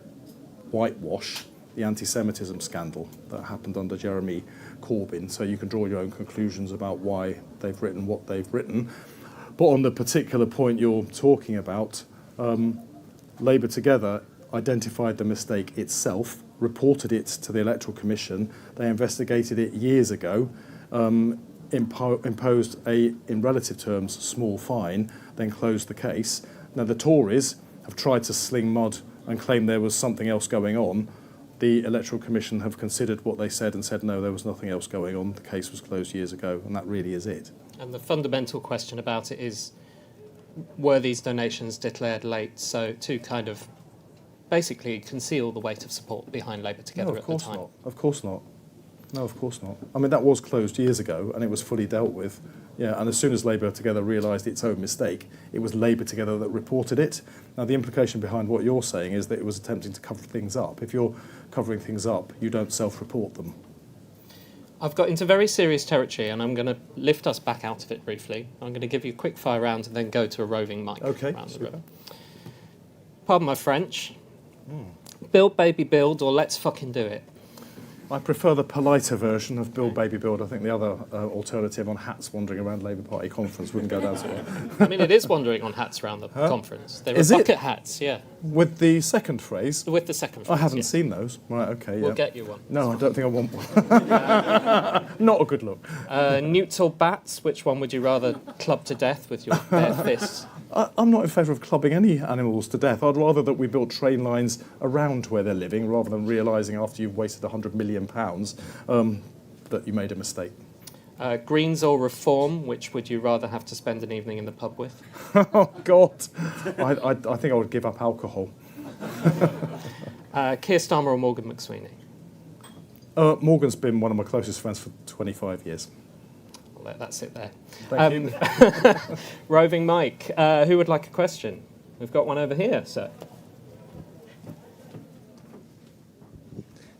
I: whitewash the anti-Semitism scandal that happened under Jeremy Corbyn, so you can draw your own conclusions about why they've written what they've written. But on the particular point you're talking about, Labour Together identified the mistake itself, reported it to the Electoral Commission. They investigated it years ago, imposed a, in relative terms, small fine, then closed the case. Now the Tories have tried to sling mud and claim there was something else going on. The Electoral Commission have considered what they said and said, no, there was nothing else going on. The case was closed years ago, and that really is it.
A: And the fundamental question about it is, were these donations declared late? So to kind of basically conceal the weight of support behind Labour Together at the time.
I: Not. Of course not. No, of course not. I mean, that was closed years ago, and it was fully dealt with. Yeah, and as soon as Labour Together realised its own mistake, it was Labour Together that reported it. Now, the implication behind what you're saying is that it was attempting to cover things up. If you're covering things up, you don't self-report them.
A: I've got into very serious territory, and I'm going to lift us back out of it briefly. I'm going to give you a quick fire round and then go to a roving mic around the room. Pardon my French. Build, baby, build, or let's fucking do it.
I: I prefer the politer version of Build, Baby, Build. I think the other alternative on hats wandering around Labour Party conference wouldn't go down so well.
A: I mean, it is wandering on hats around the conference. There are bucket hats, yeah.
I: With the second phrase?
A: With the second phrase,
I: I haven't seen those. Right, okay,
A: We'll get you one.
I: No, I don't think I want one. Not a good look.
A: Newts or bats, which one would you rather club to death with your bare fists?
I: I'm not in favour of clubbing any animals to death. I'd rather that we built train lines around where they're living rather than realising after you've wasted £100 million that you made a mistake.
A: Greens or Reform, which would you rather have to spend an evening in the pub with?
I: Oh, God. I think I would give up alcohol.
A: Keir Starmer or Morgan McSweeney?
I: Morgan's been one of my closest friends for 25 years.
A: I'll let that sit there.
I: Thank you.
A: Roving Mike, who would like a question? We've got one over here, sir.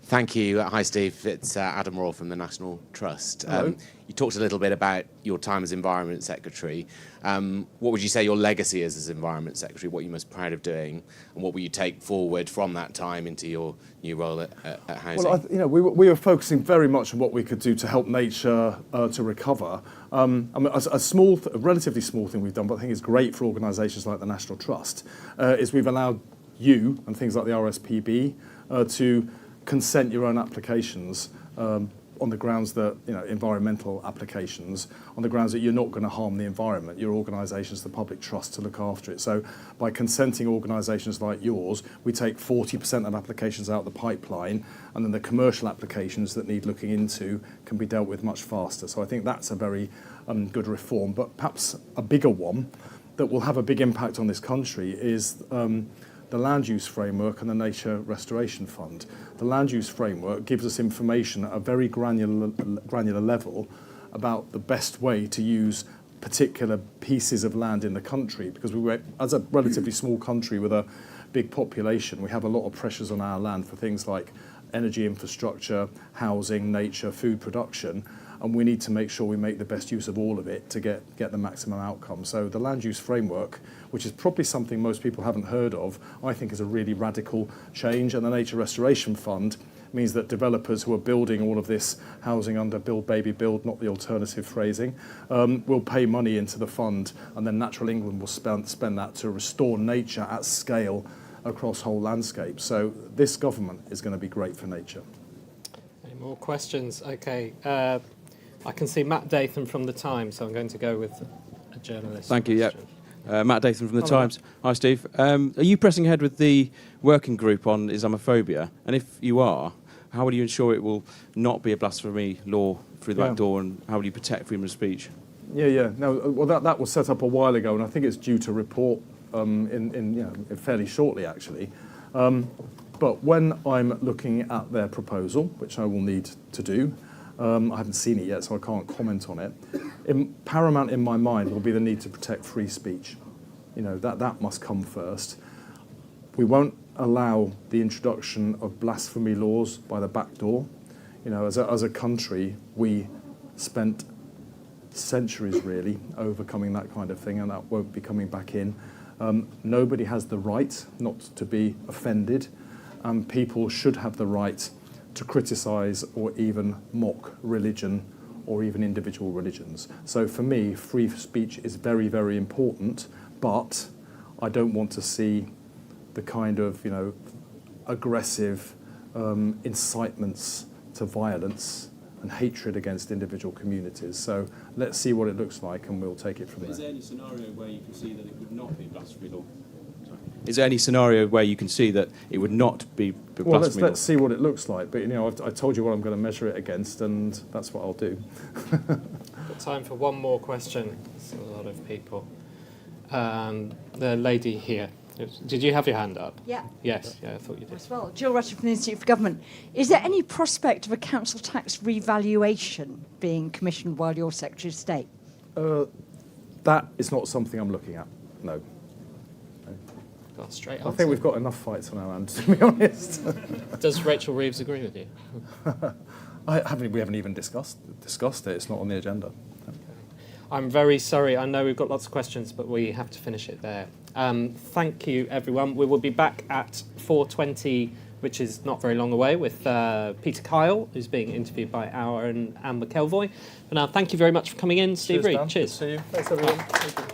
J: Thank you. Hi, Steve. It's Adam Raw from the National Trust.
I: Hello.
J: You talked a little bit about your time as Environment Secretary. What would you say your legacy is as Environment Secretary? What are you most proud of doing? And what will you take forward from that time into your new role at Housing?
I: Well, we were focusing very much on what we could do to help nature to recover. I mean, a relatively small thing we've done, but I think it's great for organisations like the National Trust, is we've allowed you and things like the RSPB to consent your own applications on the grounds that, environmental applications, on the grounds that you're not going to harm the environment. Your organisation's the public trust to look after it. So by consenting organisations like yours, we take 40% of applications out of the pipeline, and then the commercial applications that need looking into can be dealt with much faster. So I think that's a very good reform. But perhaps a bigger one that will have a big impact on this country is the Land Use Framework and the Nature Restoration Fund. The Land Use Framework gives us information at a very granular level about the best way to use particular pieces of land in the country, because as a relatively small country with a big population, we have a lot of pressures on our land for things like energy infrastructure, housing, nature, food production, and we need to make sure we make the best use of all of it to get the maximum outcome. So the Land Use Framework, which is probably something most people haven't heard of, I think is a really radical change. And the Nature Restoration Fund means that developers who are building all of this housing under Build, Baby, Build, not the alternative phrasing, will pay money into the fund, and then Natural England will spend that to restore nature at scale across whole landscapes. So this government is going to be great for nature.
A: Any more questions? Okay. I can see Matt Dathan from The Times, so I'm going to go with a journalist.
K: Thank you, yeah. Matt Dathan from The Times. Hi, Steve. Are you pressing ahead with the working group on Islamophobia? And if you are, how will you ensure it will not be a blasphemy law through the back door, and how will you protect freedom of speech?
I: Yeah. No, well, that was set up a while ago, and I think it's due to report fairly shortly, actually. But when I'm looking at their proposal, which I will need to do, I haven't seen it yet, so I can't comment on it. Paramount in my mind will be the need to protect free speech. That must come first. We won't allow the introduction of blasphemy laws by the back door. As a country, we spent centuries really overcoming that kind of thing, and that won't be coming back in. Nobody has the right not to be offended, and people should have the right to criticise or even mock religion or even individual religions. So for me, free speech is very, very important, but I don't want to see the kind of, aggressive incitements to violence and hatred against individual communities. So let's see what it looks like, and we'll take it from there.
K: Is there any scenario where you can see that it would not be blasphemy law? Is there any scenario where you can see that it would not be blasphemy
I: Well,
K: law?
I: let's see what it looks like. But I told you what I'm going to measure it against, and that's what I'll do.
A: Got time for one more question. It's a lot of people. The lady here. Did you have your hand up?
L: Yeah.
A: Yes. Yeah, I thought you did.
L: As well, Jill Rutter from the Institute for Government. Is there any prospect of a council tax revaluation being commissioned while you're Secretary of State?
I: That is not something I'm looking at. No.
A: Got a straight
I: I
A: answer.
I: think we've got enough fights on our hands, to be honest.
A: Does Rachel Reeves agree with you?
I: We haven't even discussed it. It's not on the agenda.
A: I'm very sorry. I know we've got lots of questions, but we have to finish it there. Thank you, everyone. We will be back at 4:20, which is not very long away, with Peter Kyle, who's being interviewed by our own Anne McElvoy. But now, thank you very much for coming in, Steve Reed.
I: Dan.
A: Cheers.
I: Good to see you. Thanks, everyone. Thank you.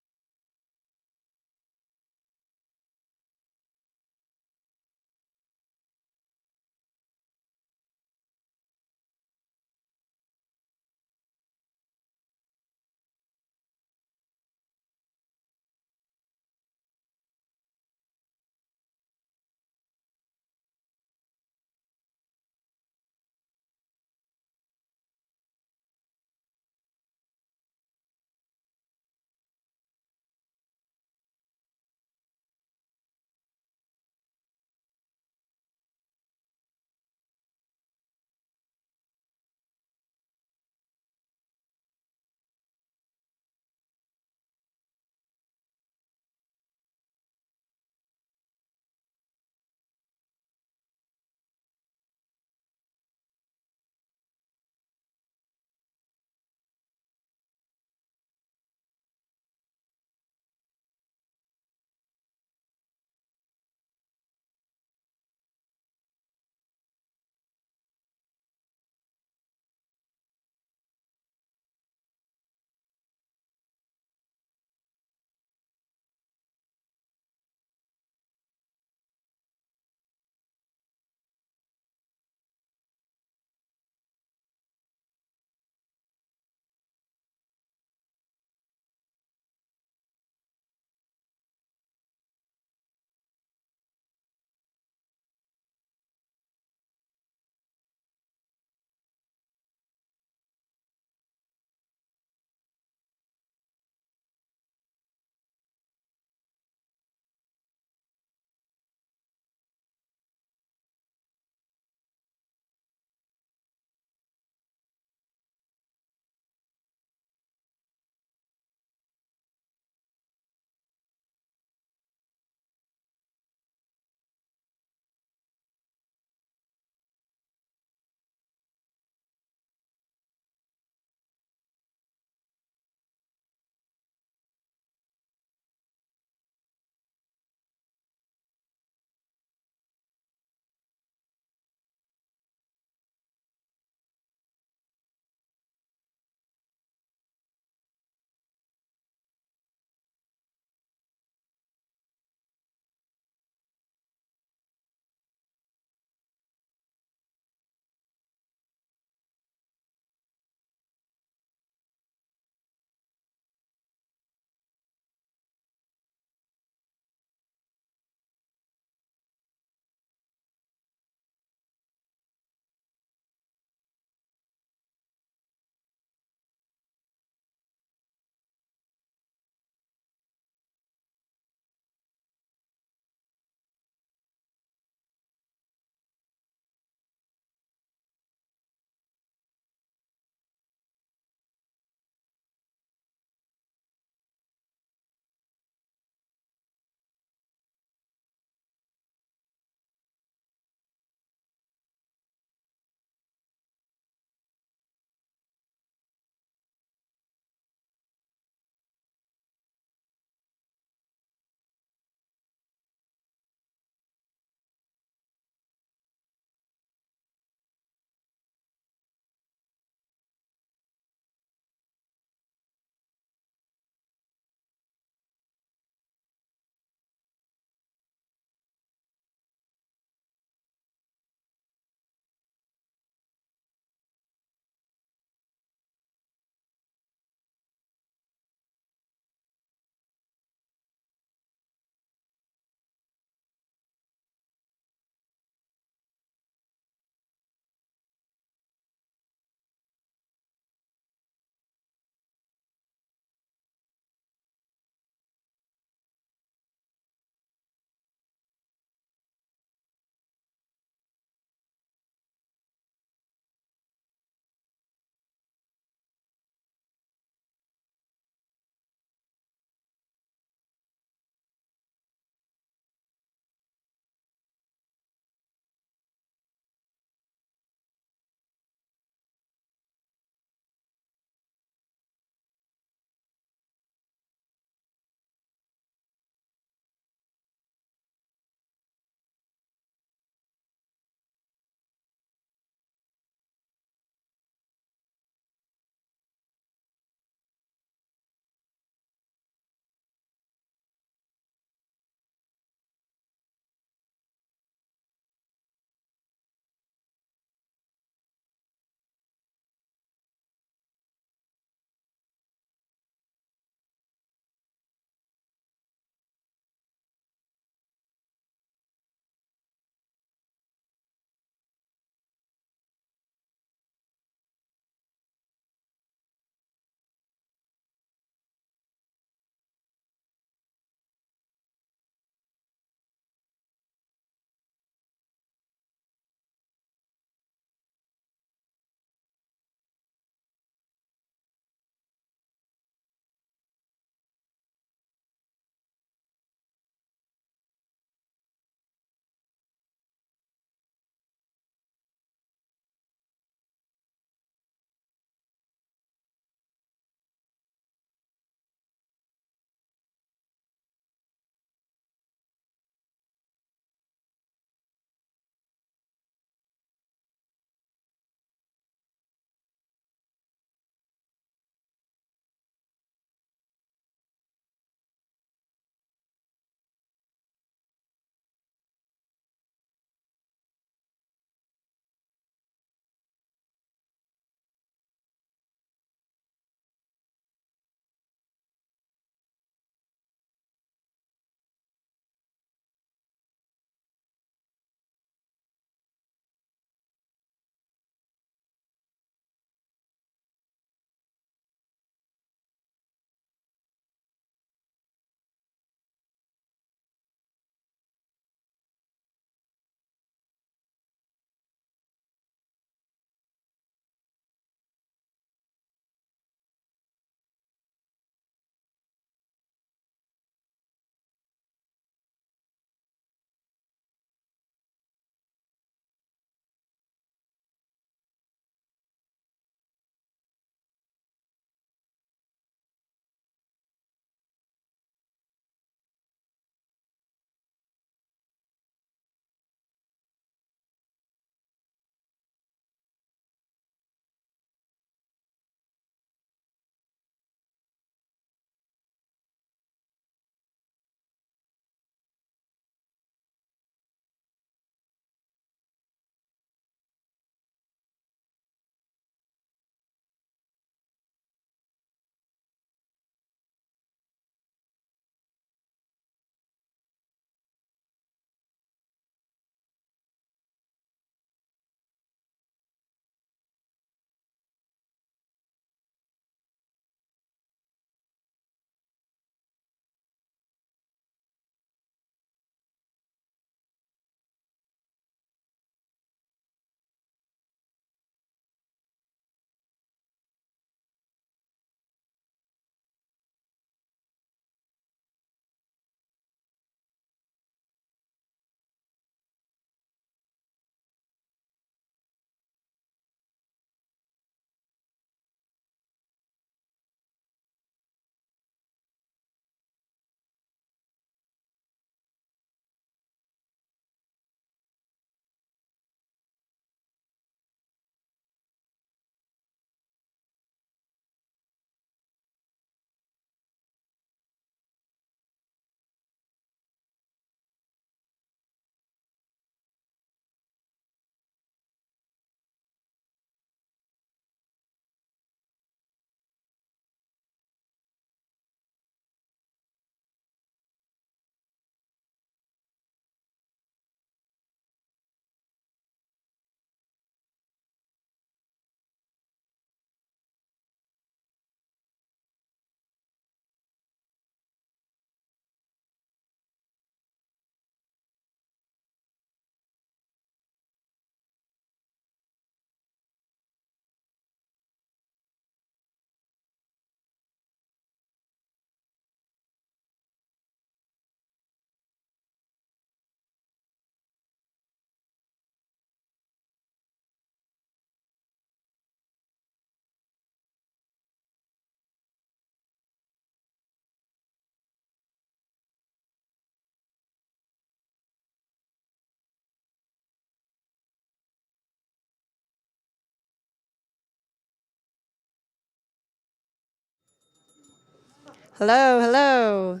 M: Hello, hello.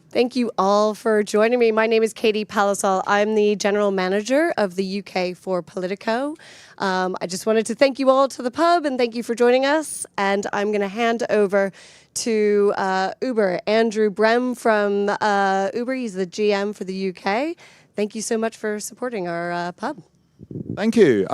M: Thank you all for joining me. My name is Katie Palisol. I'm the General Manager of the UK for Politico. I just wanted to thank you all to the pub and thank you for joining us. And I'm going to hand over to Uber, Andrew Brem from Uber. He's the GM for the UK. Thank you so much for supporting our pub.
N: Thank you.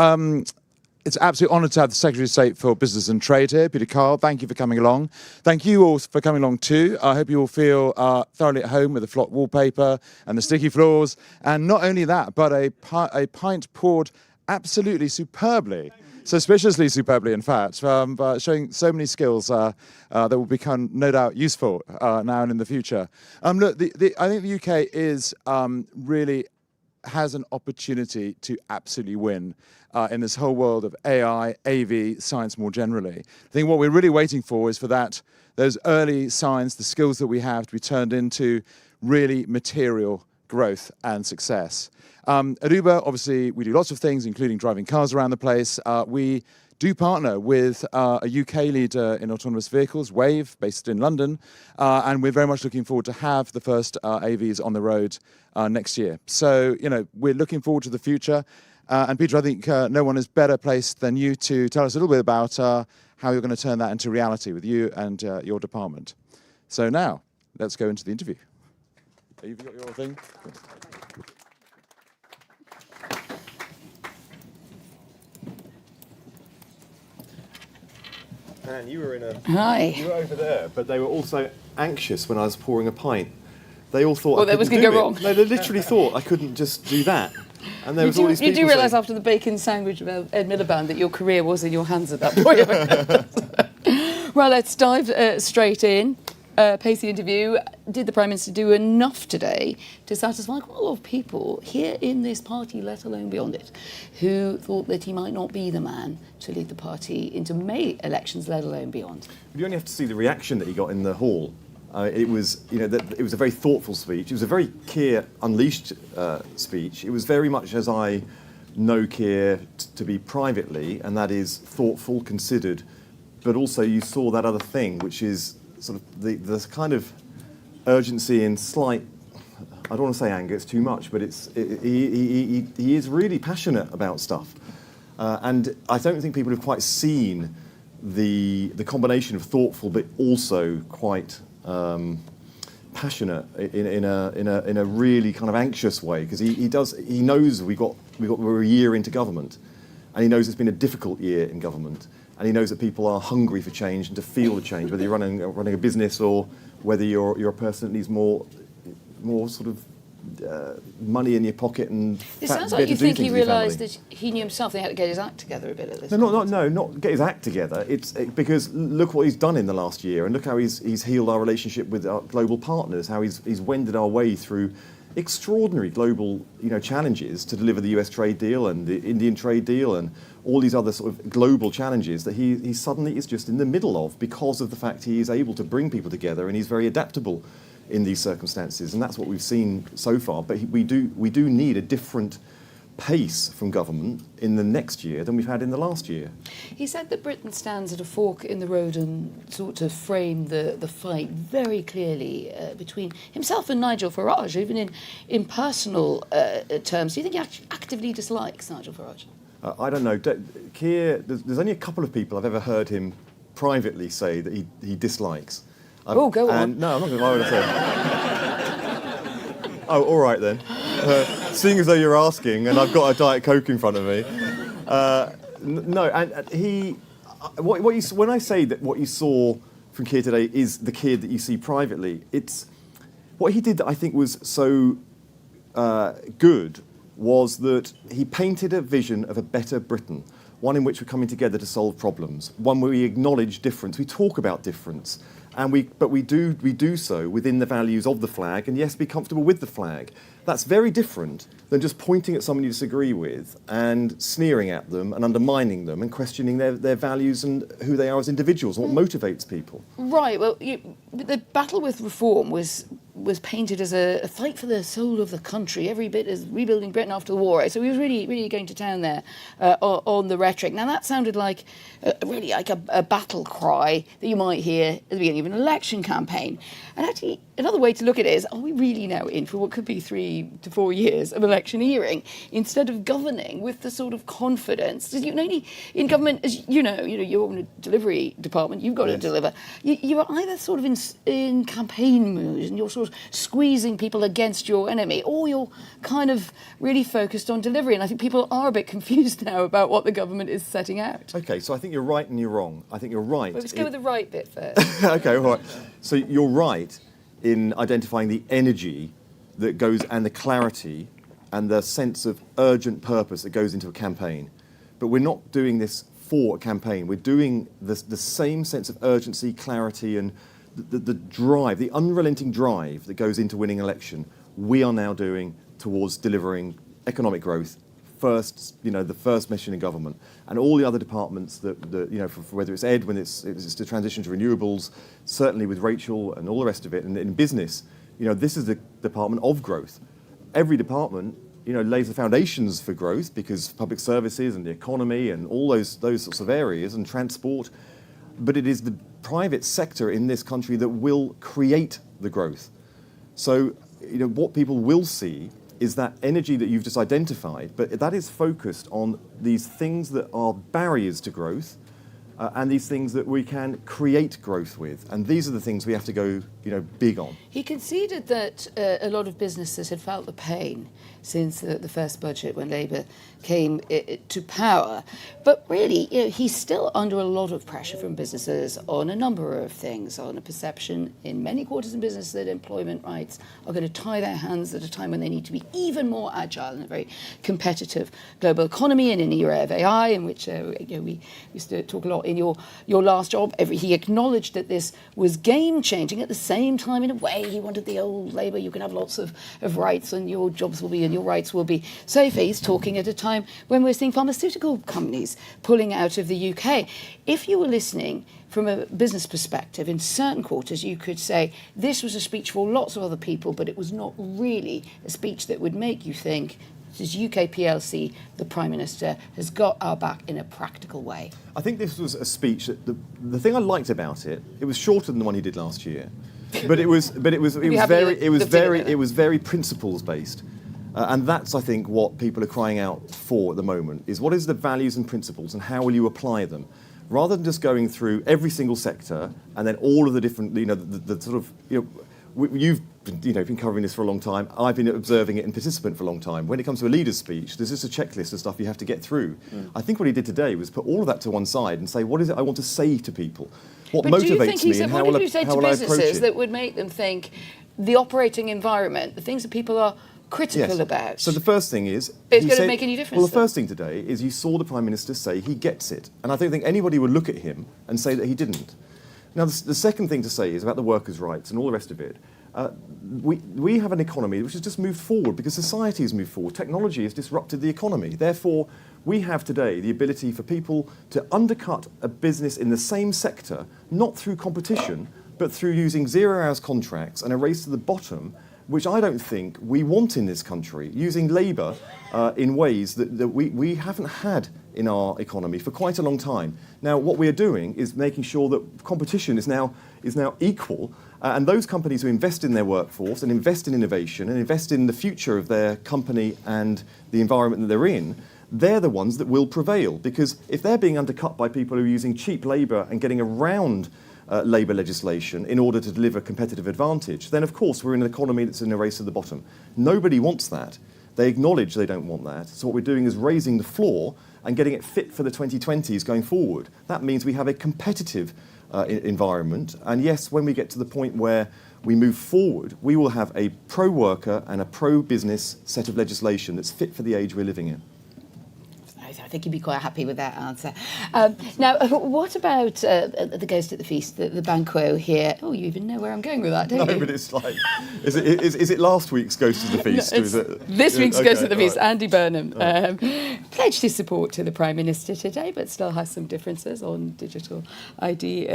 N: It's an absolute honour to have the Secretary of State for Business and Trade here, Peter Carl. Thank you for coming along. Thank you all for coming along too. I hope you all feel thoroughly at home with the flock wallpaper and the sticky floors. And not only that, but a pint poured absolutely superbly, suspiciously superbly in fact, showing so many skills that will become no doubt useful now and in the future. Look, I think the UK is really has an opportunity to absolutely win in this whole world of AI, AV, science more generally. I think what we're really waiting for is for those early signs, the skills that we have to be turned into really material growth and success. At Uber, obviously, we do lots of things, including driving cars around the place. We do partner with a UK leader in autonomous vehicles, Wave, based in London, and we're very much looking forward to have the first AVs on the road next year. So, we're looking forward to the future. And Peter, I think no one is better placed than you to tell us a little bit about how you're going to turn that into reality with you and your department. So now, let's go into the interview. You've got your thing?
O: And you were
P: Hi.
O: You were over there, but they were also anxious when I was pouring a pint. They all thought
P: that was going to go wrong.
O: No, they literally thought I couldn't just do that. And there was all these people.
P: You do realise after the bacon sandwich of Ed Miliband that your career was in your hands at that point. Well, let's dive straight in. Pace the interview. Did the Prime Minister do enough today to satisfy quite a lot of people here in this party, let alone beyond it, who thought that he might not be the man to lead the party into May elections, let alone beyond?
O: You only have to see the reaction that he got in the hall. It was, it was a very thoughtful speech. It was a very Keir unleashed speech. It was very much as I know Keir to be privately, and that is thoughtful, considered. But also, you saw that other thing, which is sort of the kind of urgency and slight, I don't want to say anger, it's too much, but he is really passionate about stuff. And I don't think people have quite seen the combination of thoughtful but also quite passionate in a really kind of anxious way, because he knows we're a year into government, and he knows it's been a difficult year in government. And he knows that people are hungry for change and to feel the change, whether you're running a business or whether you're a person that needs more sort of money in your pocket and.
P: It sounds like you think he realised that he knew himself. They had to get his act together a bit at this.
O: Not get his act together. Because look what he's done in the last year, and look how he's healed our relationship with our global partners. How he's wended our way through extraordinary global challenges to deliver the US trade deal and the Indian trade deal and all these other sort of global challenges that he suddenly is just in the middle of, because of the fact he is able to bring people together, and he's very adaptable in these circumstances, and that's what we've seen so far. But we do need a different pace from government in the next year than we've had in the last year.
P: He said that Britain stands at a fork in the road and sought to frame the fight very clearly between himself and Nigel Farage, even in personal terms. Do you think he actively dislikes Nigel Farage?
O: I don't know. Keir, there's only a couple of people I've ever heard him privately say that he dislikes.
P: Go on.
O: No, I'm not going to lie when I say. Oh, all right then. Seeing as though you're asking, and I've got a Diet Coke in front of me. No, and he. When I say that what you saw from Keir today is the Keir that you see privately, it's what he did that I think was so good was that he painted a vision of a better Britain, one in which we're coming together to solve problems, one where we acknowledge difference, we talk about difference, and we do so within the values of the flag, and yes, be comfortable with the flag. That's very different than just pointing at someone you disagree with and sneering at them and undermining them and questioning their values and who they are as individuals and what motivates people.
P: Right. Well, the battle with reform was was painted as a fight for the soul of the country, every bit as rebuilding Britain after the war. So he was really going to town there on the rhetoric. Now that sounded like really like a battle cry that you might hear at the beginning of an election campaign. And actually, another way to look at it is, are we really now in for what could be 3 to 4 years of electioneering instead of governing with the sort of confidence? In government, as you know, you're in a delivery department, you've got to deliver. You're either sort of in campaign mood and you're sort of squeezing people against your enemy, or you're kind of really focused on delivery. And I think people are a bit confused now about what the government is setting out.
O: Okay, so I think you're right and you're wrong. I think you're right.
P: Well, let's go with the right bit first.
O: Okay, all right. So you're right in identifying the energy that goes and the clarity and the sense of urgent purpose that goes into a campaign. But we're not doing this for a campaign. We're doing the same sense of urgency, clarity, and the drive, the unrelenting drive that goes into winning an election, we are now doing towards delivering economic growth. The first mission in government, and all the other departments that for whether it's Ed when it's the transition to renewables, certainly with Rachel and all the rest of it, and in business, this is the department of growth. Every department, lays the foundations for growth because public services and the economy and all those sorts of areas and transport, but it is the private sector in this country that will create the growth. So, what people will see is that energy that you've just identified, but that is focused on these things that are barriers to growth and these things that we can create growth with. And these are the things we have to go, big on.
P: He conceded that a lot of businesses had felt the pain since the first budget when Labour came to power. But really, he's still under a lot of pressure from businesses on a number of things, on a perception in many quarters in business that employment rights are going to tie their hands at a time when they need to be even more agile in a very competitive global economy, in an era of AI, in which we used to talk a lot in your last job. He acknowledged that this was game-changing. At the same time, in a way, he wanted the old Labour, you can have lots of rights and your jobs will be and your rights will be safer. He's talking at a time when we're seeing pharmaceutical companies pulling out of the UK. If you were listening from a business perspective, in certain quarters, you could say this was a speech for lots of other people, but it was not really a speech that would make you think, this is UK PLC, the Prime Minister has got our back in a practical way.
O: I think this was a speech that the thing I liked about it, it was shorter than the one he did last year, but it was very principles based. And that's, I think, what people are crying out for at the moment, is what is the values and principles and how will you apply them? Rather than just going through every single sector and then all of the different, the sort of, you've been covering this for a long time. I've been observing it and participant for a long time. When it comes to a leader's speech, there's just a checklist of stuff you have to get through. I think what he did today was put all of that to one side and say, what is it I want to say to people? What motivates me and how will I approach it?
P: What did you say to businesses that would make them think the operating environment, the things that people are critical about?
O: So the first thing is...
P: It's going to make any difference?
O: Well, the first thing today is you saw the Prime Minister say he gets it. And I don't think anybody would look at him and say that he didn't. Now, the second thing to say is about the workers' rights and all the rest of it. We have an economy which has just moved forward because society has moved forward. Technology has disrupted the economy. Therefore, we have today the ability for people to undercut a business in the same sector, not through competition, but through using zero-hours contracts and a race to the bottom, which I don't think we want in this country, using labour in ways that we haven't had in our economy for quite a long time. Now, what we are doing is making sure that competition is now equal, and those companies who invest in their workforce and invest in innovation and invest in the future of their company and the environment that they're in, they're the ones that will prevail. Because if they're being undercut by people who are using cheap labour and getting around labour legislation in order to deliver competitive advantage, then of course we're in an economy that's in a race to the bottom. Nobody wants that. They acknowledge they don't want that. So what we're doing is raising the floor and getting it fit for the 2020s going forward. That means we have a competitive environment. And yes, when we get to the point where we move forward, we will have a pro-worker and a pro-business set of legislation that's fit for the age we're living in.
P: I think you'd be quite happy with that answer. Now, what about the Ghost at the Feast, the banquet here? Oh, you even know where I'm going with that, don't you?
O: No, but it's like, is it last week's Ghost at the Feast?
P: No,
O: or is it,
P: this week's
O: okay,
P: Ghost at the Feast,
O: right.
P: Andy Burnham, pledged his support to the Prime Minister today, but still has some differences on digital ID,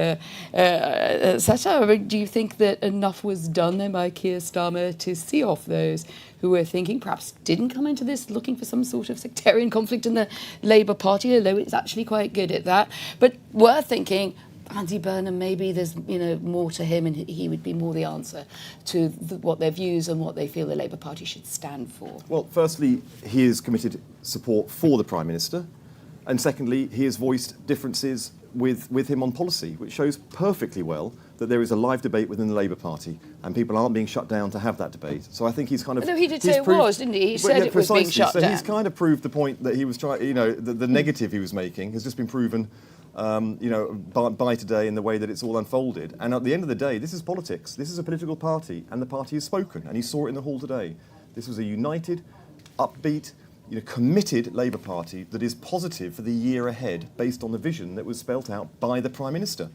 P: etc. I mean, do you think that enough was done then by Keir Starmer to see off those who were thinking, perhaps didn't come into this looking for some sort of sectarian conflict in the Labour Party, although it's actually quite good at that, but were thinking, Andy Burnham, maybe there's more to him and he would be more the answer to what their views and what they feel the Labour Party should stand for?
O: Well, firstly, he has committed support for the Prime Minister, and secondly, he has voiced differences with him on policy, which shows perfectly well that there is a live debate within the Labour Party and people aren't being shut down to have that debate. So I think he's kind of...
P: Although he did say it was, didn't he? He said it was being shut down.
O: So he's kind of proved the point that he was trying, the negative he was making has just been proven, by today in the way that it's all unfolded. And at the end of the day, this is politics. This is a political party, and the party has spoken, and you saw it in the hall today. This was a united, upbeat, committed Labour Party that is positive for the year ahead based on the vision that was spelt out by the Prime Minister.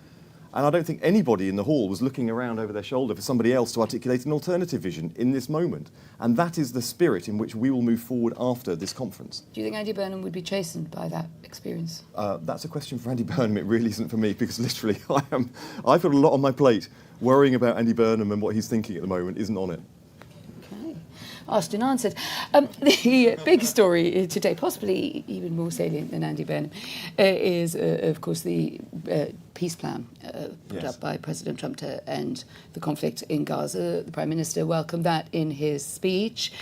O: And I don't think anybody in the hall was looking around over their shoulder for somebody else to articulate an alternative vision in this moment. And that is the spirit in which we will move forward after this conference.
P: Do you think Andy Burnham would be chastened by that experience?
O: That's a question for Andy Burnham. It really isn't for me, because literally I've got a lot on my plate. Worrying about Andy Burnham and what he's thinking at the moment isn't on it.
P: Asked and answered. The big story today, possibly even more salient than Andy Burnham, is, of course, the peace plan put up by President Trump to end the conflict in Gaza. The Prime Minister welcomed that in his speech.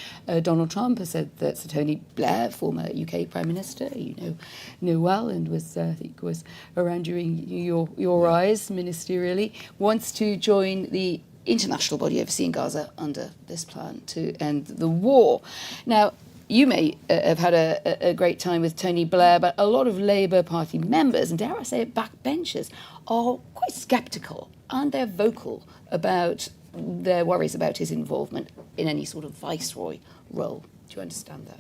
P: Donald Trump has said that Sir Tony Blair, former UK Prime Minister, you know well, and was, I think, was around during your rise ministerially, wants to join the international body overseeing Gaza under this plan to end the war. Now, you may have had a great time with Tony Blair, but a lot of Labour Party members, and dare I say it, backbenchers, are quite sceptical, and they're vocal about their worries about his involvement in any sort of viceroy role. Do you understand that?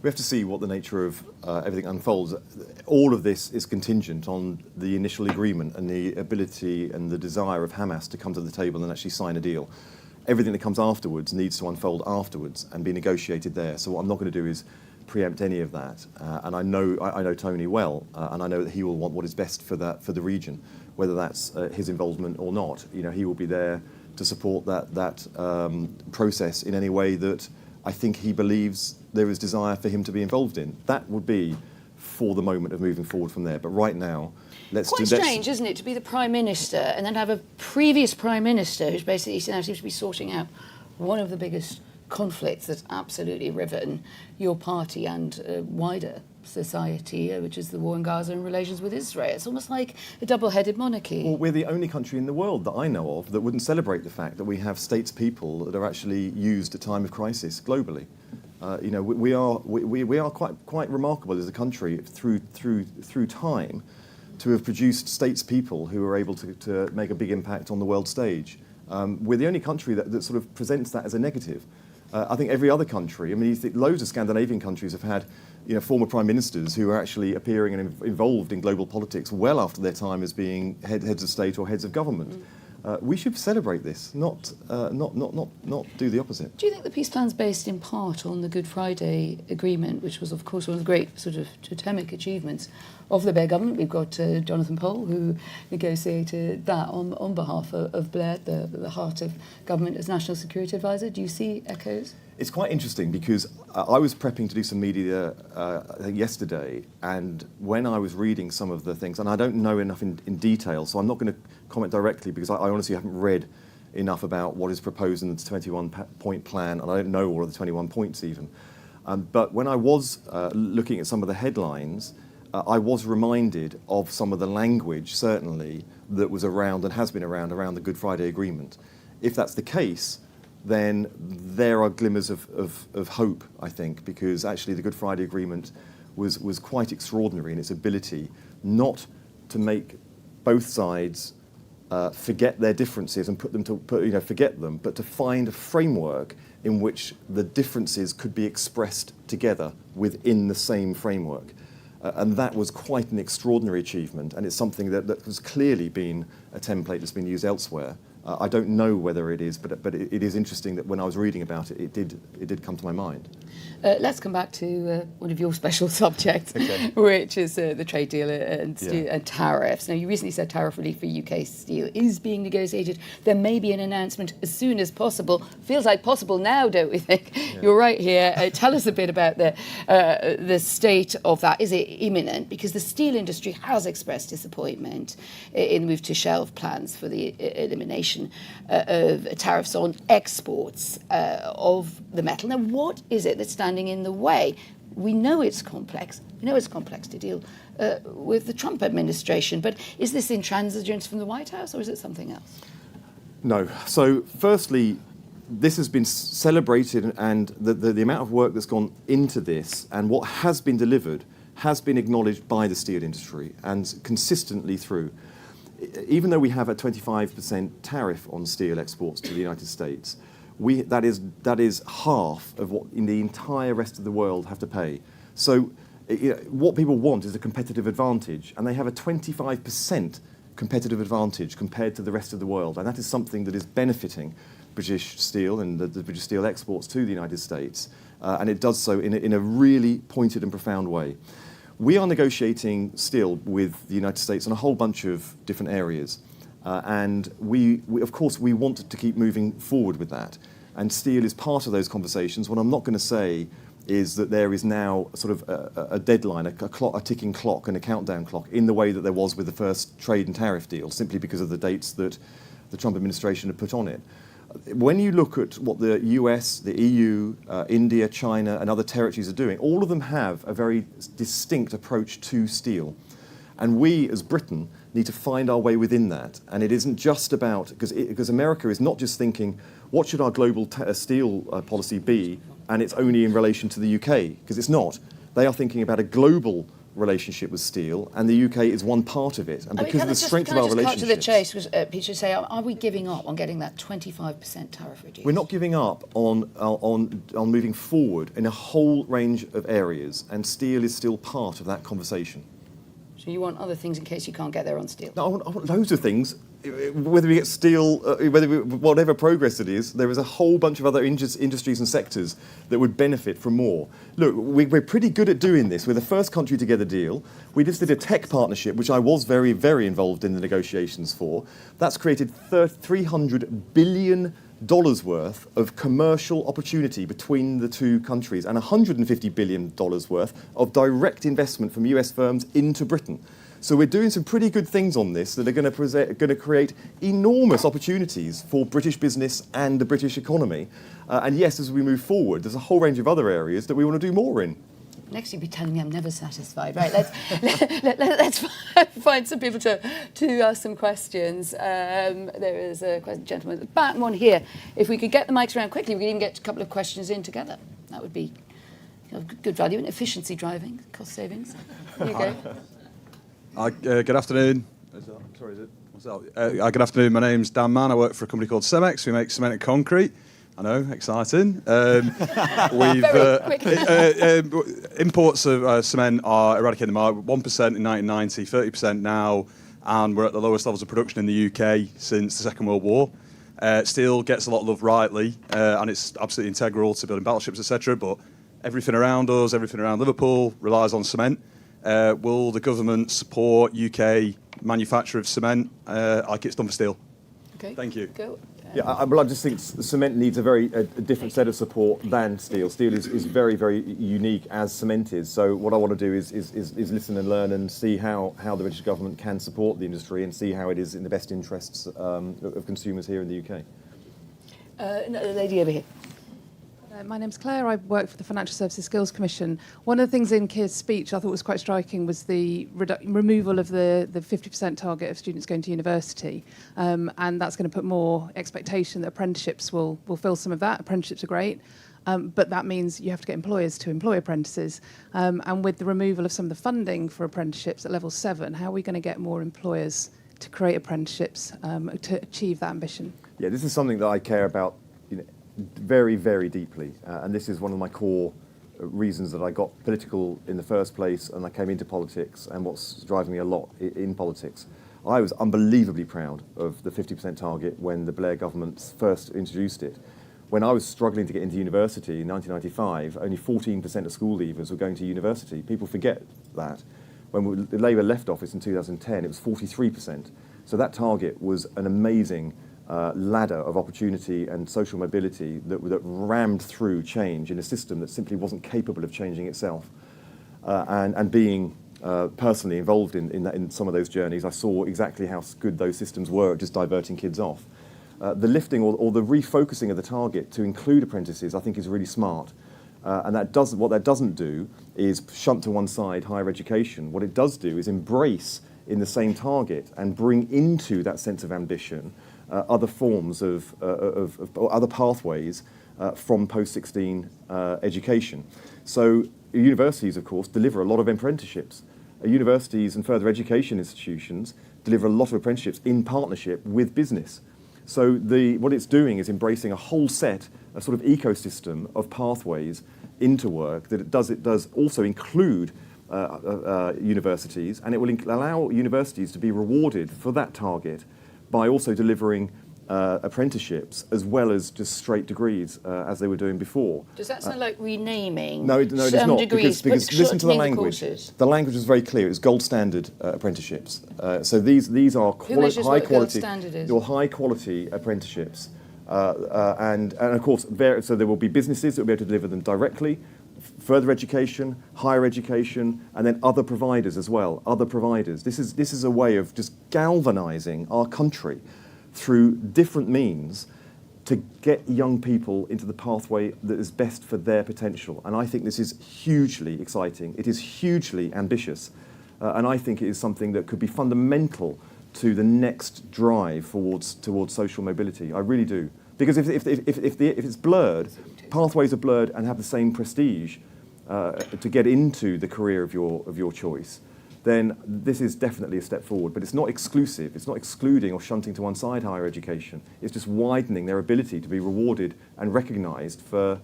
O: We have to see what the nature of everything unfolds. All of this is contingent on the initial agreement and the ability and the desire of Hamas to come to the table and actually sign a deal. Everything that comes afterwards needs to unfold afterwards and be negotiated there. So what I'm not going to do is preempt any of that. And I know Tony well, and I know that he will want what is best for the region, whether that's his involvement or not. He will be there to support that process in any way that I think he believes there is desire for him to be involved in. That would be for the moment of moving forward from there. But right now,
P: Quite strange, isn't it, to be the Prime Minister and then have a previous Prime Minister who's basically now seems to be sorting out one of the biggest conflicts that's absolutely riven your party and wider society, which is the war in Gaza and relations with Israel. It's almost like a double-headed monarchy.
O: Well, we're the only country in the world that I know of that wouldn't celebrate the fact that we have statespeople that are actually used at time of crisis globally. We are quite remarkable as a country through time to have produced statespeople who are able to make a big impact on the world stage. We're the only country that sort of presents that as a negative. I think every other country, loads of Scandinavian countries have had former prime ministers who are actually appearing and involved in global politics well after their time as being heads of state or heads of government. We should celebrate this, not do the opposite.
P: Do you think the peace plan's based in part on the Good Friday Agreement, which was, of course, one of the great sort of totemic achievements of the Blair government? We've got Jonathan Pole, who negotiated that on behalf of Blair, the heart of government as National Security Advisor. Do you see echoes?
O: It's quite interesting because I was prepping to do some media I think yesterday, and when I was reading some of the things, and I don't know enough in detail, so I'm not going to comment directly because I honestly haven't read enough about what is proposed in the 21-point plan, and I don't know all of the 21 points even. But when I was looking at some of the headlines, I was reminded of some of the language, certainly, that was around and has been around the Good Friday Agreement. If that's the case, then there are glimmers of hope, I think, because actually the Good Friday Agreement was quite extraordinary in its ability not to make both sides forget their differences and forget them, but to find a framework in which the differences could be expressed together within the same framework. And that was quite an extraordinary achievement, and it's something that has clearly been a template that's been used elsewhere. I don't know whether it is, but it is interesting that when I was reading about it, it did come to my mind.
P: Let's come back to one of your special subjects, which is the trade deal and tariffs. Now, you recently said tariff relief for UK steel is being negotiated. There may be an announcement as soon as possible. Feels like possible now, don't we think? Yeah. You're right here. Tell us a bit about the state of that. Is it imminent? Because the steel industry has expressed disappointment in the move to shelve plans for the elimination of tariffs on exports of the metal. Now, what is it that's standing in the way? We know it's complex. We know it's complex to deal with the Trump administration. But is this intransigence from the White House, or is it something else?
O: No. So, firstly, this has been celebrated, and the amount of work that's gone into this and what has been delivered has been acknowledged by the steel industry and consistently through. Even though we have a 25% tariff on steel exports to the United States, that is half of what in the entire rest of the world have to pay. So what people want is a competitive advantage, and they have a 25% competitive advantage compared to the rest of the world, and that is something that is benefiting British steel and the British steel exports to the United States, and it does so in a really pointed and profound way. We are negotiating still with the United States on a whole bunch of different areas. And we of course, we want to keep moving forward with that. And steel is part of those conversations. What I'm not going to say is that there is now sort of a deadline, a ticking clock and a countdown clock in the way that there was with the first trade and tariff deal, simply because of the dates that the Trump administration had put on it. When you look at what the US, the EU, India, China and other territories are doing, all of them have a very distinct approach to steel. And we, as Britain, need to find our way within that. And it isn't just about, because America is not just thinking, what should our global steel policy be, and it's only in relation to the UK, because it's not. They are thinking about a global relationship with steel, and the UK is one part of it. And because of the strength of our relationships...
P: Can I just cut to the chase, because Peter say, are we giving up on getting that 25% tariff reduced?
O: We're not giving up on moving forward in a whole range of areas, and steel is still part of that conversation.
P: So you want other things in case you can't get there on steel?
O: No, I want loads of things. Whether we get steel, whatever progress it is, there is a whole bunch of other industries and sectors that would benefit from more. Look, we're pretty good at doing this. We're the first country to get a deal. We just did a tech partnership, which I was very, very involved in the negotiations for. That's created $300 billion worth of commercial opportunity between the two countries and $150 billion worth of direct investment from US firms into Britain. So we're doing some pretty good things on this that are going to create enormous opportunities for British business and the British economy. And yes, as we move forward, there's a whole range of other areas that we want to do more in.
P: Next, you'll be telling me I'm never satisfied. Right, let's find some people to ask some questions. There is a gentleman at the back, one here. If we could get the mics around quickly, we could even get a couple of questions in together. That would be good value and efficiency driving, cost savings. Here you go.
Q: Good afternoon. Sorry, is it? What's that? Good afternoon. My name's Dan Mann. I work for a company called Cemex. We make cement and concrete. I know, exciting. Imports of cement are eradicating the market. 1% in 1990, 30% now, and we're at the lowest levels of production in the UK since the Second World War. Steel gets a lot of love rightly, and it's absolutely integral to building battleships, etc. But everything around us, everything around Liverpool relies on cement. Will the government support UK manufacture of cement like it's done for steel?
P: Okay.
Q: Thank you.
P: Go.
O: Yeah, I just think cement needs a different set of support than steel. Steel is very, very unique as cement is. So what I want to do is listen and learn and see how the British government can support the industry and see how it is in the best interests of consumers here in the UK.
P: The lady over here.
R: My name's Claire. I work for the Financial Services Skills Commission. One of the things in Keir's speech I thought was quite striking was the removal of the 50% target of students going to university. And that's going to put more expectation that apprenticeships will fill some of that. Apprenticeships are great. But that means you have to get employers to employ apprentices. And with the removal of some of the funding for apprenticeships at level 7, how are we going to get more employers to create apprenticeships to achieve that ambition?
O: Yeah, this is something that I care about very, very deeply. And this is one of my core reasons that I got political in the first place and I came into politics, and what's driving me a lot in politics. I was unbelievably proud of the 50% target when the Blair government first introduced it. When I was struggling to get into university in 1995, only 14% of school leavers were going to university. People forget that. When Labour left office in 2010, it was 43%. So that target was an amazing ladder of opportunity and social mobility that rammed through change in a system that simply wasn't capable of changing itself. And being personally involved in some of those journeys, I saw exactly how good those systems were at just diverting kids off. The lifting or the refocusing of the target to include apprentices, I think, is really smart. And what that doesn't do is shunt to one side higher education. What it does do is embrace in the same target and bring into that sense of ambition other forms of other pathways from post-16 education. So universities, of course, deliver a lot of apprenticeships. Universities and further education institutions deliver a lot of apprenticeships in partnership with business. So what it's doing is embracing a whole set, a sort of ecosystem of pathways into work that it does also include universities, and it will allow universities to be rewarded for that target by also delivering apprenticeships as well as just straight degrees as they were doing before.
P: Does that sound like renaming?
O: No, it is not,
P: degrees,
O: because listen to the
P: name
O: language.
P: courses?
O: The language is very clear. It's gold standard apprenticeships. So these are high quality, high quality apprenticeships, and of course, so there will be businesses that will be able to deliver them directly. Further education, higher education, and then other providers as well. Other providers. This is a way of just galvanising our country through different means to get young people into the pathway that is best for their potential. And I think this is hugely exciting. It is hugely ambitious, and I think it is something that could be fundamental to the next drive towards social mobility. I really do. Because if it's blurred, pathways are blurred and have the same prestige to get into the career of your choice, then this is definitely a step forward. But it's not exclusive. It's not excluding or shunting to one side higher education. It's just widening their ability to be rewarded and recognised for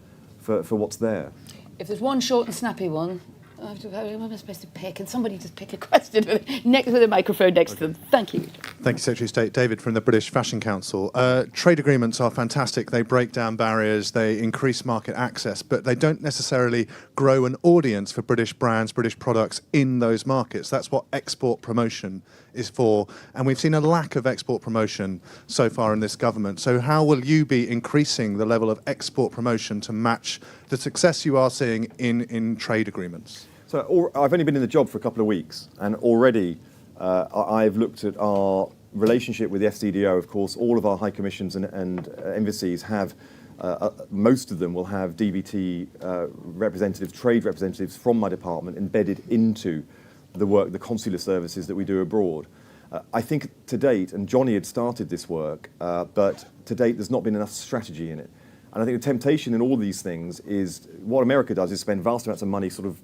O: what's there.
P: If there's one short and snappy one, who am I supposed to pick? And somebody just pick a question with a microphone next to them. Thank you.
S: Thank you, Secretary of State. David from the British Fashion Council. Trade agreements are fantastic. They break down barriers, they increase market access, but they don't necessarily grow an audience for British brands, British products in those markets. That's what export promotion is for. And we've seen a lack of export promotion so far in this government. So how will you be increasing the level of export promotion to match the success you are seeing in trade agreements?
O: So I've only been in the job for a couple of weeks, and already I've looked at our relationship with the FCDO. Of course, all of our high commissions and embassies have, most of them will have DVT trade representatives from my department embedded into the work, the consular services that we do abroad. I think to date, and Johnny had started this work, but to date there's not been enough strategy in it. And I think the temptation in all these things is, what America does is spend vast amounts of money sort of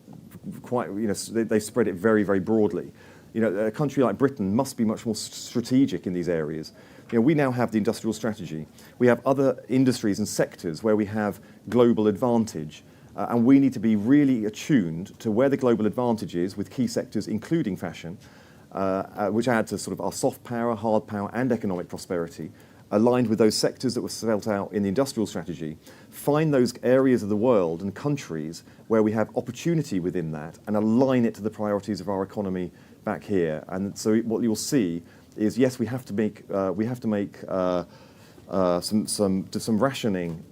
O: they spread it very, very broadly. A country like Britain must be much more strategic in these areas. We now have the industrial strategy. We have other industries and sectors where we have global advantage. And we need to be really attuned to where the global advantage is with key sectors, including fashion, which add to sort of our soft power, hard power, and economic prosperity, aligned with those sectors that were spelled out in the industrial strategy. Find those areas of the world and countries where we have opportunity within that and align it to the priorities of our economy back here. And so what you'll see is, yes, we have to make some rationing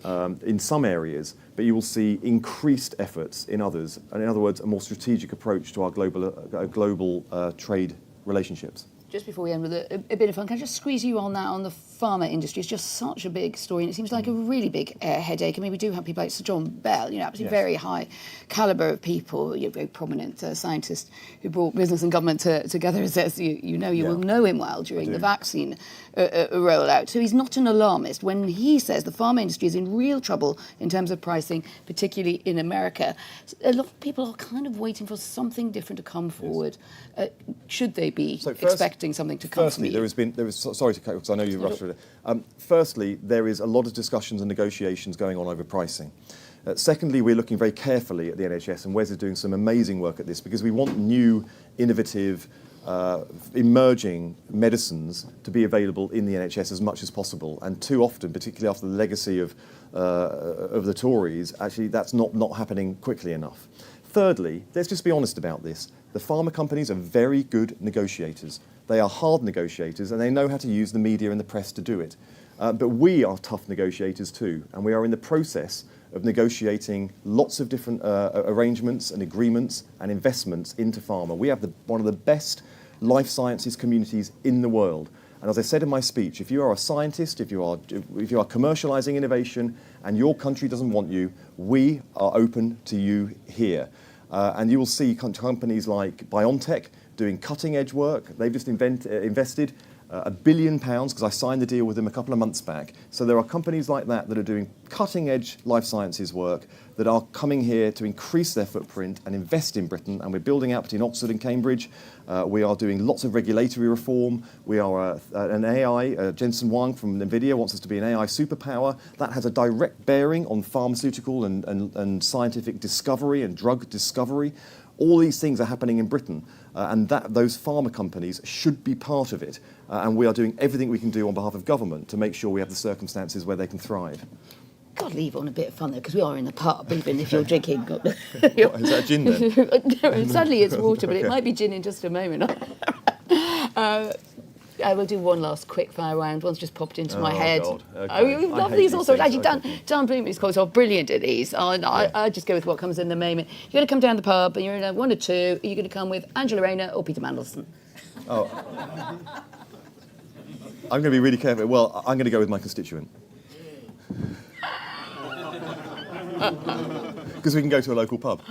O: in some areas, but you will see increased efforts in others. And in other words, a more strategic approach to our global trade relationships.
P: Just before we end with a bit of fun, can I just squeeze you on that, on the pharma industry? It's just such a big story, and it seems like a really big headache. I mean, we do have people like Sir John Bell, absolutely very high calibre of people, very prominent scientist who brought business and government together, as you will know him well during the vaccine rollout. So he's not an alarmist when he says the pharma industry is in real trouble in terms of pricing, particularly in America. A lot of people are kind of waiting for something different to come forward. Should they be expecting something to come
O: firstly,
P: from you?
O: Sorry to cut because I know you rushed through it. Firstly, there is a lot of discussions and negotiations going on over pricing. Secondly, we're looking very carefully at the NHS, and Wes is doing some amazing work at this because we want new, innovative, emerging medicines to be available in the NHS as much as possible. And too often, particularly after the legacy of the Tories, actually that's not happening quickly enough. Thirdly, let's just be honest about this. The pharma companies are very good negotiators. They are hard negotiators, and they know how to use the media and the press to do it. But we are tough negotiators too, and we are in the process of negotiating lots of different arrangements and agreements and investments into pharma. We have one of the best life sciences communities in the world. And as I said in my speech, if you are a scientist, if you are commercializing innovation and your country doesn't want you, we are open to you here. And you will see companies like BioNTech doing cutting-edge work. They've just invested £1 billion, because I signed the deal with them a couple of months back. So there are companies like that that are doing cutting-edge life sciences work that are coming here to increase their footprint and invest in Britain. And we're building out between Oxford and Cambridge. We are doing lots of regulatory reform. We are an AI. Jensen Huang from NVIDIA wants us to be an AI superpower. That has a direct bearing on pharmaceutical and scientific discovery and drug discovery. All these things are happening in Britain, and those pharma companies should be part of it. And we are doing everything we can do on behalf of government to make sure we have the circumstances where they can thrive.
P: God, leave on a bit of fun though, because we are in a pub, even if you're drinking.
O: What, is that gin then?
P: No, sadly it's water, but it might be gin in just a moment. I will do one last quick fire round. One's just popped into my head.
O: God. Okay.
P: Oh, you love these also. Actually,
O: Okay.
P: Dan Bloomy's calls are brilliant at these. I just go with what comes in the moment. You're going to come down the pub and you're in a 1 or 2. Are you going to come with Angela Rayner or Peter Mandelson?
O: Oh. I'm going to be really careful. Well, I'm going to go with my constituent. Because we can go to a local pub.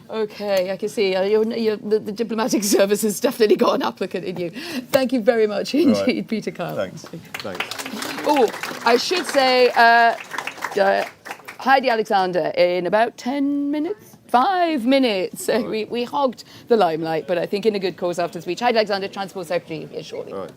P: Okay, I can see the diplomatic service has definitely got an applicant in you. Thank you very much indeed,
O: Right.
P: Peter Kyle.
O: Thanks.
P: Oh, I should say, Heidi Alexander in about 10 minutes? 5 minutes. We hogged the limelight, but I think in a good cause after the speech. Heidi Alexander, Transport Secretary, here shortly.
O: All right.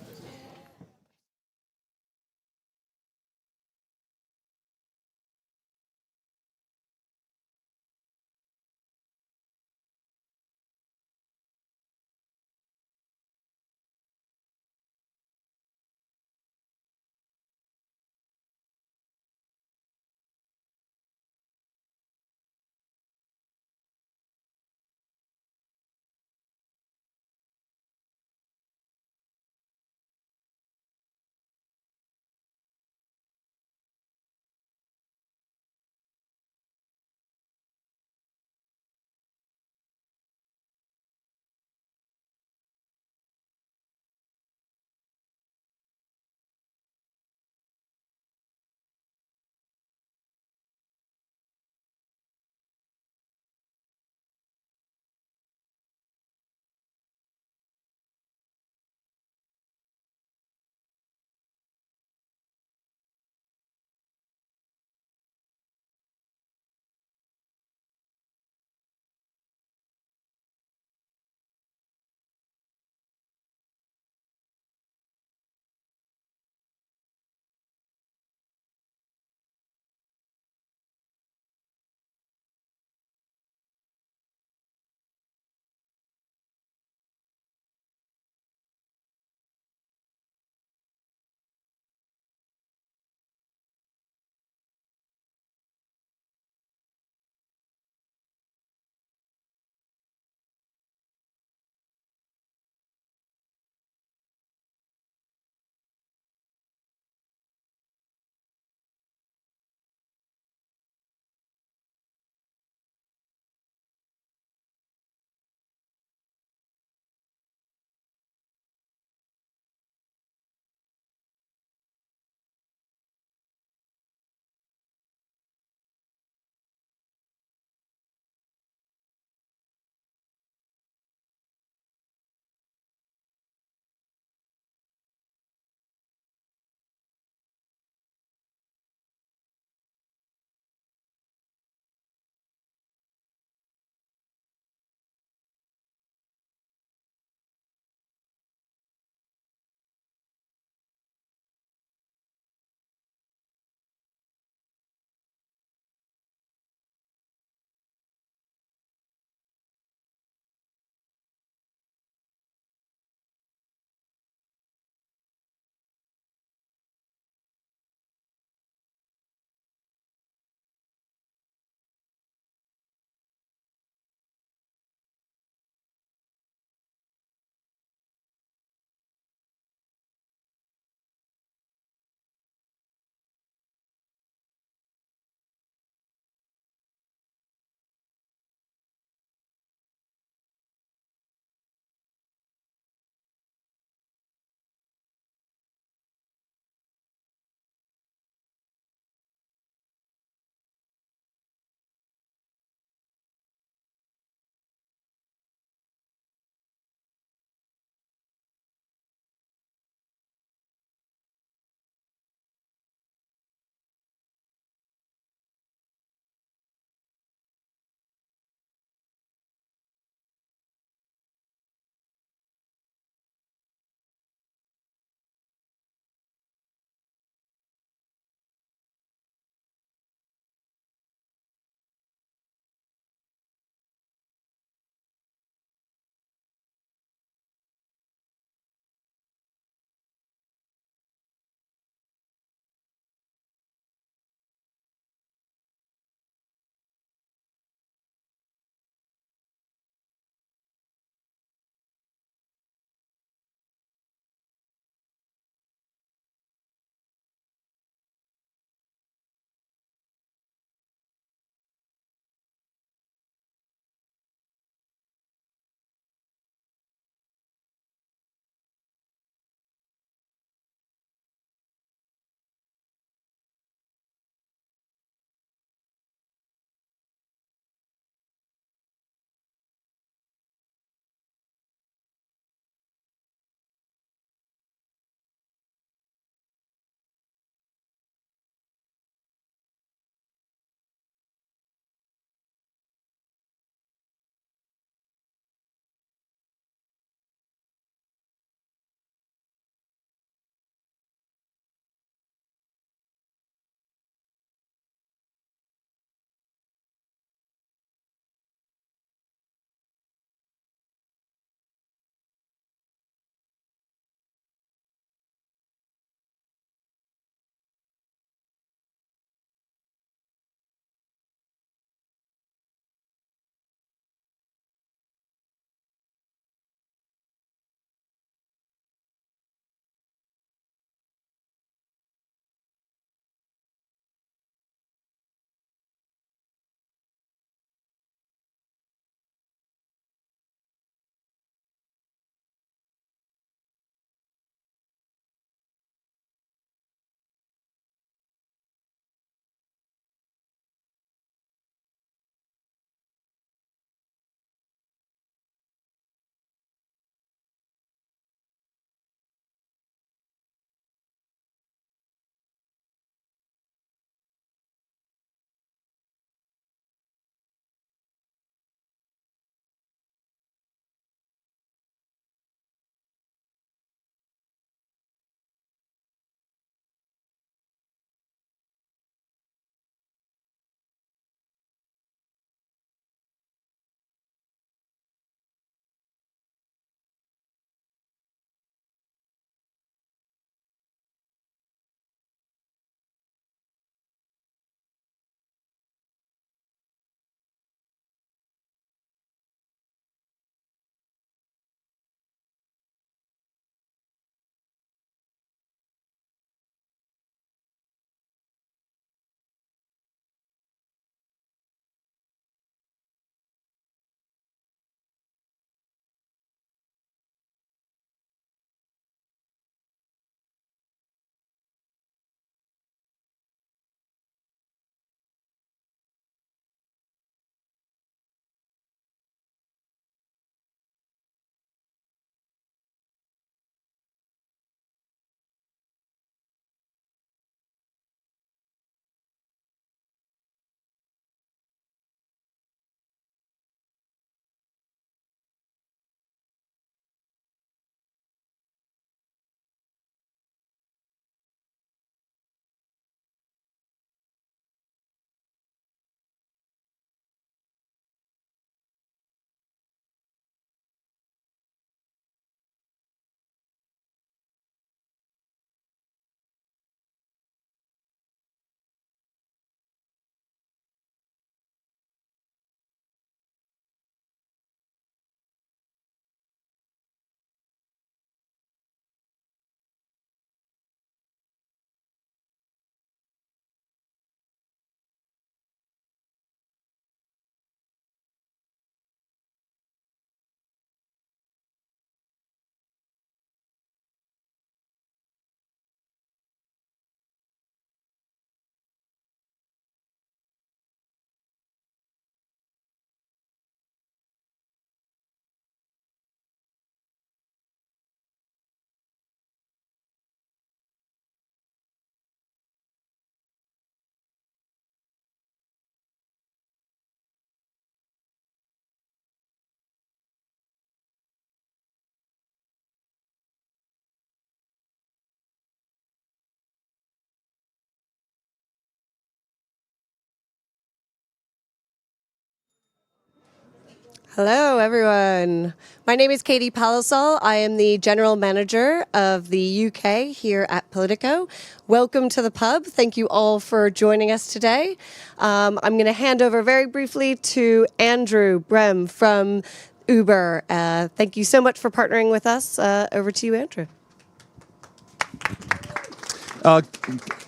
M: Hello, everyone. My name is Katie Palisol. I am the General Manager of the UK here at Politico. Welcome to the pub. Thank you all for joining us today. I'm going to hand over very briefly to Andrew Brem from Uber. Thank you so much for partnering with us. Over to you, Andrew.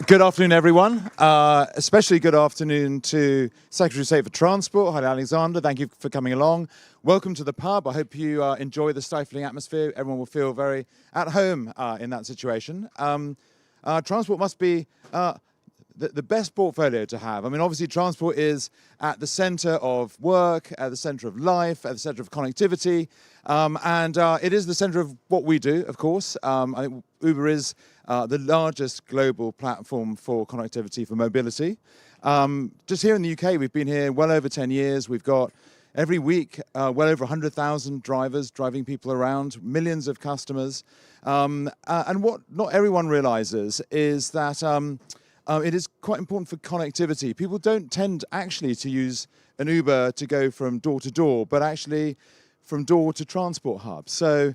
N: Good afternoon, everyone. Especially good afternoon to Secretary of State for Transport, Heidi Alexander. Thank you for coming along. Welcome to the pub. I hope you enjoy the stifling atmosphere. Everyone will feel very at home in that situation. Transport must be the best portfolio to have. I mean, obviously, transport is at the centre of work, at the centre of life, at the centre of connectivity, and it is the centre of what we do, of course. I think Uber is the largest global platform for connectivity, for mobility. Just here in the UK, we've been here well over 10 years. We've got every week well over 100,000 drivers driving people around, millions of customers. And what not everyone realises is that it is quite important for connectivity. People don't tend actually to use an Uber to go from door to door, but actually from door to transport hub. So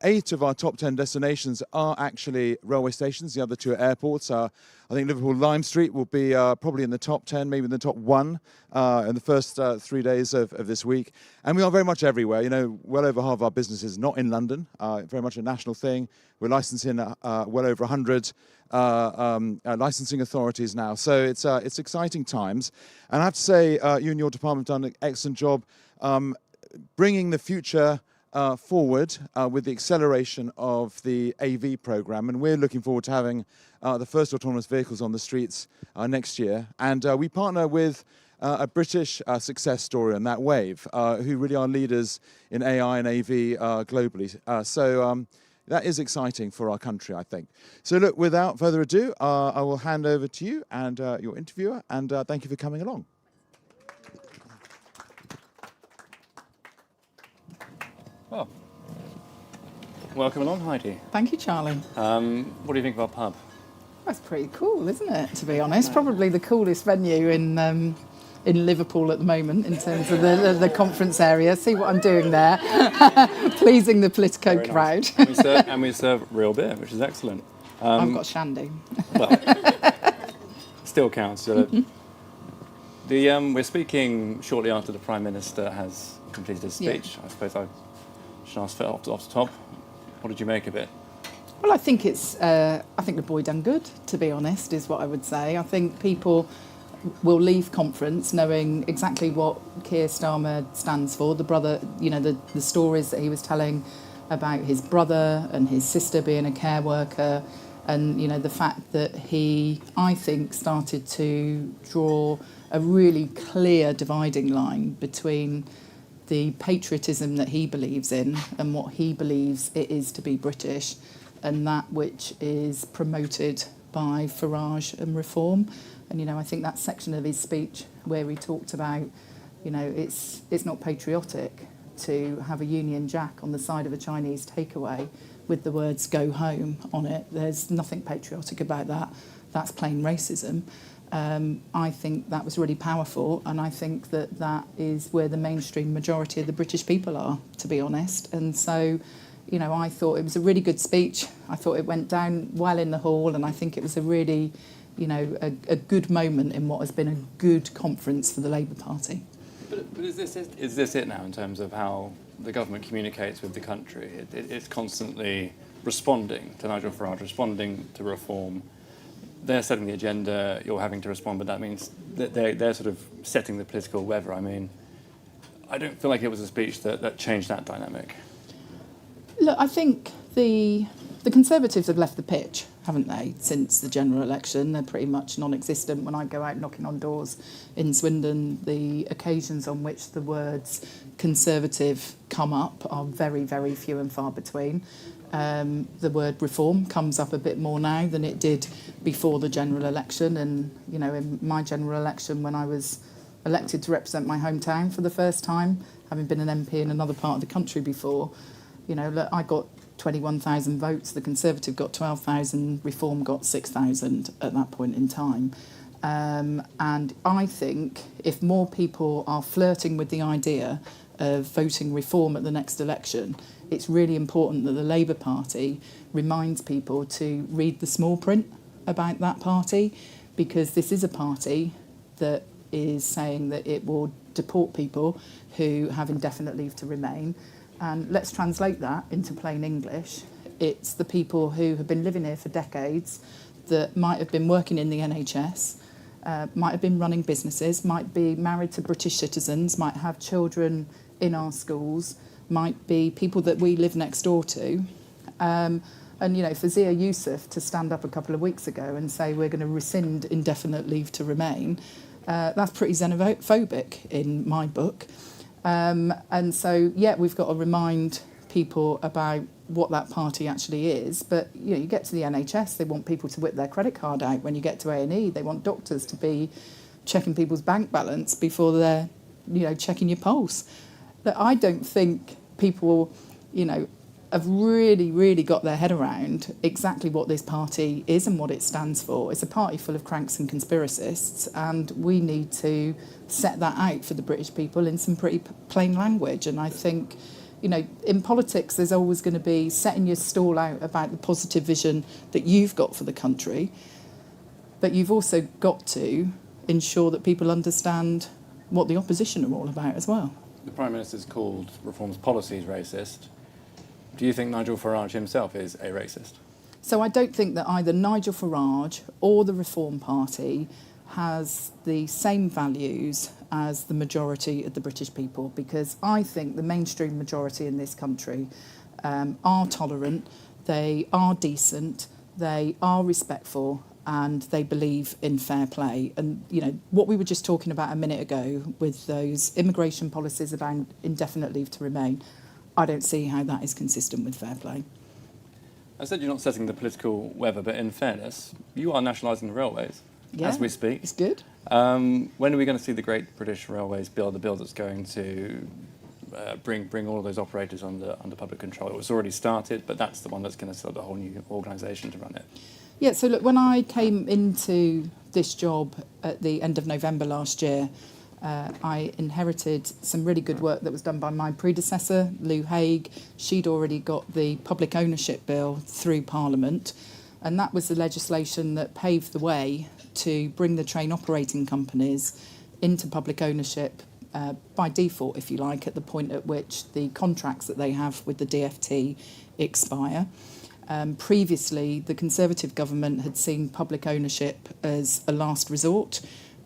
N: 8 of our top 10 destinations are actually railway stations. The other 2 are airports. I think Liverpool Lime Street will be probably in the top 10, maybe in the top 1 in the first 3 days of this week. And we are very much everywhere. You know, well over half of our business is not in London, very much a national thing. We're licensing well over 100 licensing authorities now. So it's exciting times. And I have to say, you and your department have done an excellent job bringing the future forward with the acceleration of the AV program, and we're looking forward to having the first autonomous vehicles on the streets next year. And we partner with a British success story on that wave, who really are leaders in AI and AV globally. So that is exciting for our country, I think. So look, without further ado, I will hand over to you and your interviewer, and thank you for coming along.
T: Well, welcome along, Heidi.
P: Thank you, Charlie.
T: What do you think of our pub?
P: That's pretty cool, isn't it, to be honest? Probably the coolest venue in Liverpool at the moment in terms of the conference area. See what I'm doing there? Pleasing the Politico
T: Very
P: crowd.
T: Nice. And we serve real beer, which is excellent.
P: I've got shandy.
T: Well, still counts. We're speaking shortly after the Prime Minister has completed his speech. Yeah. I suppose I should ask off the top. What did you make of it?
P: Well, I think the boy done good, to be honest, is what I would say. I think people will leave conference knowing exactly what Keir Starmer stands for. The brother, you know, the stories that he was telling about his brother and his sister being a care worker, and, you know, the fact that he, I think, started to draw a really clear dividing line between the patriotism that he believes in and what he believes it is to be British, and that which is promoted by Farage and Reform. And, you know, I think that section of his speech where he talked about, you know, it's not patriotic to have a Union Jack on the side of a Chinese takeaway with the words "go home" on it. There's nothing patriotic about that. That's plain racism. I think that was really powerful, and I think that is where the mainstream majority of the British people are, to be honest. And so, you know, I thought it was a really good speech. I thought it went down well in the hall, and I think it was a really, you know, a good moment in what has been a good conference for the Labour Party.
T: But is this it now in terms of how the government communicates with the country? It's constantly responding to Nigel Farage, responding to Reform. They're setting the agenda, you're having to respond, but that means that they're sort of setting the political weather. I mean, I don't feel like it was a speech that changed that dynamic.
P: Look, I think the Conservatives have left the pitch, haven't they, since the general election? They're pretty much non-existent. When I go out knocking on doors in Swindon, the occasions on which the words Conservative come up are very, very few and far between. The word reform comes up a bit more now than it did before the general election. And, you know, in my general election, when I was elected to represent my hometown for the first time, having been an MP in another part of the country before, you know, look, I got 21,000 votes, the Conservative got 12,000, Reform got 6,000 at that point in time. And I think if more people are flirting with the idea of voting reform at the next election, it's really important that the Labour Party reminds people to read the small print about that party, because this is a party that is saying that it will deport people who have indefinite leave to remain. And let's translate that into plain English. It's the people who have been living here for decades, that might have been working in the NHS, might have been running businesses, might be married to British citizens, might have children in our schools, might be people that we live next door to. And, you know, for Zia Youssef to stand up a couple of weeks ago and say we're going to rescind indefinite leave to remain, that's pretty xenophobic in my book. And so, yeah, we've got to remind people about what that party actually is. But, you know, you get to the NHS, they want people to whip their credit card out. When you get to A&E, they want doctors to be checking people's bank balance before they're, you know, checking your pulse. But I don't think people, you know, have really got their head around exactly what this party is and what it stands for. It's a party full of cranks and conspiracists, and we need to set that out for the British people in some pretty plain language. And I think, you know, in politics, there's always going to be setting your stall out about the positive vision that you've got for the country, but you've also got to ensure that people understand what the opposition are all about as well.
T: The Prime Minister's called reforms policies racist. Do you think Nigel Farage himself is a racist?
P: So I don't think that either Nigel Farage or the Reform Party has the same values as the majority of the British people, because I think the mainstream majority in this country are tolerant, they are decent, they are respectful, and they believe in fair play. And, you know, what we were just talking about a minute ago with those immigration policies about indefinite leave to remain, I don't see how that is consistent with fair play.
T: I said you're not setting the political weather, but in fairness, you are nationalising the railways as we speak.
P: It's good.
T: When are we going to see the Great British Railways bill, the bill that's going to bring all of those operators under public control? It was already started, but that's the one that's going to set up a whole new organisation to run it.
P: Yeah, so look, when I came into this job at the end of November last year, I inherited some really good work that was done by my predecessor, Lou Haig. She'd already got the public ownership bill through Parliament, and that was the legislation that paved the way to bring the train operating companies into public ownership by default, if you like, at the point at which the contracts that they have with the DfT expire. Previously, the Conservative government had seen public ownership as a last resort,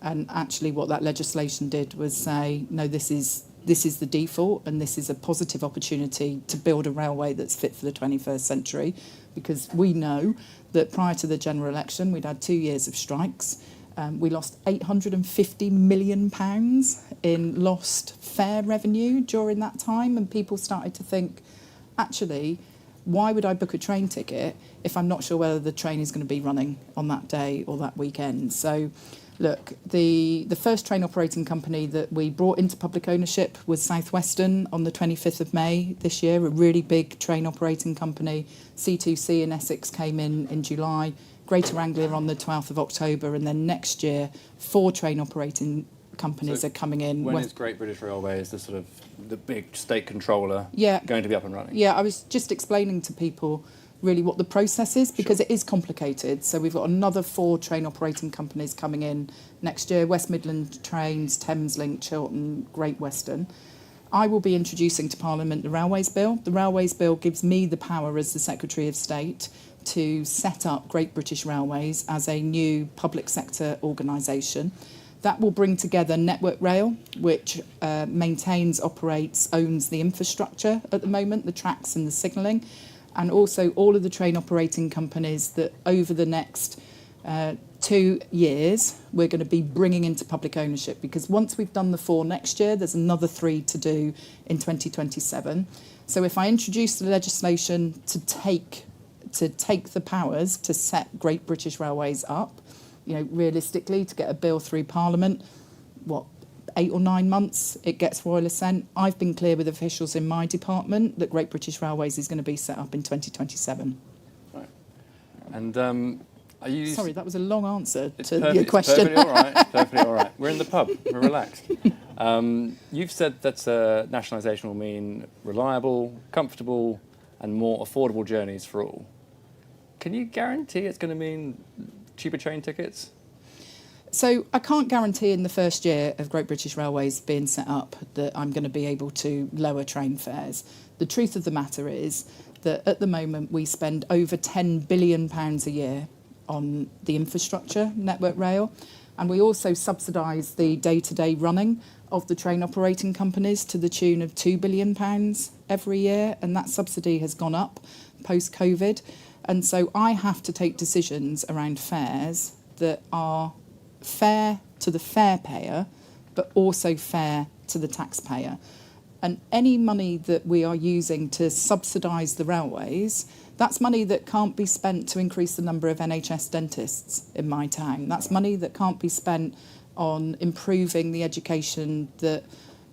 P: and actually what that legislation did was say, no, this is the default, and this is a positive opportunity to build a railway that's fit for the 21st century, because we know that prior to the general election, we'd had 2 years of strikes. We lost £850 million in lost fare revenue during that time, and people started to think, actually, why would I book a train ticket if I'm not sure whether the train is going to be running on that day or that weekend? So, look, the first train operating company that we brought into public ownership was South Western on the 25th of May this year, a really big train operating company. C2C in Essex came in July, Greater Anglia on the 12th of October, and then next year 4 train operating companies are coming in.
T: When is Great British Railways, the big state controller, going to be up and running?
P: Yeah, I was just explaining to people really what the process is, because it is complicated. So we've got another 4 train operating companies coming in next year: West Midland Trains, Thameslink, Chiltern, Great Western. I will be introducing to Parliament the Railways Bill. The Railways Bill gives me the power as the Secretary of State to set up Great British Railways as a new public sector organisation. That will bring together Network Rail, which maintains, operates, owns the infrastructure at the moment, the tracks and the signalling, and also all of the train operating companies that over the next 2 years we're going to be bringing into public ownership, because once we've done the 4 next year, there's another 3 to do in 2027. So if I introduce the legislation to take the powers to set Great British Railways up, you know, realistically, to get a bill through Parliament, 8 or 9 months, it gets royal assent. I've been clear with officials in my department that Great British Railways is going to be set up in 2027.
T: Right. And are you...
P: Sorry, that was a long answer to your question.
T: It's perfectly all right. Perfectly all right. We're in the pub. We're relaxed. You've said that nationalisation will mean reliable, comfortable, and more affordable journeys for all. Can you guarantee it's going to mean cheaper train tickets?
E: So I can't guarantee in the first year of Great British Railways being set up that I'm going to be able to lower train fares. The truth of the matter is that at the moment we spend over £10 billion a year on the infrastructure, Network Rail, and we also subsidise the day-to-day running of the train operating companies to the tune of £2 billion every year, and that subsidy has gone up post-COVID. And so I have to take decisions around fares that are fair to the fare payer, but also fair to the taxpayer. And any money that we are using to subsidise the railways, that's money that can't be spent to increase the number of NHS dentists in my town. That's money that can't be spent on improving the education that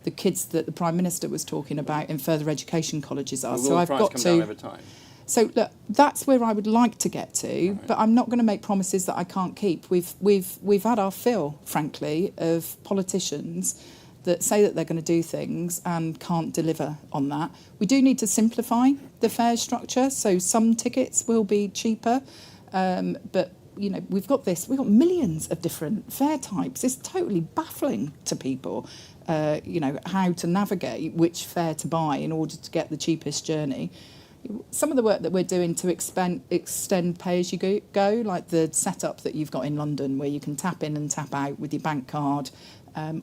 E: the kids that the Prime Minister was talking about in further education colleges are.
T: So I've got to. Down over time?
E: So look, that's where I would like to get to, but I'm not going to make promises that I can't keep. We've had our fill, frankly, of politicians that say that they're going to do things and can't deliver on that. We do need to simplify the fare structure, so some tickets will be cheaper, but you know, we've got millions of different fare types. It's totally baffling to people, you know, how to navigate which fare to buy in order to get the cheapest journey. Some of the work that we're doing to extend pay-as-you-go, like the setup that you've got in London where you can tap in and tap out with your bank card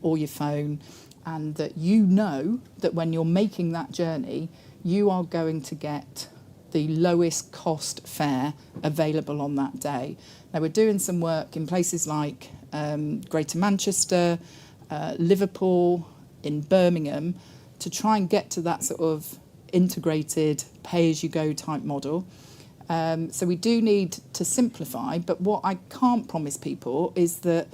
E: or your phone, and that you know that when you're making that journey, you are going to get the lowest cost fare available on that day. Now, we're doing some work in places like Greater Manchester, Liverpool, in Birmingham, to try and get to that sort of integrated pay-as-you-go type model. So we do need to simplify, but what I can't promise people is that,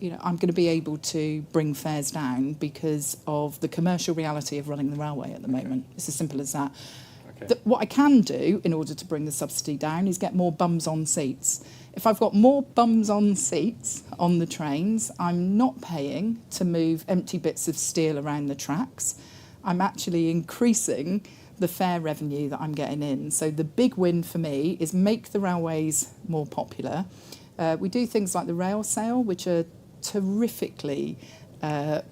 E: you know, I'm going to be able to bring fares down because of the commercial reality of running the railway at the moment. It's as simple as that. What I can do in order to bring the subsidy down is get more bums on seats. If I've got more bums on seats on the trains, I'm not paying to move empty bits of steel around the tracks. I'm actually increasing the fare revenue that I'm getting in. So the big win for me is make the railways more popular. We do things like the rail sale, which are terrifically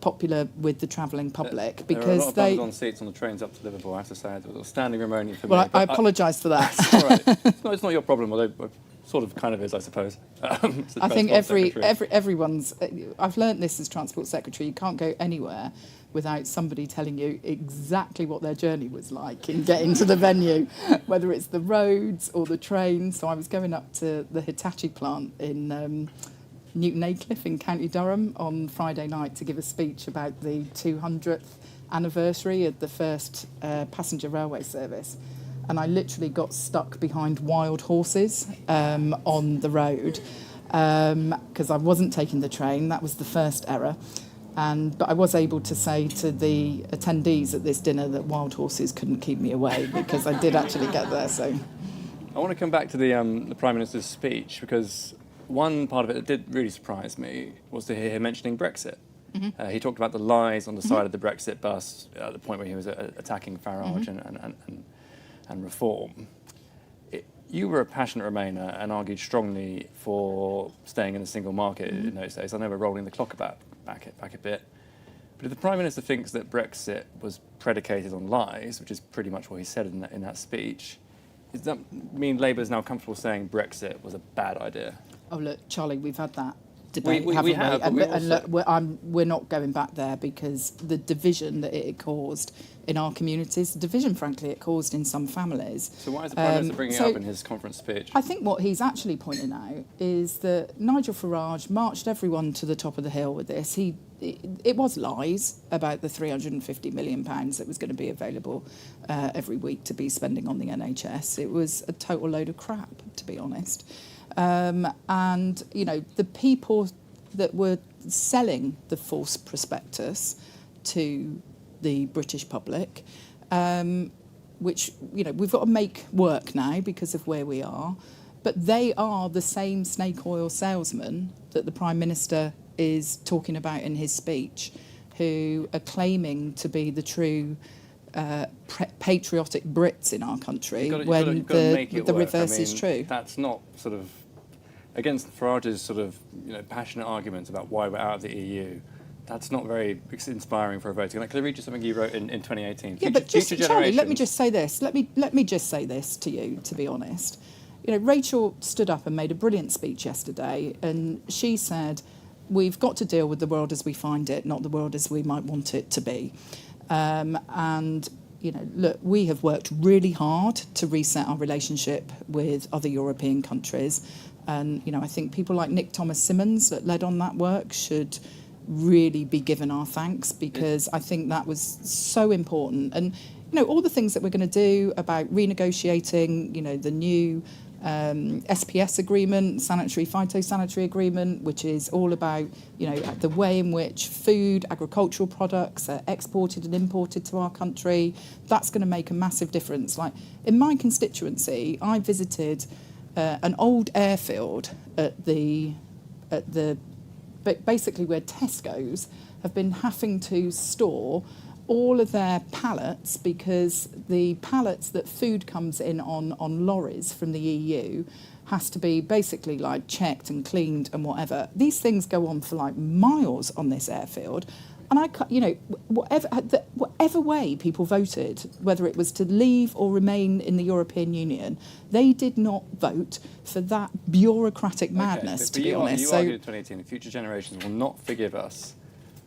E: popular with the travelling public because
T: there are a lot of bums on seats on the trains up to Liverpool. I have to say, it was a standing room only for me.
E: Well, I apologise for that.
T: All right. It's not your problem, although sort of kind of is, I suppose.
E: I think everyone's. I've learnt this as Transport Secretary. You can't go anywhere without somebody telling you exactly what their journey was like in getting to the venue, whether it's the roads or the trains. So I was going up to the Hitachi plant in Newton Aycliffe in County Durham on Friday night to give a speech about the 200th anniversary of the first passenger railway service. And I literally got stuck behind wild horses on the road because I wasn't taking the train. That was the first error. But I was able to say to the attendees at this dinner that wild horses couldn't keep me away because I did actually get there. So
T: I want to come back to the Prime Minister's speech because one part of it that did really surprise me was to hear him mentioning Brexit.
E: Mm-hmm.
T: He talked about the lies on the side of the Brexit bus at the point where he was attacking Farage and reform. You were a passionate Remainer and argued strongly for staying in the single market in those days. I know we're rolling the clock back a bit. But if the Prime Minister thinks that Brexit was predicated on lies, which is pretty much what he said in that speech, does that mean Labour is now comfortable saying Brexit was a bad idea?
E: Oh, look, Charlie, we've had that debate, haven't
T: we have,
E: and,
T: but
E: and look, we're not going back there because the division that it caused in our communities, the division, frankly, it caused in some families.
T: So why is the Prime Minister bringing it up in his conference speech?
E: I think what he's actually pointing out is that Nigel Farage marched everyone to the top of the hill with this. It was lies about the £350 million that was going to be available every week to be spending on the NHS. It was a total load of crap, to be honest. And, you know, the people that were selling the false prospectus to the British public, which, you know, we've got to make work now because of where we are, but they are the same snake oil salesmen that the Prime Minister is talking about in his speech.
P: who are claiming to be the true patriotic Brits in our country when the reverse is true.
T: That's not sort of against Farage's sort of passionate arguments about why we're out of the EU. That's not very inspiring for a voting. Like, could I read you something you wrote in 2018?
P: Yeah, but just, Charlie, let me just say this. Let me just say this to you, to be honest. Rachel stood up and made a brilliant speech yesterday, and she said, we've got to deal with the world as we find it, not the world as we might want it to be. And, look, we have worked really hard to reset our relationship with other European countries. And, I think people like Nick Thomas-Symonds that led on that work should really be given our thanks, because I think that was so important. And, all the things that we're going to do about renegotiating, the new SPS agreement, phytosanitary agreement, which is all about, the way in which food, agricultural products are exported and imported to our country. That's going to make a massive difference. Like, in my constituency, I visited an old airfield but basically where Tesco's have been having to store all of their pallets, because the pallets that food comes in on lorries from the EU has to be basically like checked and cleaned and whatever. These things go on for like miles on this airfield. And whatever way people voted, whether it was to leave or remain in the European Union, they did not vote for that bureaucratic madness, to be honest.
T: You argued in 2018 that future generations will not forgive us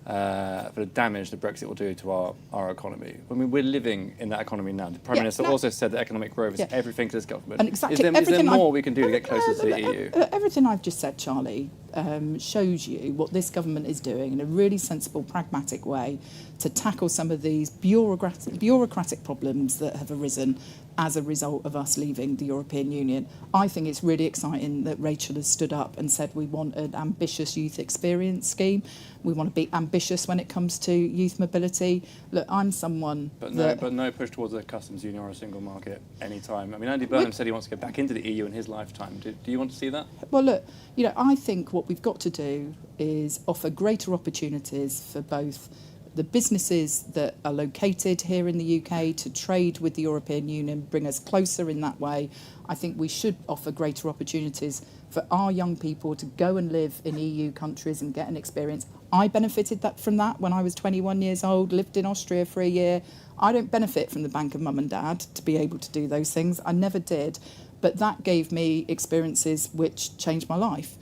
T: for the damage that Brexit will do to our economy. I mean, we're living in that economy now. The Prime Minister also said that economic growth is everything to this government.
P: And exactly,
T: is there more we can do to get closer to the EU?
P: Everything I've just said, Charlie, shows you what this government is doing in a really sensible, pragmatic way to tackle some of these bureaucratic problems that have arisen as a result of us leaving the European Union. I think it's really exciting that Rachel has stood up and said we want an ambitious youth experience scheme. We want to be ambitious when it comes to youth mobility. Look, I'm someone
T: but no push towards a customs union or a single market anytime. I mean, Andy Burnham said he wants to go back into the EU in his lifetime. Do you want to see that?
P: Well, look, I think what we've got to do is offer greater opportunities for both the businesses that are located here in the UK to trade with the European Union, bring us closer in that way. I think we should offer greater opportunities for our young people to go and live in EU countries and get an experience. I benefited from that when I was 21 years old, lived in Austria for a year. I don't benefit from the bank of mum and dad to be able to do those things. I never did. But that gave me experiences which changed my life.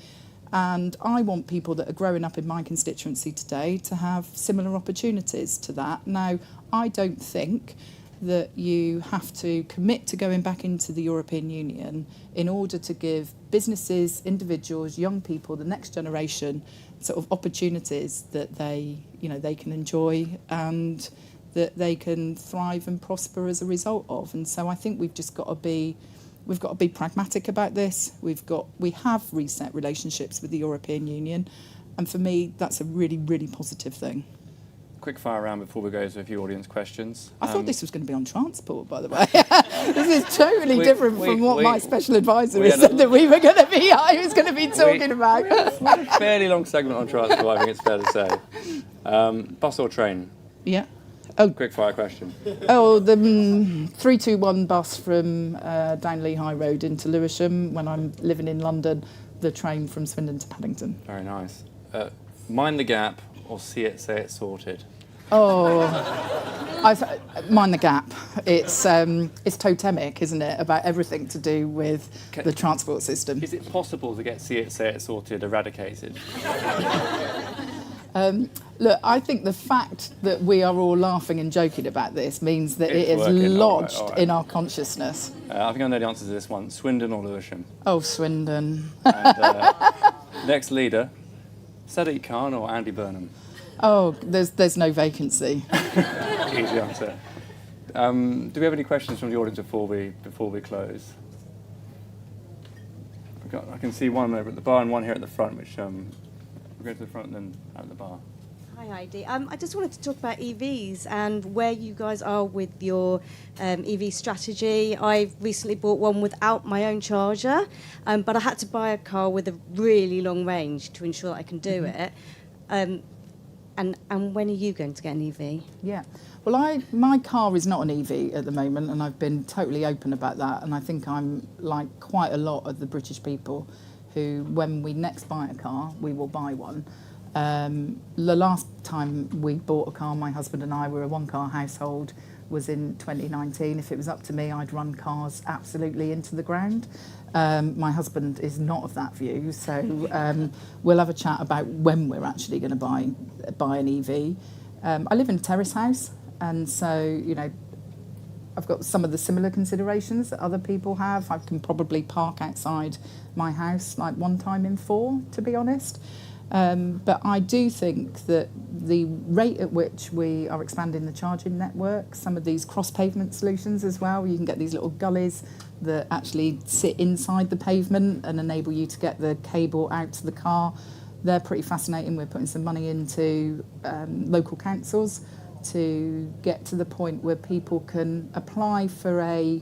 P: And I want people that are growing up in my constituency today to have similar opportunities to that. Now, I don't think that you have to commit to going back into the European Union in order to give businesses, individuals, young people, the next generation, sort of opportunities that they can enjoy and that they can thrive and prosper as a result of. And so I think we've got to be pragmatic about this. We have reset relationships with the European Union, and for me, that's a really, really positive thing.
T: Quick fire round before we go to a few audience questions.
P: I thought this was going to be on transport, by the way. This is totally different from what my special advisor said that we were going to be. I was going to be talking about.
T: We had a fairly long segment on transport, I think it's fair to say. Bus or train?
P: Yeah.
T: Oh, quick fire question.
P: Oh, the 321 bus from down Lehigh Road into Lewisham when I'm living in London. The train from Swindon to Paddington.
T: Very nice. Mind the gap or see it, say it sorted?
P: Oh, mind the gap. It's totemic, isn't it, about everything to do with the transport system.
T: Is it possible to get see it, say it sorted eradicated?
P: Look, I think the fact that we are all laughing and joking about this means that it is lodged all right. in our consciousness.
T: I think I know the answer to this one. Swindon or Lewisham?
P: Oh, Swindon.
T: And, next leader, Sadiq Khan or Andy Burnham?
P: Oh, there's no vacancy.
T: Easy answer. Do we have any questions from the audience before we close? I can see one over at the bar and one here at the front, which we'll go to the front and then out the bar.
U: Hi Heidi. I just wanted to talk about EVs and where you guys are with your EV strategy. I recently bought one without my own charger, but I had to buy a car with a really long range to ensure that I can do it. And when are you going to get an EV?
E: Yeah. Well, my car is not an EV at the moment, and I've been totally open about that. And I think I'm like quite a lot of the British people who, when we next buy a car, we will buy one. The last time we bought a car, my husband and I were a one-car household, was in 2019. If it was up to me, I'd run cars absolutely into the ground. My husband is not of that view, so we'll have a chat about when we're actually going to buy an EV. I live in a terrace house, and so, you know, I've got some of the similar considerations that other people have. I can probably park outside my house like one time in 4, to be honest. But I do think that the rate at which we are expanding the charging network, some of these cross-pavement solutions as well, you can get these little gullies that actually sit inside the pavement and enable you to get the cable out to the car. They're pretty fascinating. We're putting some money into local councils to get to the point where people can apply for a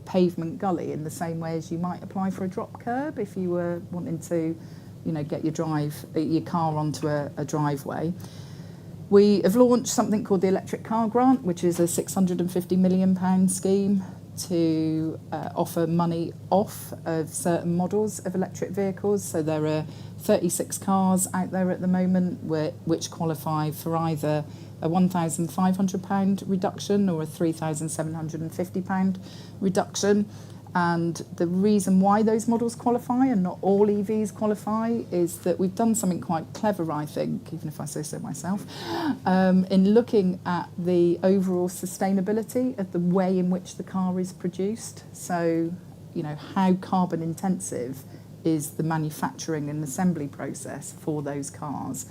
E: pavement gully in the same way as you might apply for a drop curb if you were wanting to, you know, get your car onto a driveway. We have launched something called the Electric Car Grant, which is a £650 million scheme to offer money off of certain models of electric vehicles. So there are 36 cars out there at the moment which qualify for either a £1,500 reduction or a £3,750 reduction. And the reason why those models qualify and not all EVs qualify is that we've done something quite clever, I think, even if I say so myself, in looking at the overall sustainability of the way in which the car is produced. So, you know, how carbon intensive is the manufacturing and assembly process for those cars.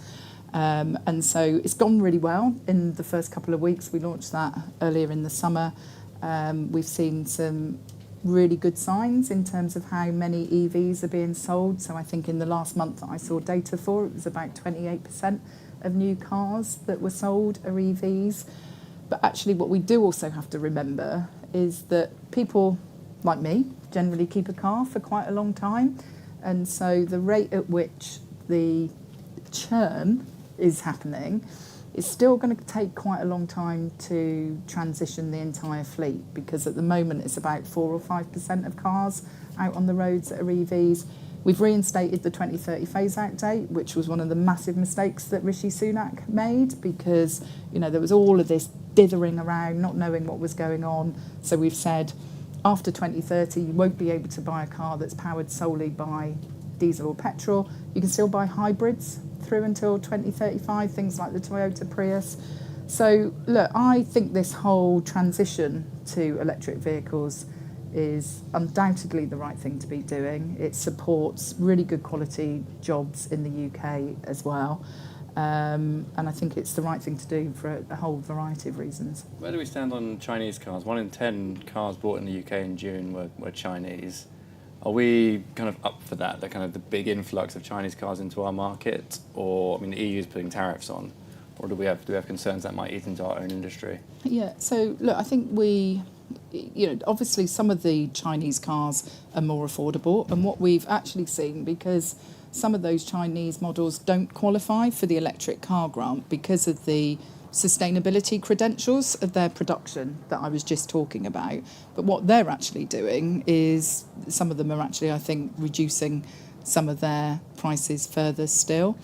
E: And so it's gone really well in the first couple of weeks. We launched that earlier in the summer. We've seen some really good signs in terms of how many EVs are being sold. So I think in the last month that I saw data for, it was about 28% of new cars that were sold are EVs. But actually what we do also have to remember is that people like me generally keep a car for quite a long time. And so the rate at which the churn is happening, it's still going to take quite a long time to transition the entire fleet, because at the moment it's about 4 or 5% of cars out on the roads that are EVs. We've reinstated the 2030 phase-out date, which was one of the massive mistakes that Rishi Sunak made, because, you know, there was all of this dithering around, not knowing what was going on. So we've said after 2030 you won't be able to buy a car that's powered solely by diesel or petrol. You can still buy hybrids through until 2035, things like the Toyota Prius. So look, I think this whole transition to electric vehicles is undoubtedly the right thing to be doing. It supports really good quality jobs in the UK as well. And I think it's the right thing to do for a whole variety of reasons.
T: Where do we stand on Chinese cars? 1 in 10 cars bought in the UK in June were Chinese. Are we kind of up for that kind of the big influx of Chinese cars into our market? Or, I mean, the EU is putting tariffs on. Or do we have concerns that might eat into our own industry?
E: Yeah, so look, I think obviously some of the Chinese cars are more affordable. And what we've actually seen, because some of those Chinese models don't qualify for the electric car grant because of the sustainability credentials of their production that I was just talking about. But what they're actually doing is, some of them are actually, I think, reducing some of their prices further still.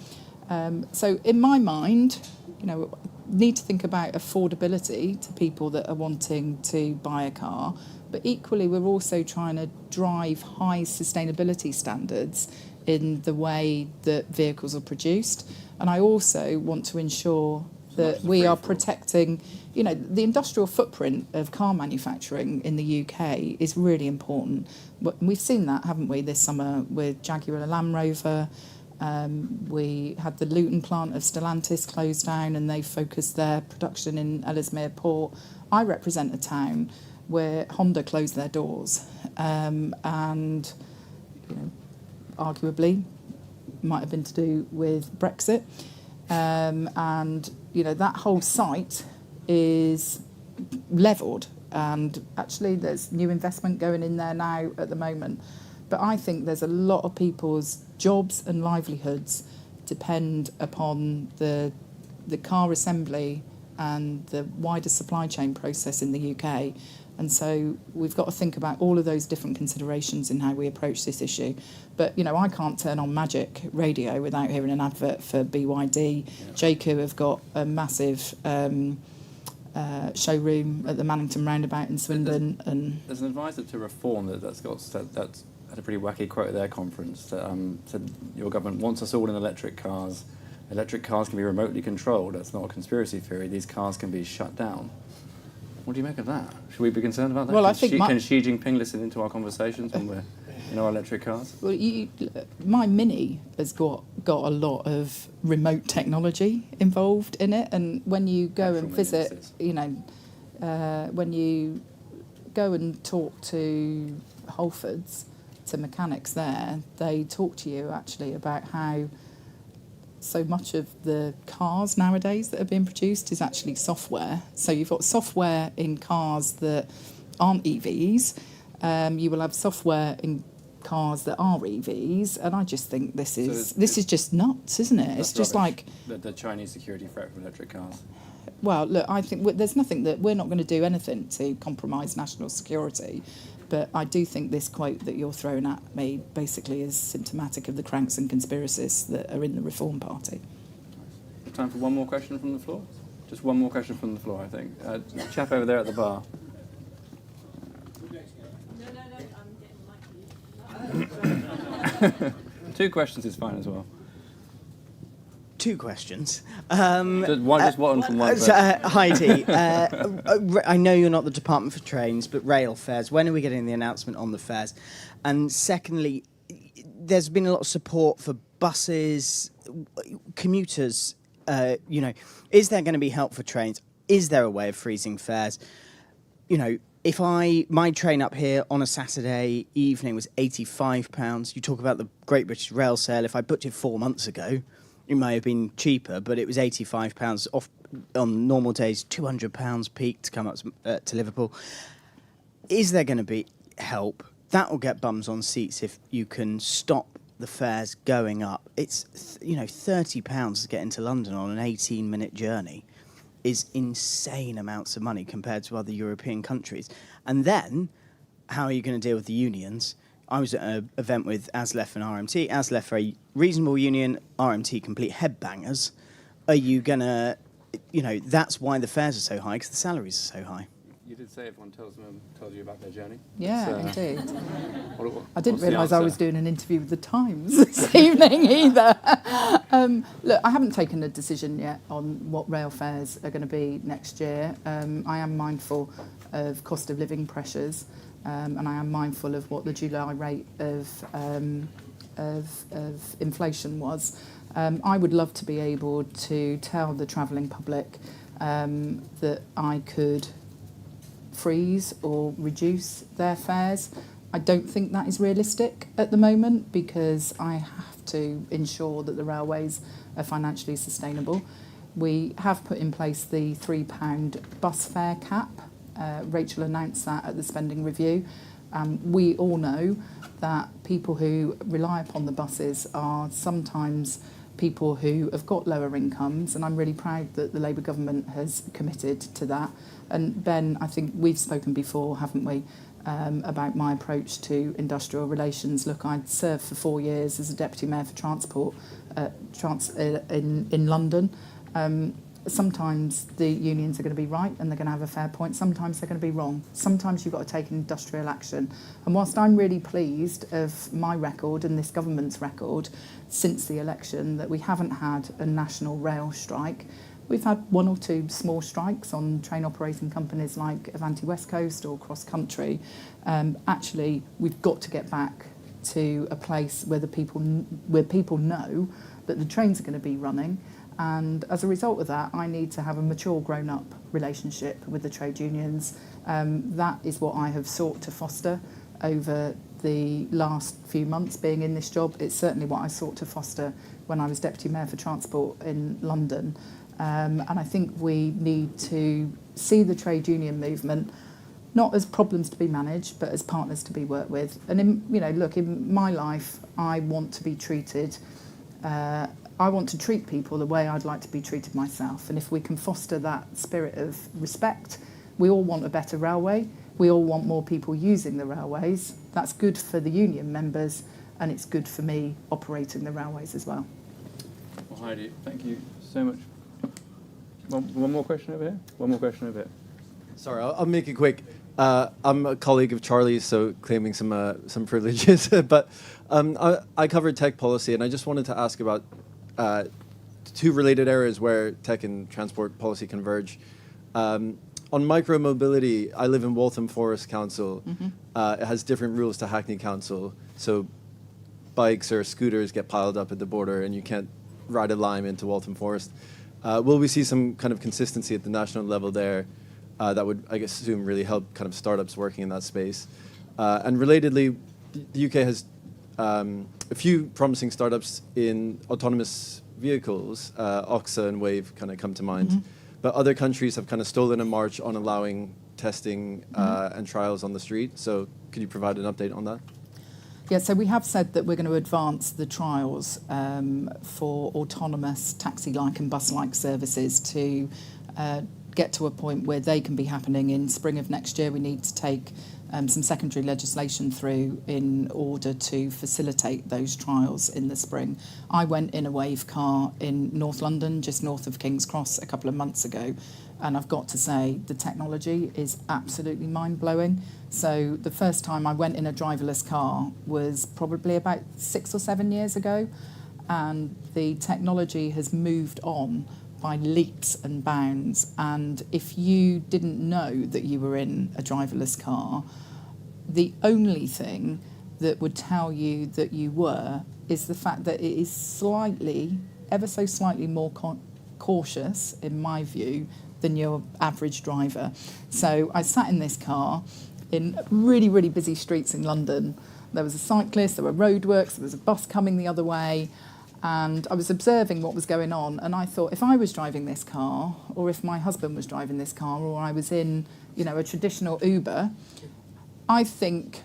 E: So in my mind, you know, need to think about affordability to people that are wanting to buy a car, but equally we're also trying to drive high sustainability standards in the way that vehicles are produced. And I also want to ensure that we are protecting, you know, the industrial footprint of car manufacturing in the UK is really important. But we've seen that, haven't we, this summer with Jaguar Land Rover. We had the Luton plant of Stellantis closed down and they focused their production in Ellesmere Port. I represent a town where Honda closed their doors and, you know, arguably might have been to do with Brexit. And, you know, that whole site is levelled, and actually there's new investment going in there now at the moment. But I think there's a lot of people's jobs and livelihoods depend upon the
C: the car assembly and the wider supply chain process in the UK. And so we've got to think about all of those different considerations in how we approach this issue. But, you know, I can't turn on Magic Radio without hearing an advert for BYD. JQ have got a massive showroom at the Mannington Roundabout in Swindon.
T: There's an advisor to reform that's had a pretty wacky quote at their conference that said your government wants us all in electric cars. Electric cars can be remotely controlled. That's not a conspiracy theory. These cars can be shut down. What do you make of that? Should we be concerned about that?
C: Well,
T: Can Xi Jinping listen into our conversations when we're in our electric cars?
C: Well, my Mini has got a lot of remote technology involved in it, and when you go and visit, you know, when you go and talk to Holfords, to mechanics there, they talk to you actually about how so much of the cars nowadays that are being produced is actually software. So you've got software in cars that aren't EVs. You will have software in cars that are EVs, and I just think this is just nuts, isn't it? It's just
T: rubbish,
C: like
T: the Chinese security threat for electric cars.
C: Well, look, I think there's nothing that we're not going to do anything to compromise national security. But I do think this quote that you're throwing at me basically is symptomatic of the cranks and conspiracists that are in the Reform Party.
T: Time for one more question from the floor? Just one more question from the floor, I think. Chap over there at the bar. Two questions is fine as well.
V: Two questions.
T: Just one from one person.
V: Heidi, I know you're not the Department for Trains, but rail fares. When are we getting the announcement on the fares? And secondly, there's been a lot of support for buses, commuters. You know, is there going to be help for trains? Is there a way of freezing fares? You know, if my train up here on a Saturday evening was £85. You talk about the Great British Rail sale. If I booked it 4 months ago, it may have been cheaper, but it was £85 off on normal days, £200 peak to come up to Liverpool. Is there going to be help? That will get bums on seats if you can stop the fares going up. It's, £30 to get into London on an 18-minute journey is insane amounts of money compared to other European countries. And then, how are you going to deal with the unions? I was at an event with ASLEF and RMT. ASLEF are a reasonable union, RMT complete headbangers. Are you going to, that's why the fares are so high, because the salaries are so high.
T: You did say everyone tells you about their journey.
C: Yeah, indeed. I
T: what's
C: didn't
T: the
C: realise I
T: answer?
C: was doing an interview with the Times this evening either. Look, I haven't taken a decision yet on what rail fares are going to be next year. I am mindful of cost of living pressures. And I am mindful of what the July rate of inflation was. I would love to be able to tell the travelling public that I could freeze or reduce their fares. I don't think that is realistic at the moment because I have to ensure that the railways are financially sustainable. We have put in place the £3 bus fare cap. Rachel announced that at the spending review. We all know that people who rely upon the buses are sometimes people who have got lower incomes, and I'm really proud that the Labour government has committed to that. And Ben, I think we've spoken before, haven't we, about my approach to industrial relations. Look, I'd served for 4 years as a Deputy Mayor for Transport in London. Sometimes the unions are going to be right and they're going to have a fair point. Sometimes they're going to be wrong. Sometimes you've got to take industrial action. And whilst I'm really pleased of my record and this government's record since the election that we haven't had a national rail strike, we've had 1 or 2 small strikes on train operating companies like Avanti West Coast or Cross Country. Actually, we've got to get back to a place where people know that the trains are going to be running. And as a result of that, I need to have a mature, grown-up relationship with the trade unions. That is what I have sought to foster over the last few months being in this job. It's certainly what I sought to foster when I was Deputy Mayor for Transport in London. And I think we need to see the trade union movement not as problems to be managed, but as partners to be worked with. And in my life, I want to be treated I want to treat people the way I'd like to be treated myself. And if we can foster that spirit of respect, we all want a better railway. We all want more people using the railways. That's good for the union members, and it's good for me operating the railways as well.
T: Well, Heidi, thank you so much. One more question over here. One more question over here.
B: Sorry, I'll make it quick. I'm a colleague of Charlie's, so claiming some privileges. But I covered tech policy, and I just wanted to ask about two related areas where tech and transport policy converge. On micro-mobility, I live in Waltham Forest Council. It has different rules to Hackney Council. So bikes or scooters get piled up at the border, and you can't ride a lime into Waltham Forest. Will we see some kind of consistency at the national level there that would, I guess, assume really help kind of startups working in that space? And relatedly, the UK has a few promising startups in autonomous vehicles. Oxa and Wave kind of come to mind. But other countries have kind of stolen a march on allowing testing and trials on the street. So could you provide an update on that?
C: Yeah, so we have said that we're going to advance the trials for autonomous taxi-like and bus-like services to get to a point where they can be happening in spring of next year. We need to take some secondary legislation through in order to facilitate those trials in the spring. I went in a Wave car in North London, just north of King's Cross, a couple of months ago, and I've got to say the technology is absolutely mind-blowing. So the first time I went in a driverless car was probably about 6 or 7 years ago, and the technology has moved on by leaps and bounds. And if you didn't know that you were in a driverless car, the only thing that would tell you that you were is the fact that it is slightly, ever so slightly more cautious, in my view, than your average driver. So I sat in this car in really, really busy streets in London. There was a cyclist, there were roadworks, there was a bus coming the other way, and I was observing what was going on, and I thought, if I was driving this car, or if my husband was driving this car, or I was in, a traditional Uber, I think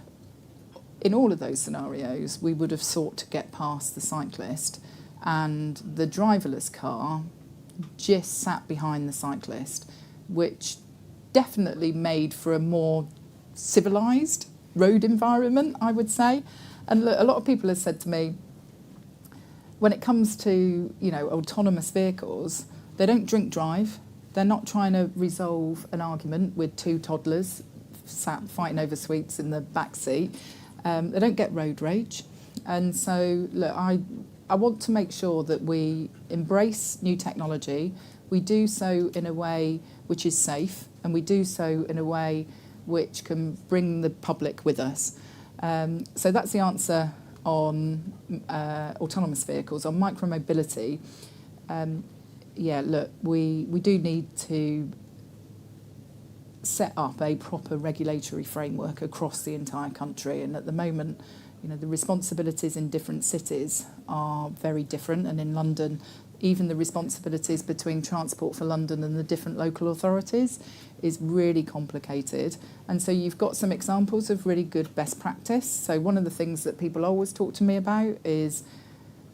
C: in all of those scenarios we would have sought to get past the cyclist, and the driverless car just sat behind the cyclist, which definitely made for a more civilised road environment, I would say. And look, a lot of people have said to me, when it comes to, autonomous vehicles, they don't drink drive. They're not trying to resolve an argument with two toddlers sat fighting over sweets in the back seat. They don't get road rage. And so, look, I want to make sure that we embrace new technology. We do so in a way which is safe, and we do so in a way which can bring the public with us. So that's the answer on autonomous vehicles. On micromobility, we do need to set up a proper regulatory framework across the entire country. And at the moment, the responsibilities in different cities are very different. And in London, even the responsibilities between Transport for London and the different local authorities is really complicated. And so you've got some examples of really good best practice. So one of the things that people always talk to me about is,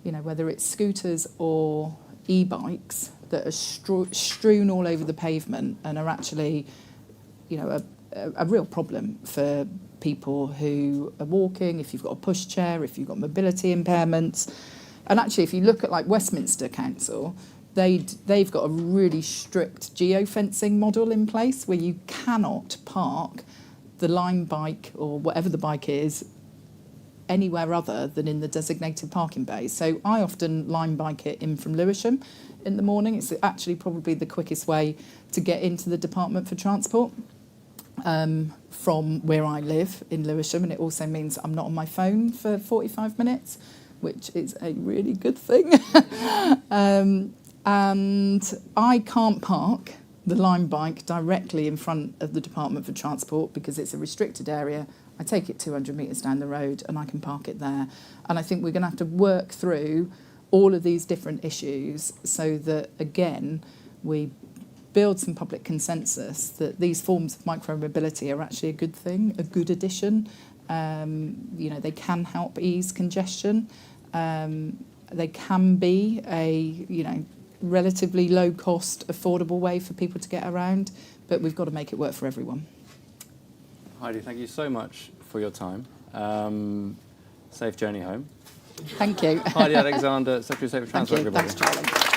C: whether it's scooters or e-bikes that are strewn all over the pavement and are actually, a real problem for people who are walking, if you've got a pushchair, if you've got mobility impairments. And actually, if you look at Westminster Council, they've got a really strict geofencing model in place where you cannot park the Lime bike or whatever the bike is anywhere other than in the designated parking bay. So I often Lime bike it in from Lewisham in the morning. It's actually probably the quickest way to get into the Department for Transport from where I live in Lewisham, and it also means I'm not on my phone for 45 minutes, which is a really good thing. And I can't park the Lime bike directly in front of the Department for Transport because it's a restricted area. I take it 200 metres down the road and I can park it there. And I think we're going to have to work through all of these different issues so that, again, we build some public consensus that these forms of micromobility are actually a good thing, a good addition. They can help ease congestion. They can be a, relatively low cost, affordable way for people to get around, but we've got to make it work for everyone.
T: Heidi, thank you so much for your time. Safe journey home.
C: Thank you.
T: Heidi Alexander, Secretary of State for Transport, everybody.
C: Thanks, Charlie.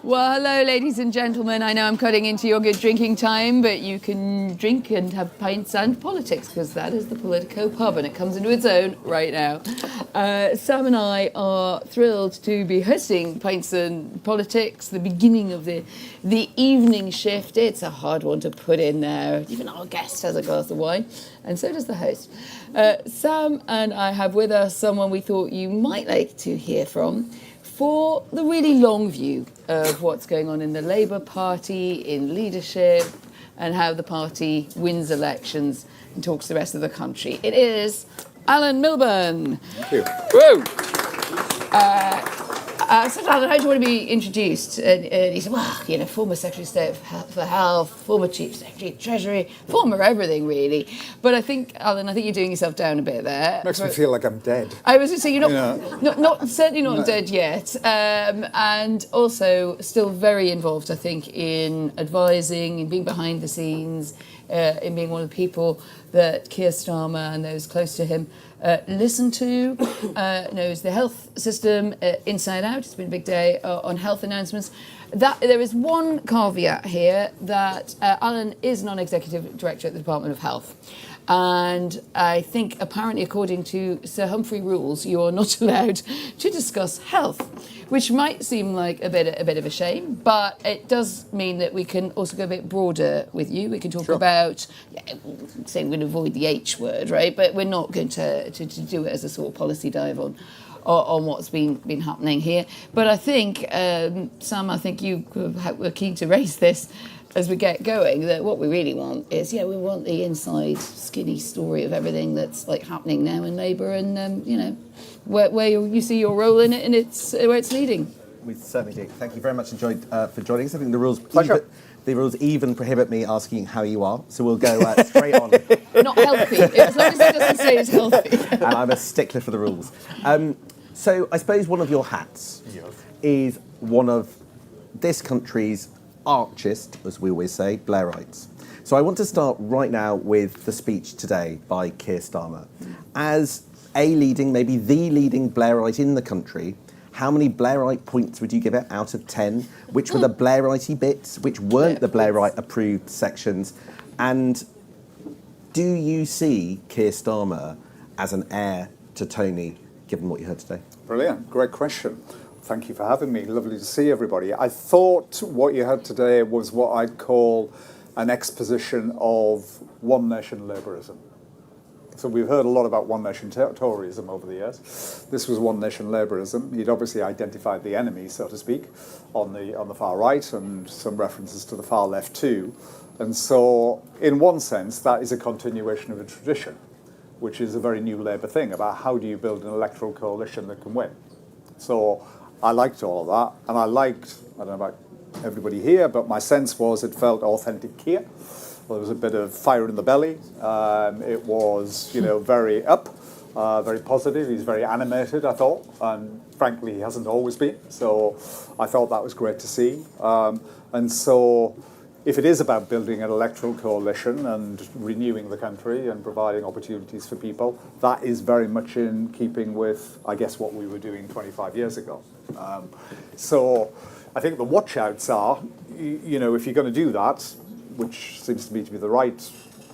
P: Well, hello, ladies and gentlemen. I know I'm cutting into your good drinking time, but you can drink and have pints and politics, because that is the Politico pub, and it comes into its own right now. Sam and I are thrilled to be hosting Pints and Politics, the beginning of the evening shift. It's a hard one to put in now. Even our guest has a glass of wine, and so does the host. Sam and I have with us someone we thought you might like to hear from for the really long view of what's going on in the Labour Party, in leadership, and how the party wins elections and talks to the rest of the country. It is Alan Milburn.
D: Thank you.
P: Woo! So Alan, how do you want to be introduced? And he said, well, you know, former Secretary of State for Health, former Chief Secretary of Treasury, former everything, really. But I think, Alan, you're doing yourself down a bit there.
D: Makes me feel like I'm dead.
P: I was going to say, you're not certainly not dead yet. And also still very involved, I think, in advising, in being behind the scenes, in being one of the people that Keir Starmer and those close to him listen to, knows the health system inside out. It's been a big day on health announcements. That there is one caveat here, that Alan is non-executive director at the Department of Health. And I think apparently, according to Sir Humphrey rules, you are not allowed to discuss health, which might seem like a bit of a shame, but it does mean that we can also go a bit broader with you. We can talk about, saying we're going to avoid the H word, right? But we're not going to do it as a sort of policy dive on what's been happening here. But I think, Sam, I think you were keen to raise this as we get going, that what we really want is, we want the inside skinny story of everything that's like happening now in Labour, and where you see your role in it and where it's leading.
F: We certainly do. Thank you very much for joining us. I think the rules even prohibit me asking how you are, so we'll go straight on.
P: Not healthy, as long as it doesn't say it's healthy.
F: And I'm a stickler for the rules. So I suppose one of your hats is one of this country's archist, as we always say, Blairites. So I want to start right now with the speech today by Keir Starmer. As maybe the leading Blairite in the country, how many Blairite points would you give it out of 10? Which were the Blairite bits? Which weren't the Blairite approved sections? And do you see Keir Starmer as an heir to Tony, given what you heard today?
D: Brilliant. Great question. Thank you for having me. Lovely to see everybody. I thought what you had today was what I'd call an exposition of one nation Labourism. So we've heard a lot about one nation Toryism over the years. This was one nation Labourism. He'd obviously identified the enemy, so to speak, on the far right, and some references to the far left too. And so, in one sense, that is a continuation of a tradition, which is a very new Labour thing about how do you build an electoral coalition that can win. So I liked all of that, and I don't know about everybody here, but my sense was it felt authentic Keir. There was a bit of fire in the belly. It was, very up, very positive. He's very animated, I thought, and frankly, he hasn't always been. So I thought that was great to see. And so if it is about building an electoral coalition and renewing the country and providing opportunities for people, that is very much in keeping with, I guess, what we were doing 25 years ago. So I think the watch-outs are, if you're going to do that, which seems to me to be the right,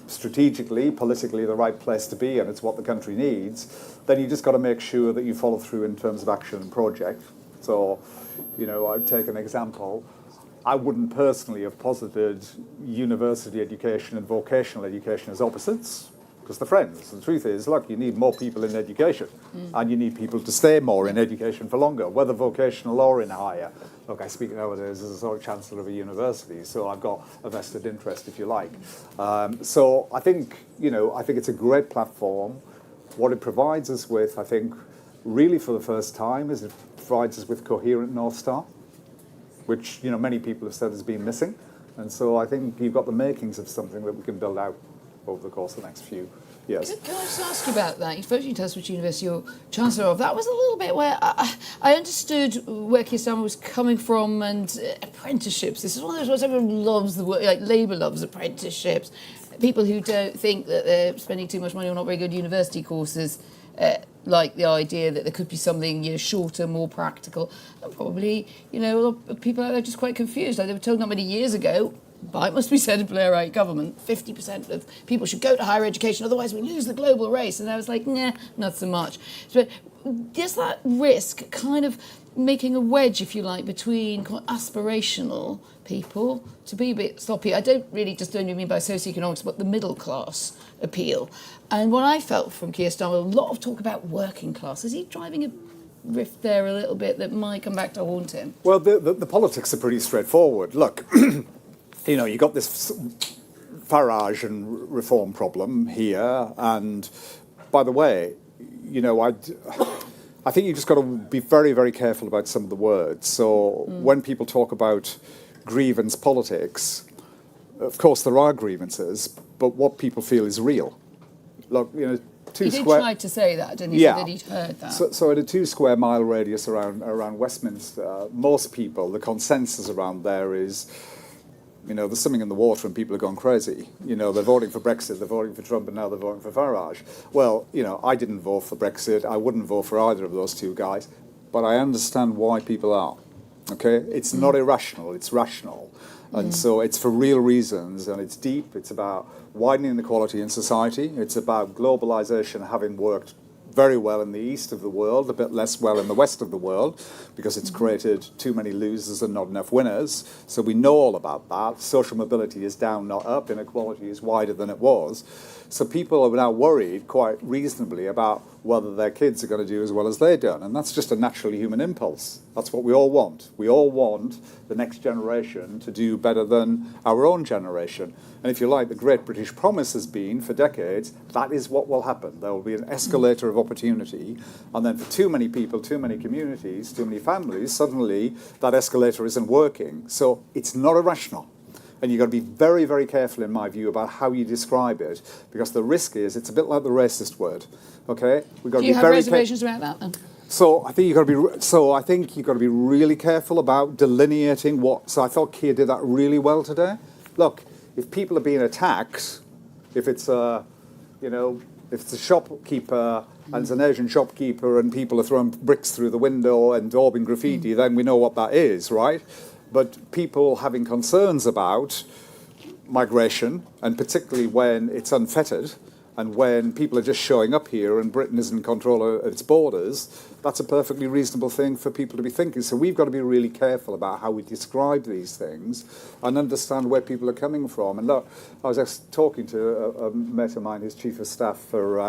D: strategically, politically, the right place to be, and it's what the country needs, then you just got to make sure that you follow through in terms of action and project. So, I'd take an example. I wouldn't personally have posited university education and vocational education as opposites, because they're friends. The truth is, look, you need more people in education, and you need people to stay more in education for longer, whether vocational or in higher. Look, I speak nowadays as a sort of chancellor of a university, so I've got a vested interest, if you like. So I think it's a great platform. What it provides us with, I think, really for the first time, is it provides us with coherent North Star, which many people have said has been missing. And so I think you've got the makings of something that we can build out over the course of the next few years.
P: Can I just ask you about that? You've spoken to us which university you're Chancellor of. That was a little bit where I understood where Keir Starmer was coming from, and apprenticeships. This is one of those ones everyone loves the word, like Labour loves apprenticeships. people who don't think that they're spending too much money on not very good university courses like the idea that there could be something, shorter, more practical. And probably, a lot of people are just quite confused. Like they were told not many years ago, but it must be said in Blairite government, 50% of people should go to higher education, otherwise we lose the global race. And I was like, nah, not so much. But does that risk kind of making a wedge, if you like, between aspirational people to be a bit sloppy? I don't mean by socioeconomics, but the middle class appeal. And what I felt from Keir Starmer, a lot of talk about working class. Is he driving a rift there a little bit that might come back to haunt him?
D: Well, the politics are pretty straightforward. Look, you got this Farage and reform problem here, and by the way, I think you just got to be very, very careful about some of the words. So when people talk about grievance politics, of course there are grievances, but what people feel is real. Look,
P: He did try to say that, didn't he?
D: Yeah.
P: Say that he'd heard that.
D: So at a 2 square mile radius around Westminster, most people, the consensus around there is, there's something in the water and people are going crazy. They're voting for Brexit, they're voting for Trump, and now they're voting for Farage. Well, I didn't vote for Brexit. I wouldn't vote for either of those two guys. But I understand why people are. Okay? It's not irrational, it's rational. And so it's for real reasons, and it's deep. It's about widening inequality in society. It's about globalization having worked very well in the east of the world, a bit less well in the west of the world, because it's created too many losers and not enough winners. So we know all about that. Social mobility is down, not up. Inequality is wider than it was. So people are now worried, quite reasonably, about whether their kids are going to do as well as they've done. And that's just a natural human impulse. That's what we all want. We all want the next generation to do better than our own generation. And if you like, the great British promise has been, for decades, that is what will happen. There will be an escalator of opportunity. And then for too many people, too many communities, too many families, suddenly that escalator isn't working. So it's not irrational. And you've got to be very, very careful, in my view, about how you describe it, because the risk is it's a bit like the racist word. Okay, we've got
P: Do
D: to
P: you
D: be
P: have
D: very
P: reservations around that then?
D: So I think you've got to be really careful about delineating what. So I thought Keir did that really well today. Look, if people are being attacked, if it's a shopkeeper and it's an Asian shopkeeper and people are throwing bricks through the window and daubing graffiti, then we know what that is, right? But people having concerns about migration, and particularly when it's unfettered, and when people are just showing up here and Britain isn't in control of its borders, that's a perfectly reasonable thing for people to be thinking. So we've got to be really careful about how we describe these things and understand where people are coming from. And look, I was just talking to a mate of mine who's chief of staff for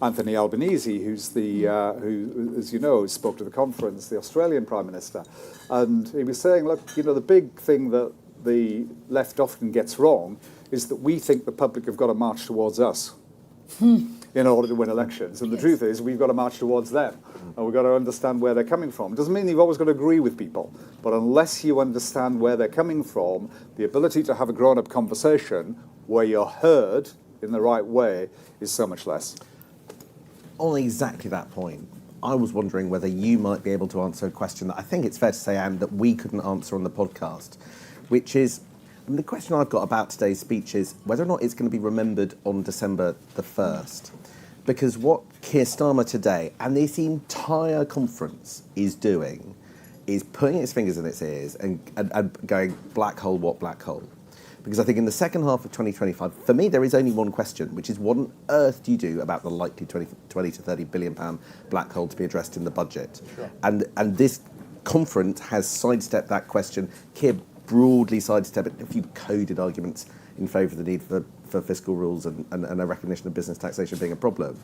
D: Anthony Albanese, who's who, as you know, spoke to the conference, the Australian Prime Minister. And he was saying, look, the big thing that the left often gets wrong is that we think the public have got to march towards us in order to win elections. And the truth is we've got to march towards them. And we've got to understand where they're coming from. It doesn't mean you've always got to agree with people. But unless you understand where they're coming from, the ability to have a grown-up conversation where you're heard in the right way is so much less.
F: On exactly that point, I was wondering whether you might be able to answer a question that I think it's fair to say, Anne, that we couldn't answer on the podcast, which is, the question I've got about today's speech is whether or not it's going to be remembered on December the 1st. Because what Keir Starmer today and this entire conference is doing is putting its fingers in its ears and going, black hole, what black hole? Because I think in the second half of 2025, for me, there is only one question, which is what on earth do you do about the likely 20 to 30 billion pound black hole to be addressed in the budget? Sure. And this conference has sidestepped that question. Keir broadly sidestepped a few coded arguments in favour of the need for fiscal rules and a recognition of business taxation being a problem.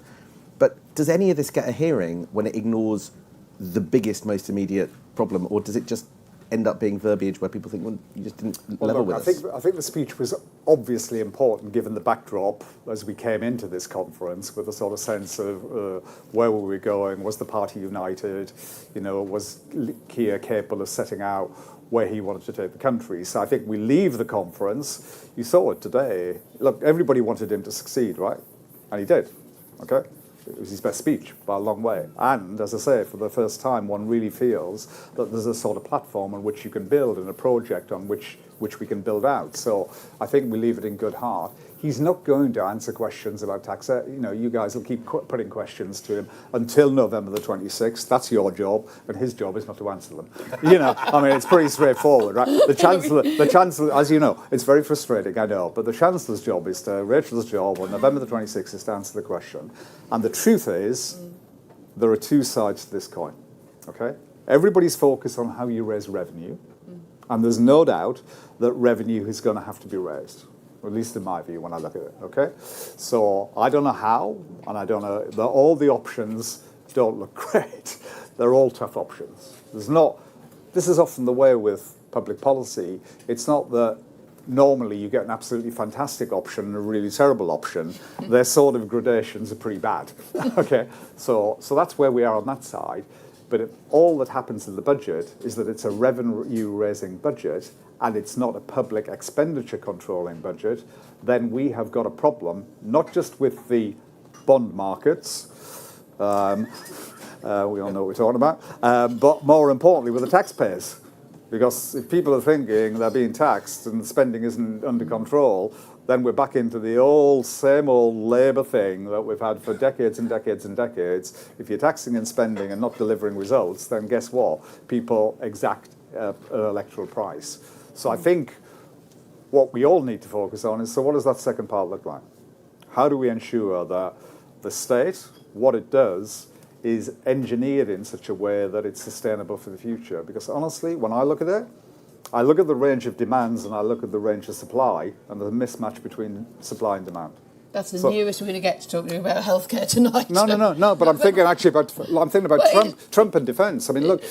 F: But does any of this get a hearing when it ignores the biggest, most immediate problem, or does it just end up being verbiage where people think, well, you just didn't level with us?
D: I think the speech was obviously important given the backdrop as we came into this conference, with a sort of sense of where were we going, was the party united, was Keir capable of setting out where he wanted to take the country. So I think we leave the conference, you saw it today, look, everybody wanted him to succeed, right? And he did, okay? It was his best speech by a long way. And, as I say, for the first time, one really feels that there's a sort of platform on which you can build and a project on which which we can build out. So I think we leave it in good heart. He's not going to answer questions about tax. You guys will keep putting questions to him until November the 26th. That's your job, and his job is not to answer them. I mean, it's pretty straightforward, right? The Chancellor, as you know, it's very frustrating, I know, but the Chancellor's job Rachel's job on November the 26th is to answer the question. And the truth is, there are two sides to this coin, okay? Everybody's focused on how you raise revenue, and there's no doubt that revenue is going to have to be raised. Or at least in my view when I look at it, okay? So I don't know how, and I don't know, all the options don't look great. They're all tough options. This is often the way with public policy. It's not that normally you get an absolutely fantastic option and a really terrible option. Their sort of gradations are pretty bad, okay? So that's where we are on that side. But all that happens in the budget is that it's a revenue-raising budget, and it's not a public expenditure controlling budget, then we have got a problem, not just with the bond markets, we all know what we're talking about, but more importantly with the taxpayers. Because if people are thinking they're being taxed and spending isn't under control, then we're back into the same old Labour thing that we've had for decades and decades and decades. If you're taxing and spending and not delivering results, then guess what? People exact an electoral price. So I think what we all need to focus on is, so what does that second part look like? How do we ensure that the state, what it does, is engineered in such a way that it's sustainable for the future? Because honestly, when I look at it, I look at the range of demands and I look at the range of supply, and there's a mismatch between supply and demand.
P: That's the nearest we're going to get to talking about healthcare tonight.
D: No. But I'm thinking actually about Trump and defence. I mean, look,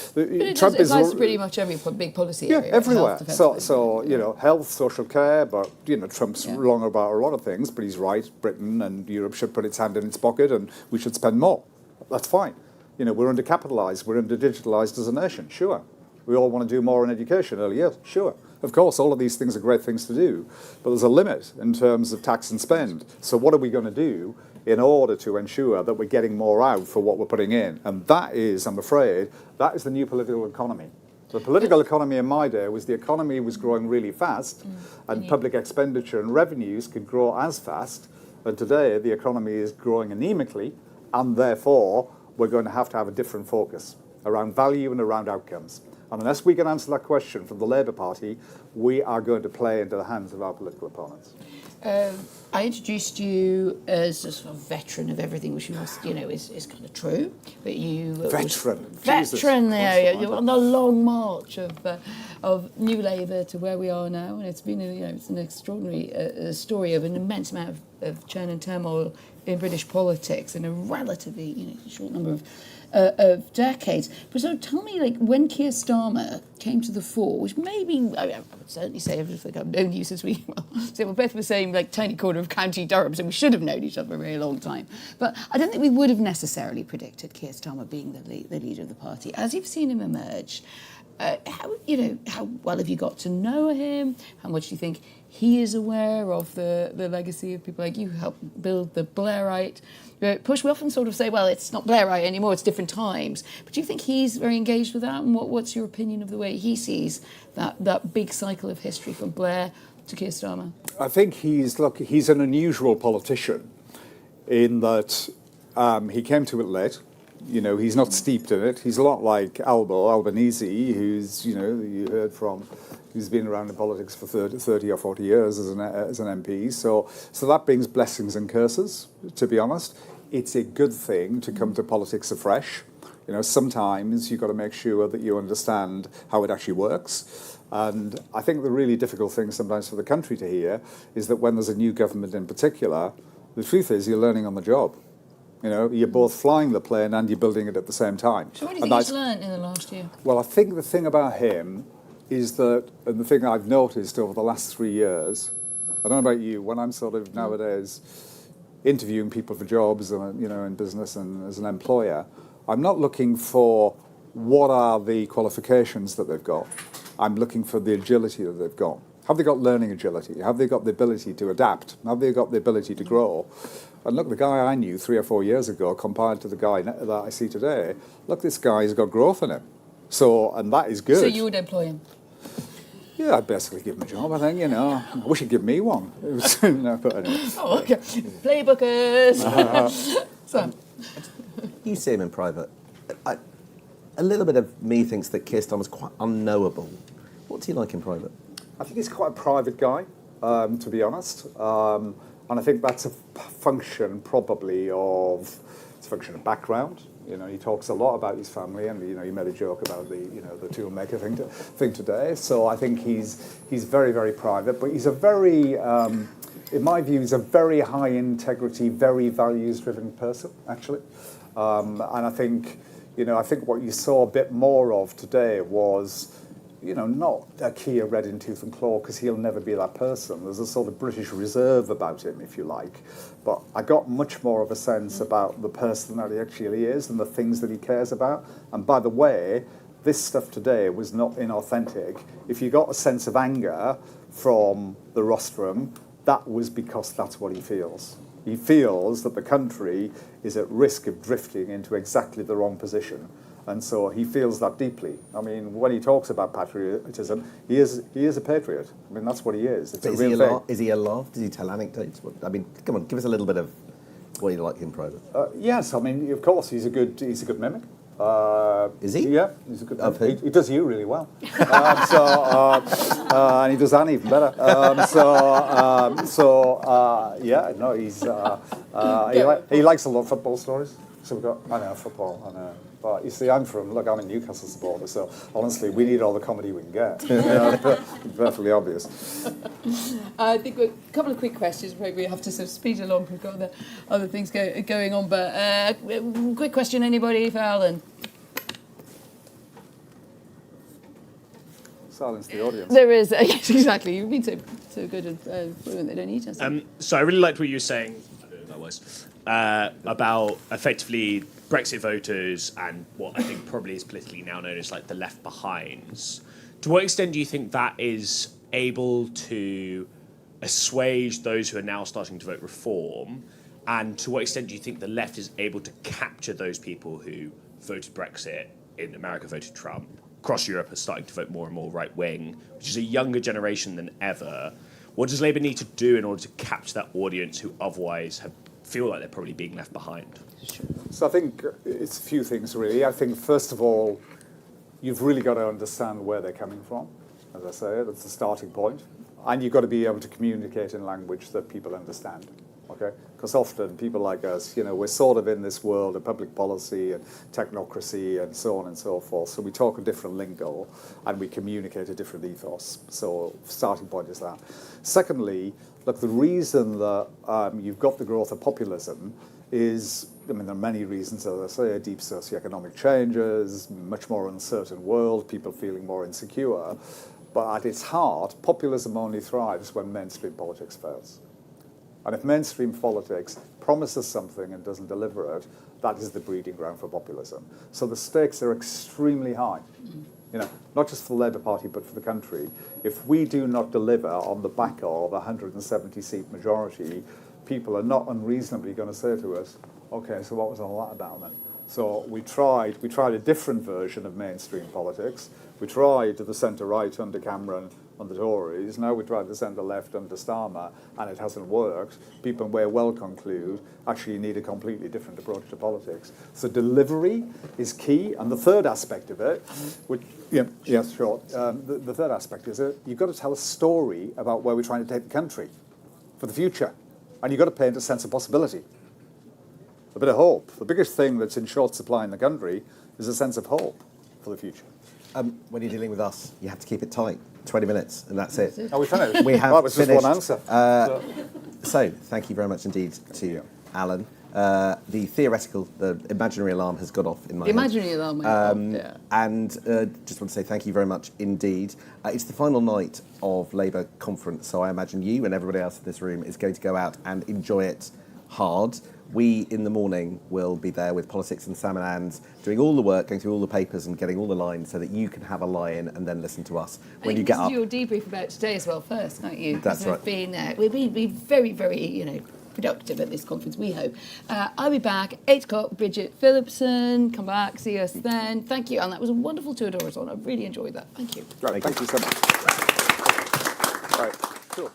D: Trump is
P: applies to pretty much every big policy area.
D: Everywhere. So health, social care. But Trump's wrong about a lot of things. But he's right. Britain and Europe should put its hand in its pocket, and we should spend more. That's fine. We're undercapitalised. We're under-digitalised as a nation. Sure. We all want to do more in education early years. Sure. Of course, all of these things are great things to do, but there's a limit in terms of tax and spend. So what are we going to do in order to ensure that we're getting more out for what we're putting in? And that is, I'm afraid, that is the new political economy. The political economy in my day was the economy was growing really fast, and public expenditure and revenues could grow as fast. And today, the economy is growing anemically, and therefore, we're going to have a different focus around value and around outcomes. And unless we can answer that question from the Labour Party, we are going to play into the hands of our political opponents.
P: I introduced you as a sort of veteran of everything, which is kind of true. But you veteran there. You're on the long march of New Labour to where we are now, and it's been it's an extraordinary story of an immense amount of churn and turmoil in British politics in a relatively short number of decades. But so tell me, when Keir Starmer came to the fore, which maybe, I would certainly say, I've known you since we're both the same tiny corner of County Durham, so we should have known each other for a very long time. But I don't think we would have necessarily predicted Keir Starmer being the leader of the party. As you've seen him emerge, how well have you got to know him? How much do you think he is aware of the legacy of people like you who helped build the Blairite push? We often sort of say, well, it's not Blairite anymore, it's different times. But do you think he's very engaged with that? And what's your opinion of the way he sees that big cycle of history from Blair to Keir Starmer?
D: I think he's an unusual politician in that he came to it late. He's not steeped in it. He's a lot like Albanese, who's, you heard from, who's been around in politics for 30 or 40 years as an MP. So that brings blessings and curses, to be honest. It's a good thing to come to politics afresh. Sometimes you've got to make sure that you understand how it actually works. And I think the really difficult thing sometimes for the country to hear is that when there's a new government in particular, the truth is you're learning on the job. You're both flying the plane and you're building it at the same time.
P: So what do you think he's learned in the last year?
D: Well, I think the thing about him is that, and the thing I've noticed over the last 3 years, I don't know about you, when I'm sort of nowadays interviewing people for jobs, in business and as an employer, I'm not looking for what are the qualifications that they've got. I'm looking for the agility that they've got. Have they got learning agility? Have they got the ability to adapt? Have they got the ability to grow? And look, the guy I knew 3 or 4 years ago compared to the guy that I see today, look, this guy's got growth in him. And that is good.
P: So you would employ him?
D: Yeah, I'd basically give him a job, I think, you know. I wish he'd give me one. It was, no, but anyway.
P: Oh, okay. Playbookers. So.
F: You see him in private. A little bit of me thinks that Keir Starmer's quite unknowable. What's he like in private?
D: I think he's quite a private guy, to be honest. And I think that's a function probably of, it's a function of background. You know, he talks a lot about his family, and you know, he made a joke about the toolmaker thing today. So I think he's very, very private, but he's a very, in my view, he's a very high integrity, very values-driven person, actually. And I think what you saw a bit more of today was, you know, not a Keir red in tooth and claw, because he'll never be that person. There's a sort of British reserve about him, if you like. But I got much more of a sense about the person that he actually is and the things that he cares about. And by the way, this stuff today was not inauthentic. If you got a sense of anger from the rostrum, that was because that's what he feels. He feels that the country is at risk of drifting into exactly the wrong position. And so he feels that deeply. I mean, when he talks about patriotism, he is a patriot. I mean, that's what he is. It's a real thing.
F: Is he a laugh? Does he tell anecdotes? I mean, come on, give us a little bit of what you like in private.
D: Yes, I mean, of course, he's a good mimic.
F: Is he?
D: Yeah, he's a good.
F: Of who?
D: He does you really well. And he does Anne even better. Yeah, no, he likes a lot of football stories. So we've got, I know, football, I know. But you see, I'm a Newcastle supporter, so honestly, we need all the comedy we can get. Perfectly obvious.
P: I think a couple of quick questions. Maybe we have to sort of speed along because we've got other things going on. But quick question, anybody for Alan?
D: Silence the audience.
P: There is, yes, exactly. You've been so good and fluent, they don't need us.
G: So I really liked what you were saying, I don't know what that was, about effectively Brexit voters and what I think probably is politically now known as like the left behinds. To what extent do you think that is able to assuage those who are now starting to vote reform? And to what extent do you think the left is able to capture those people who voted Brexit, in America voted Trump, across Europe are starting to vote more and more right wing, which is a younger generation than ever? What does Labour need to do in order to capture that audience who otherwise feel like they're probably being left behind?
D: So I think it's a few things, really. I think, first of all, you've really got to understand where they're coming from. As I say, that's the starting point. And you've got to be able to communicate in language that people understand. Okay? Because often people like us, you know, we're sort of in this world of public policy and technocracy and so on and so forth. So we talk a different lingo and we communicate a different ethos. So starting point is that. Secondly, look, the reason that you've got the growth of populism is, I mean, there are many reasons, as I say, deep socioeconomic changes, much more uncertain world, people feeling more insecure. But at its heart, populism only thrives when mainstream politics fails. And if mainstream politics promises something and doesn't deliver it, that is the breeding ground for populism. So the stakes are extremely high. You know, not just for the Labour Party, but for the country. If we do not deliver on the back of a 170-seat majority, people are not unreasonably going to say to us, okay, so what was all that about then? So we tried a different version of mainstream politics. We tried the centre-right under Cameron, under Tories. Now we tried the centre-left under Starmer, and it hasn't worked. People may well conclude, actually, you need a completely different approach to politics. So delivery is key. And the third aspect of it, which, the third aspect is that you've got to tell a story about where we're trying to take the country for the future. And you've got to paint a sense of possibility, a bit of hope. The biggest thing that's in short supply in the country is a sense of hope for the future.
F: When you're dealing with us, you have to keep it tight. 20 minutes, and that's it.
D: Are we finished?
F: We have
D: that was
F: finished.
D: Just one answer.
F: So, thank you very much indeed to Alan. The imaginary alarm has got off in my head.
P: Imaginary alarm went off, yeah.
F: And just want to say thank you very much indeed. It's the final night of Labour conference, so I imagine you and everybody else in this room is going to go out and enjoy it hard. We, in the morning, will be there with Politics and Sam and Anne's, doing all the work, going through all the papers and getting all the lines so that you can have a lie-in and then listen to us when you get up.
P: You do your debrief about today as well first, can't you?
F: That's right.
P: We've been very, very, productive at this conference, we hope. I'll be back, 8 o'clock, Bridget Phillipson, come back, see us then. Thank you, and that was a wonderful tour d'horizon. I really enjoyed that. Thank you.
D: Great, thank you so much. Right. Sure.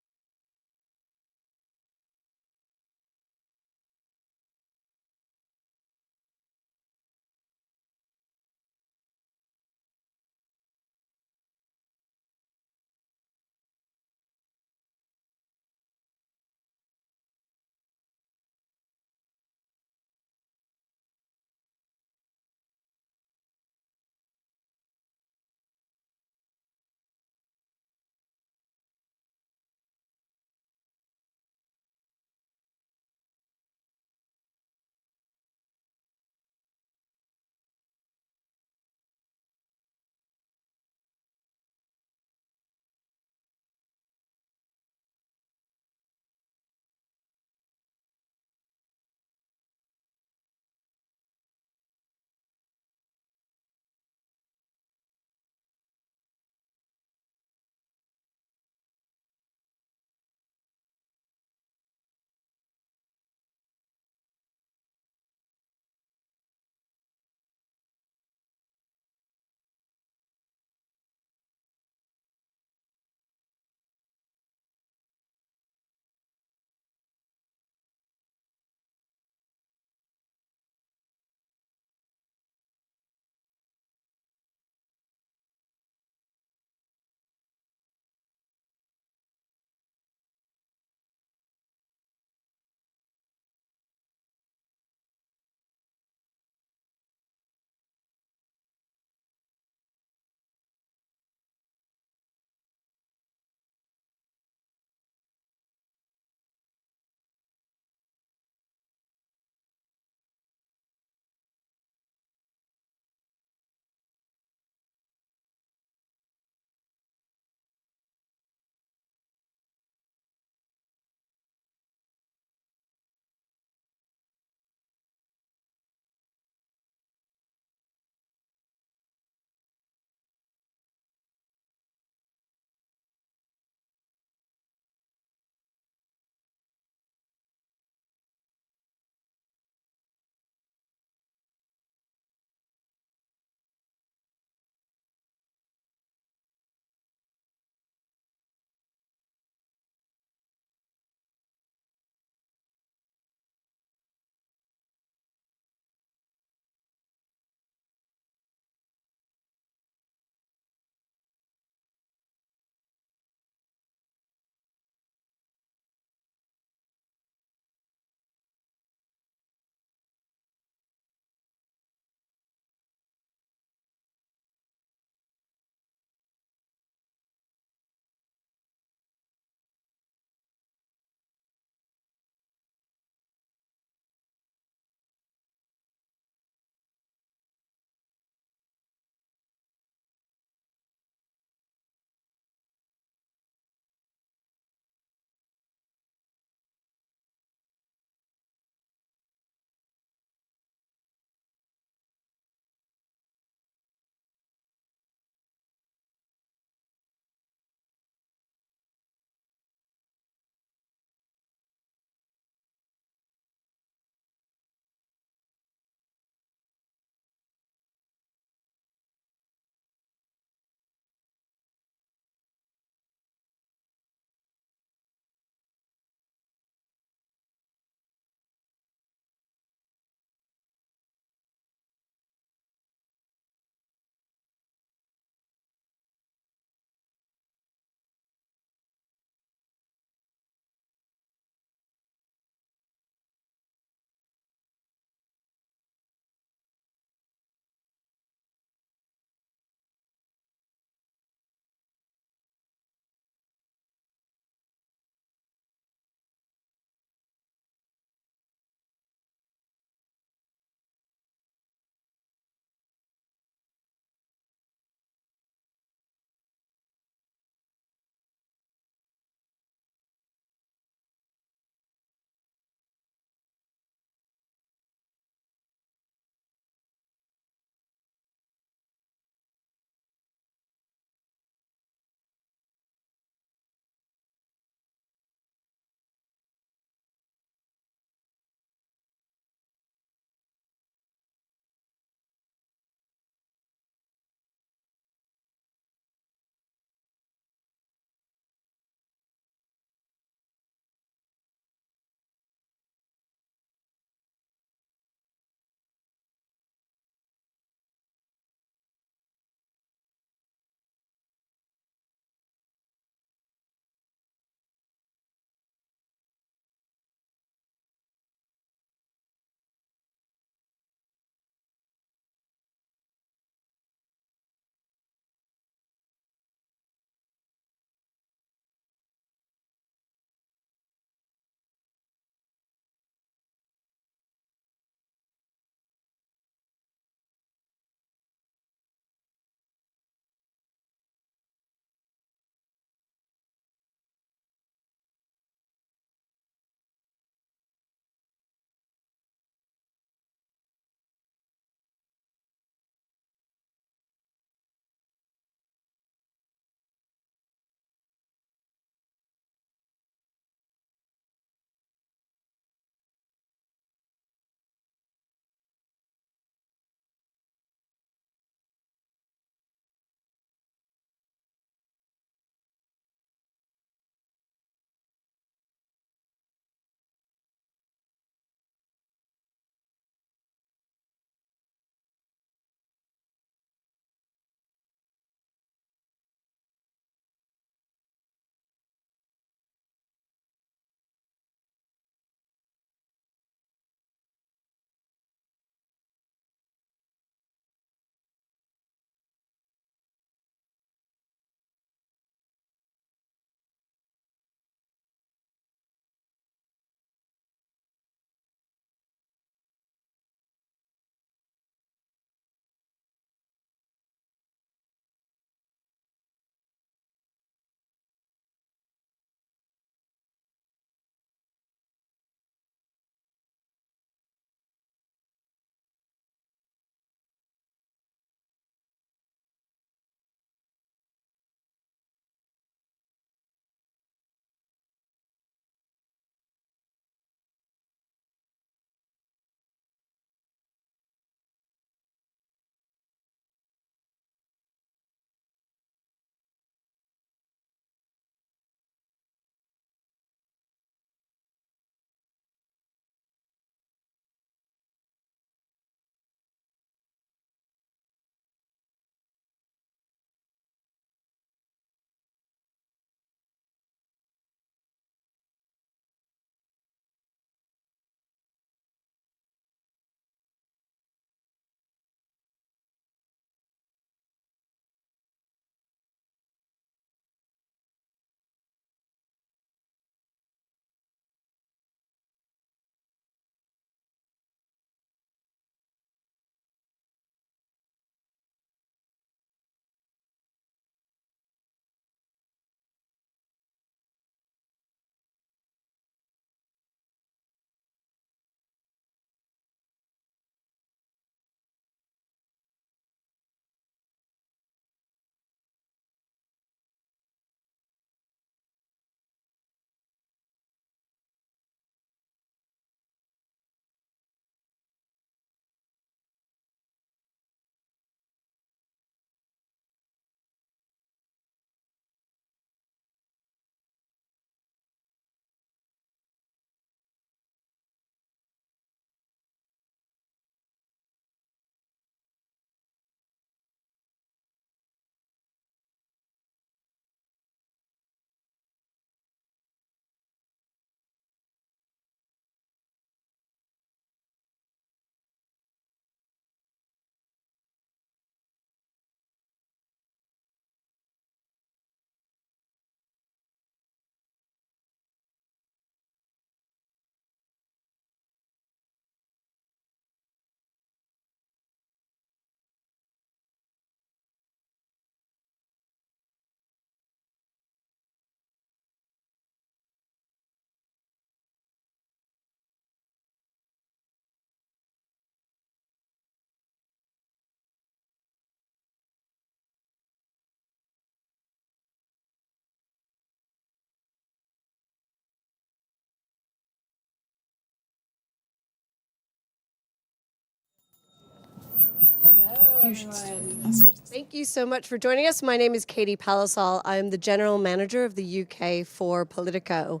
P: You should.
M: Thank you so much for joining us. My name is Katie Palisol. I'm the General Manager of the UK for Politico.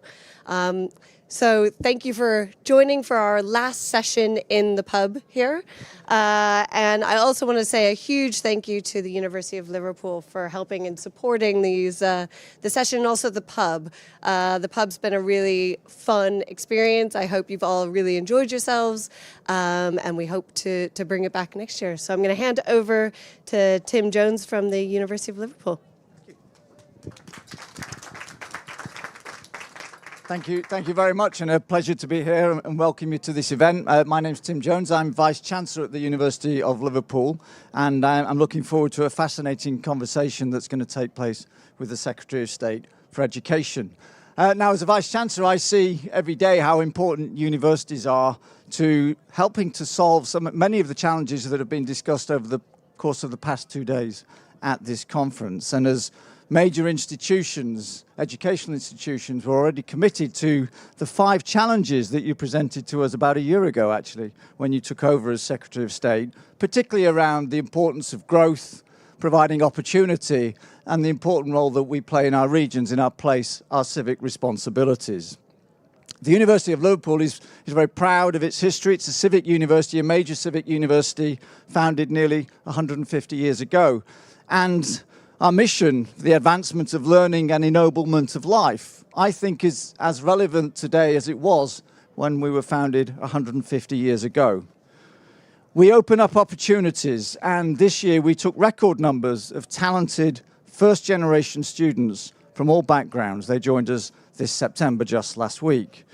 M: So thank you for joining for our last session in the pub here. And I also want to say a huge thank you to the University of Liverpool for helping and supporting the session and also the pub. The pub's been a really fun experience. I hope you've all really enjoyed yourselves, and we hope to bring it back next year. So I'm going to hand over to Tim Jones from the University of Liverpool.
H: Thank you very much, and a pleasure to be here and welcome you to this event. My name's Tim Jones. I'm Vice-Chancellor at the University of Liverpool, and I'm looking forward to a fascinating conversation that's going to take place with the Secretary of State for Education. Now, as a Vice-Chancellor, I see every day how important universities are to helping to solve many of the challenges that have been discussed over the course of the past 2 days at this conference. And as major institutions, educational institutions, were already committed to the 5 challenges that you presented to us about a year ago, actually, when you took over as Secretary of State, particularly around the importance of growth, providing opportunity, and the important role that we play in our regions, in our civic responsibilities. The University of Liverpool is very proud of its history. It's a civic university, a major civic university, founded nearly 150 years ago. And our mission, the advancement of learning and ennoblement of life, I think is as relevant today as it was when we were founded 150 years ago. We open up opportunities, and this year we took record numbers of talented first-generation students from all backgrounds. They joined us this September, just last week.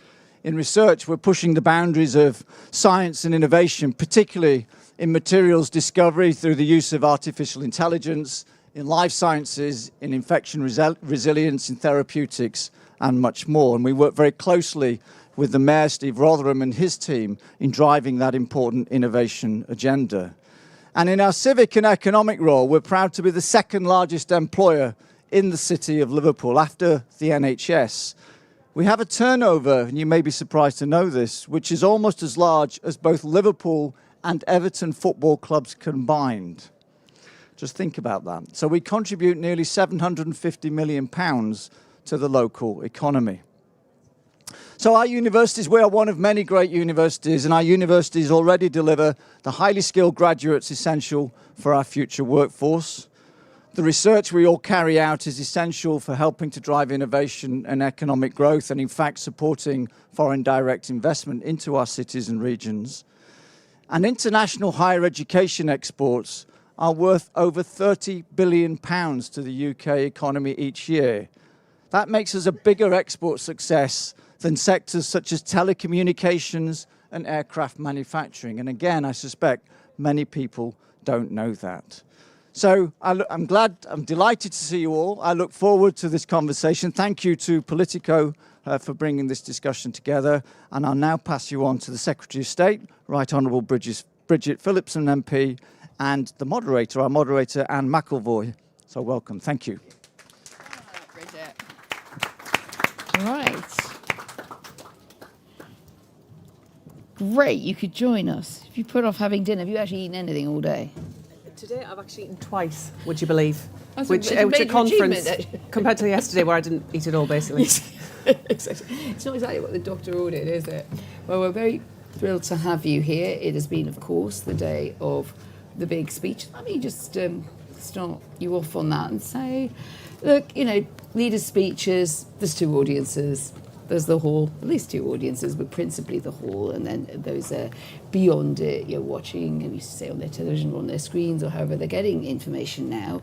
H: In research, we're pushing the boundaries of science and innovation, particularly in materials discovery through the use of artificial intelligence, in life sciences, in infection resilience, in therapeutics, and much more. And we work very closely with the Mayor, Steve Rotherham, and his team in driving that important innovation agenda. And in our civic and economic role, we're proud to be the second largest employer in the city of Liverpool, after the NHS. We have a turnover, and you may be surprised to know this, which is almost as large as both Liverpool and Everton football clubs combined. Just think about that. So we contribute nearly £750 million to the local economy. So our universities, we are one of many great universities, and our universities already deliver the highly skilled graduates essential for our future workforce. The research we all carry out is essential for helping to drive innovation and economic growth, and in fact supporting foreign direct investment into our cities and regions. And international higher education exports are worth over £30 billion to the UK economy each year. That makes us a bigger export success than sectors such as telecommunications and aircraft manufacturing. And again, I suspect many people don't know that. So I'm delighted to see you all. I look forward to this conversation. Thank you to Politico for bringing this discussion together. And I'll now pass you on to the Secretary of State, Right Honourable Bridget Phillipson MP, and the moderator, our moderator, Anne McElvoy. So welcome. Thank you.
P: Bridget. Right. Great, you could join us. If you put off having dinner, have you actually eaten anything all day?
J: Today I've actually eaten twice, would you believe?
P: That's
J: which
P: a
J: a
P: major
J: conference
P: achievement.
J: compared to yesterday where I didn't eat at all, basically.
P: Exactly. It's not exactly what the doctor ordered, is it? Well, we're very thrilled to have you here. It has been, of course, the day of the big speech. Let me just start you off on that and say, look, leaders' speeches, there's 2 audiences. There's the hall, at least 2 audiences, but principally the hall, and then those beyond it, you're watching, and you say on their television or on their screens or however they're getting information now.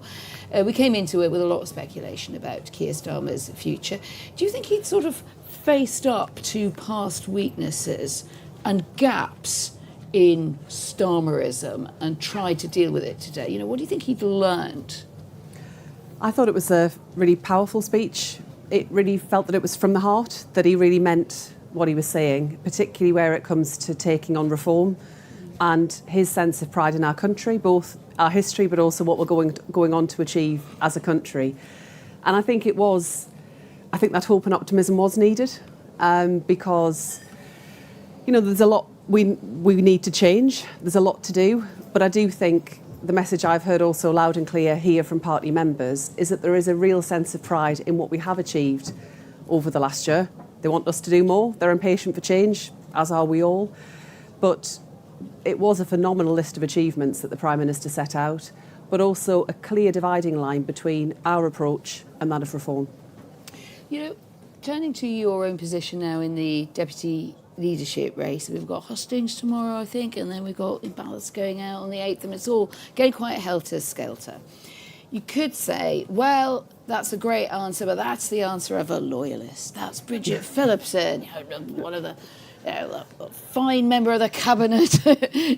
P: We came into it with a lot of speculation about Keir Starmer's future. Do you think he'd sort of faced up to past weaknesses and gaps in Starmerism and tried to deal with it today? What do you think he'd learned?
J: I thought it was a really powerful speech. It really felt that it was from the heart, that he really meant what he was saying, particularly where it comes to taking on reform and his sense of pride in our country, both our history but also what we're going on to achieve as a country. And I think that hope and optimism was needed because, there's a lot we need to change. There's a lot to do, but I do think the message I've heard also loud and clear here from party members is that there is a real sense of pride in what we have achieved over the last year. They want us to do more. They're impatient for change, as are we all. But it was a phenomenal list of achievements that the Prime Minister set out, but also a clear dividing line between our approach and that of reform.
P: You know, turning to your own position now in the deputy leadership race, we've got hustings tomorrow, I think, and then we've got ballots going out on the 8th, and it's all getting quite helter-skelter. You could say, well, that's a great answer, but that's the answer of a loyalist. That's Bridget Phillipson, one of the a fine member of the cabinet.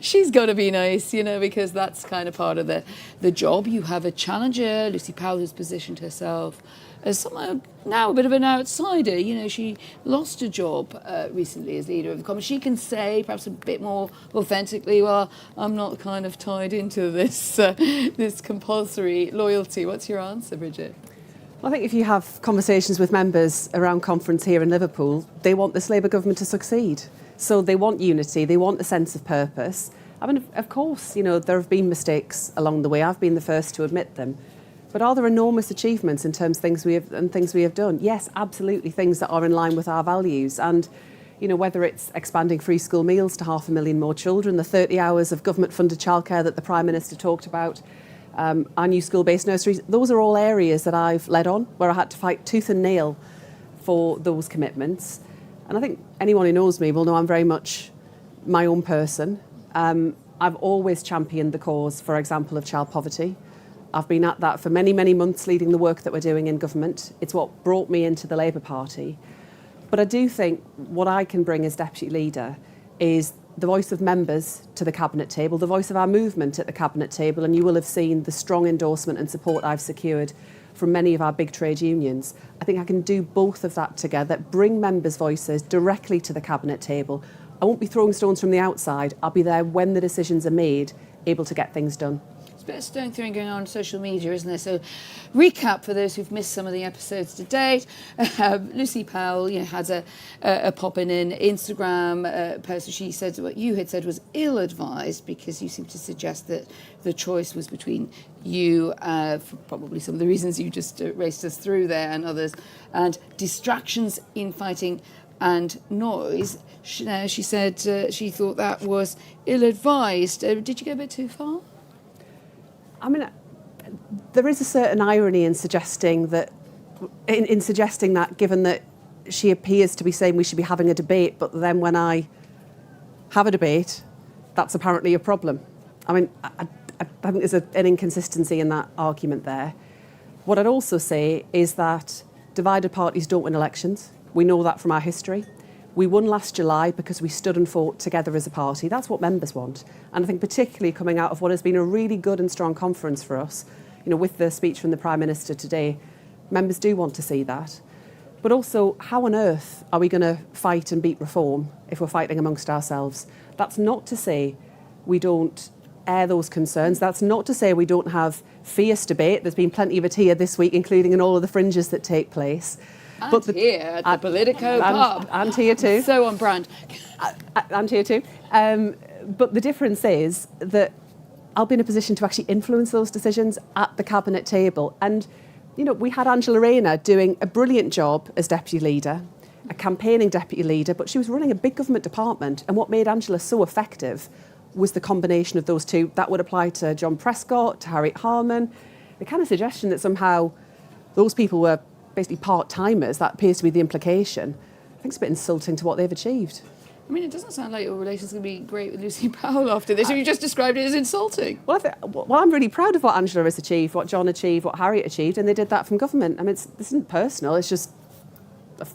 P: She's got to be nice, because that's kind of part of the job. You have a challenger, Lucy Powell, who's positioned herself as somehow now a bit of an outsider. She lost a job recently as leader of the Commons. She can say, perhaps a bit more authentically, well, I'm not kind of tied into this this compulsory loyalty. What's your answer, Bridget?
J: Well, I think if you have conversations with members around conference here in Liverpool, they want this Labour government to succeed. So they want unity, they want a sense of purpose. I mean, of course, there have been mistakes along the way. I've been the first to admit them. But are there enormous achievements in terms of things we have done? Yes, absolutely, things that are in line with our values. And, whether it's expanding free school meals to 500,000 more children, the 30 hours of government-funded childcare that the Prime Minister talked about, our new school-based nurseries, those are all areas that I've led on, where I had to fight tooth and nail for those commitments. And I think anyone who knows me will know I'm very much my own person. I've always championed the cause, for example, of child poverty. I've been at that for many, many months, leading the work that we're doing in government. It's what brought me into the Labour Party. But I do think what I can bring as Deputy Leader is the voice of members to the Cabinet table, the voice of our movement at the Cabinet table, and you will have seen the strong endorsement and support I've secured from many of our big trade unions. I think I can do both of that together, bring members' voices directly to the Cabinet table. I won't be throwing stones from the outside. I'll be there when the decisions are made, able to get things done.
P: A bit of stone throwing going on social media, isn't there? So, recap for those who've missed some of the episodes to date. Lucy Powell, had a pop in an Instagram post. She said what you had said was ill-advised because you seem to suggest that the choice was between you, for probably some of the reasons you just raced us through there, and others, and distractions, infighting, and noise. She said she thought that was ill-advised. Did you go a bit too far?
J: I mean, there is a certain irony in suggesting that, given that she appears to be saying we should be having a debate, but then when I have a debate, that's apparently a problem. I mean, I think there's an inconsistency in that argument there. What I'd also say is that divided parties don't win elections. We know that from our history. We won last July because we stood and fought together as a party. That's what members want. And I think particularly coming out of what has been a really good and strong conference for us, with the speech from the Prime Minister today, members do want to see that. But also, how on earth are we going to fight and beat reform if we're fighting amongst ourselves? That's not to say we don't air those concerns. That's not to say we don't have fierce debate. There's been plenty of it here this week, including in all of the fringes that take place.
P: And here at the Politico pub.
J: And here too.
P: So on brand.
J: And here too. But the difference is that I'll be in a position to actually influence those decisions at the Cabinet table. And, we had Angela Rayner doing a brilliant job as Deputy Leader, a campaigning Deputy Leader, but she was running a big government department. And what made Angela so effective was the combination of those two. That would apply to John Prescott, to Harriet Harman. The kind of suggestion that somehow those people were basically part-timers, that appears to be the implication. I think it's a bit insulting to what they've achieved.
P: I mean, it doesn't sound like your relation's going to be great with Lucy Powell after this. You just described it as insulting.
J: Well, I'm really proud of what Angela has achieved, what John achieved, what Harriet achieved, and they did that from government. I mean, this isn't personal. It's just a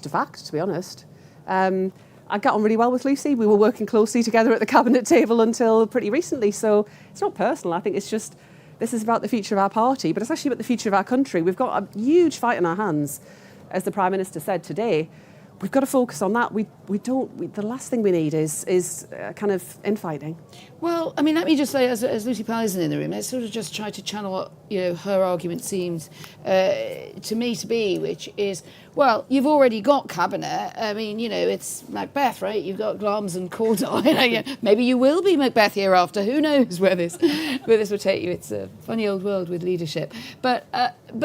J: fact, to be honest. I got on really well with Lucy. We were working closely together at the Cabinet table until pretty recently, so it's not personal. I think it's just this is about the future of our party, but it's actually about the future of our country. We've got a huge fight in our hands, as the Prime Minister said today. we've got to focus on that. The last thing we need is kind of infighting.
P: Well, I mean, let me just say, as Lucy Powell isn't in the room, let's sort of just try to channel what her argument seems to me to be, which is, well, you've already got cabinet. I mean, it's Macbeth, right? You've got Glamis and Cordine. Maybe you will be Macbeth hereafter. Who knows where this will take you? It's a funny old world with leadership. But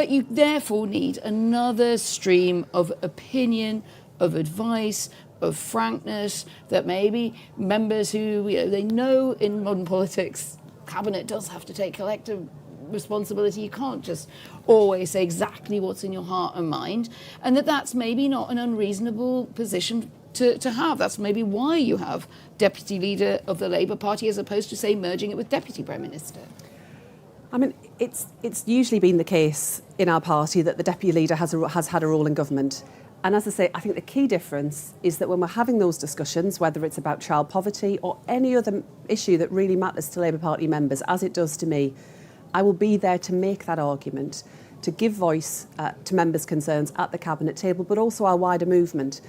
P: you therefore need another stream of opinion, of advice, of frankness, that maybe members who they know in modern politics, cabinet does have to take collective responsibility. You can't just always say exactly what's in your heart and mind, and that's maybe not an unreasonable position to have. That's maybe why you have deputy leader of the Labour Party as opposed to, say, merging it with deputy prime minister.
J: I mean, it's usually been the case in our party that the deputy leader has had a role in government. And as I say, I think the key difference is that when we're having those discussions, whether it's about child poverty or any other issue that really matters to Labour Party members, as it does to me, I will be there to make that argument, to give voice to members' concerns at the cabinet table, but also our wider movement.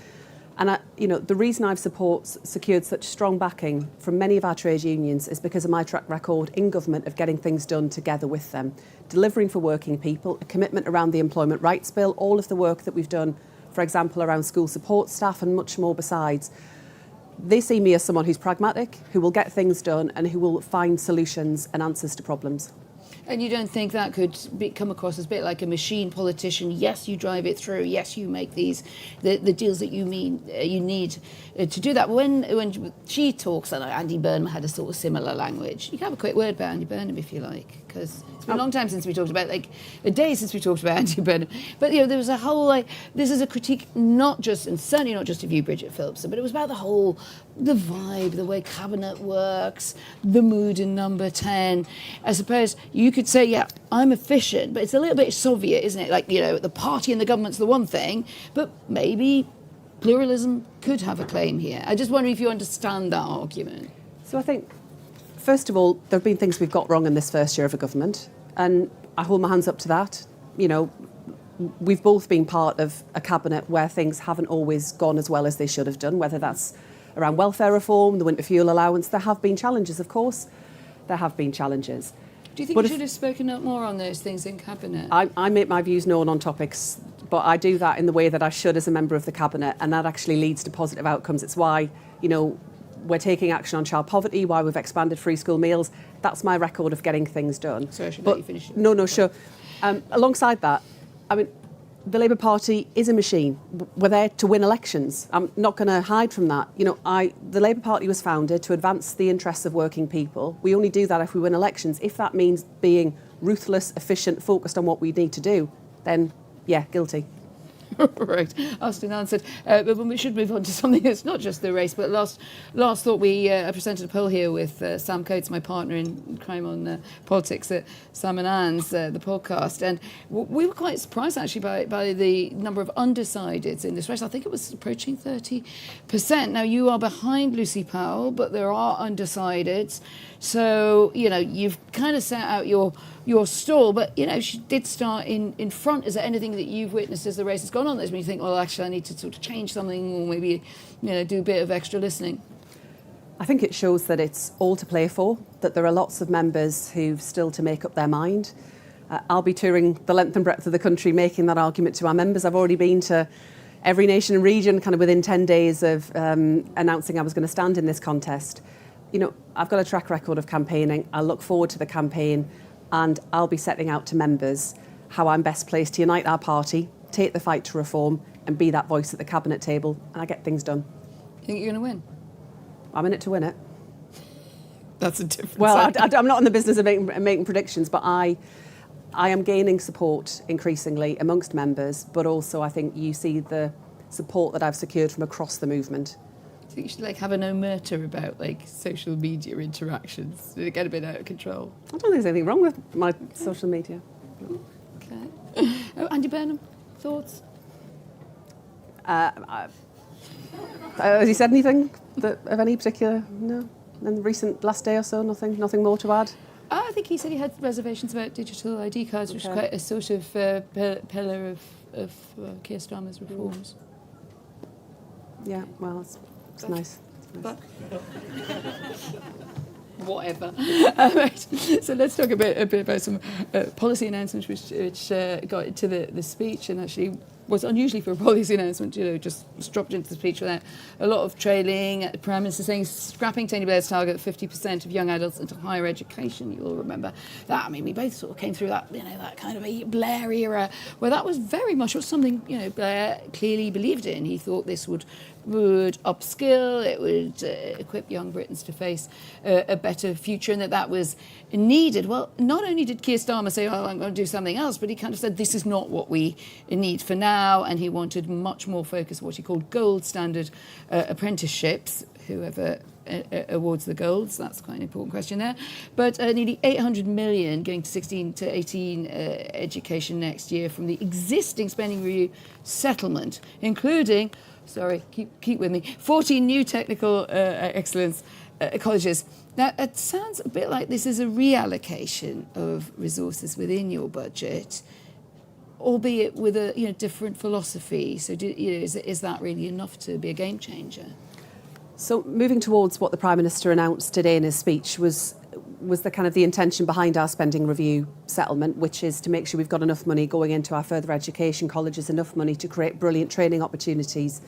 J: And the reason I've secured such strong backing from many of our trade unions is because of my track record in government of getting things done together with them, delivering for working people, a commitment around the Employment Rights Bill, all of the work that we've done, for example, around school support staff and much more besides. They see me as someone who's pragmatic, who will get things done and who will find solutions and answers to problems.
P: And you don't think that could come across as a bit like a machine politician? Yes, you drive it through. Yes, you make the deals that you need to do that. When she talks, and Andy Burnham had a sort of similar language. You can have a quick word about Andy Burnham if you like, because it's been a long time since we talked about, like a day since we talked about Andy Burnham. But there was a whole this is a critique not just, and certainly not just of you, Bridget Phillipson, but it was about the vibe, the way cabinet works, the mood in Number 10. I suppose you could say, yeah, I'm efficient, but it's a little bit Soviet, isn't it? Like, the party and the government's the one thing, but maybe pluralism could have a claim here. I just wonder if you understand that argument.
J: So I think, first of all, there have been things we've got wrong in this first year of a government, and I hold my hands up to that. We've both been part of a cabinet where things haven't always gone as well as they should have done, whether that's around welfare reform, the winter fuel allowance. There have been challenges, of course. There have been challenges.
P: Do you think you should have spoken up more on those things in cabinet?
J: I make my views known on topics, but I do that in the way that I should as a member of the cabinet, and that actually leads to positive outcomes. It's why, we're taking action on child poverty, why we've expanded free school meals. That's my record of getting things done.
P: Sorry, I should let you finish.
J: No, sure. Alongside that, I mean, the Labour Party is a machine. We're there to win elections. I'm not going to hide from that. The Labour Party was founded to advance the interests of working people. We only do that if we win elections. If that means being ruthless, efficient, focused on what we need to do, then, yeah, guilty.
P: Right, asked and answered. But we should move on to something that's not just the race. But last thought, I presented a poll here with Sam Coates, my partner in crime on politics at Sam and Anne's, the podcast, and we were quite surprised actually by the number of undecideds in this race. I think it was approaching 30%. Now you are behind Lucy Powell, but there are undecideds. So you've kind of set out your stall, but she did start in front. Is there anything that you've witnessed as the race has gone on that when you think, well, actually, I need to sort of change something, or maybe do a bit of extra listening?
J: I think it shows that it's all to play for, that there are lots of members who've still to make up their mind. I'll be touring the length and breadth of the country making that argument to our members. I've already been to every nation and region kind of within 10 days of announcing I was going to stand in this contest. I've got a track record of campaigning. I look forward to the campaign, and I'll be setting out to members how I'm best placed to unite our party, take the fight to reform, and be that voice at the cabinet table, and I get things done.
P: You think you're going to win?
J: I'm in it to win it.
P: That's a difference.
J: Well, I'm not in the business of making predictions, but I am gaining support increasingly amongst members, but also I think you see the support that I've secured from across the movement.
P: I think you should have an omerta about social media interactions. Did it get a bit out of control?
J: I don't think there's anything wrong with my social media.
P: Okay. Andy Burnham, thoughts?
J: Has he said anything of any particular? No. In the recent last day or so, nothing more to add.
P: I think he said he had reservations about digital ID cards, which is quite a sort of pillar of Keir Starmer's reforms.
J: Yeah, well, it's nice.
P: But whatever. Right. So let's talk a bit about some policy announcements which got into the speech, and actually was unusually for a policy announcement, just dropped into the speech without a lot of trailing. The Prime Minister saying scrapping Tony Blair's target of 50% of young adults into higher education. You all remember that. I mean, we both sort of came through that, that kind of a Blair era where that was very much something, Blair clearly believed in. He thought this would upskill, it would equip young Britons to face a better future, and that was needed. Well, not only did Keir Starmer say, oh, I'm going to do something else, but he kind of said this is not what we need for now, and he wanted much more focus on what he called gold standard apprenticeships, whoever awards the golds, that's quite an important question there. But nearly 800 million going to 16 to 18 education next year from the existing spending review settlement, including, sorry, keep with me, 14 new technical excellence colleges. Now, it sounds a bit like this is a reallocation of resources within your budget, albeit with a different philosophy. So, is that really enough to be a game changer?
J: So, moving towards what the Prime Minister announced today in his speech was the kind of the intention behind our spending review settlement, which is to make sure we've got enough money going into our further education colleges, enough money to create brilliant training opportunities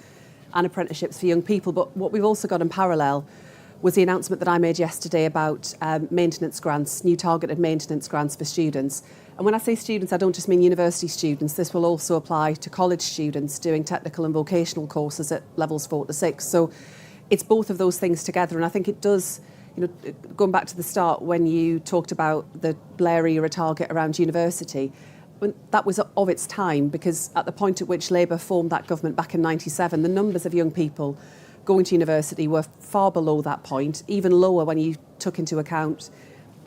J: and apprenticeships for young people. But what we've also got in parallel was the announcement that I made yesterday about maintenance grants, new targeted maintenance grants for students. And when I say students, I don't just mean university students. This will also apply to college students doing technical and vocational courses at levels 4 to 6. So it's both of those things together. And I think it does, going back to the start when you talked about the Blair era target around university, that was of its time, because at the point at which Labour formed that government back in 97, the numbers of young people going to university were far below that point, even lower when you took into account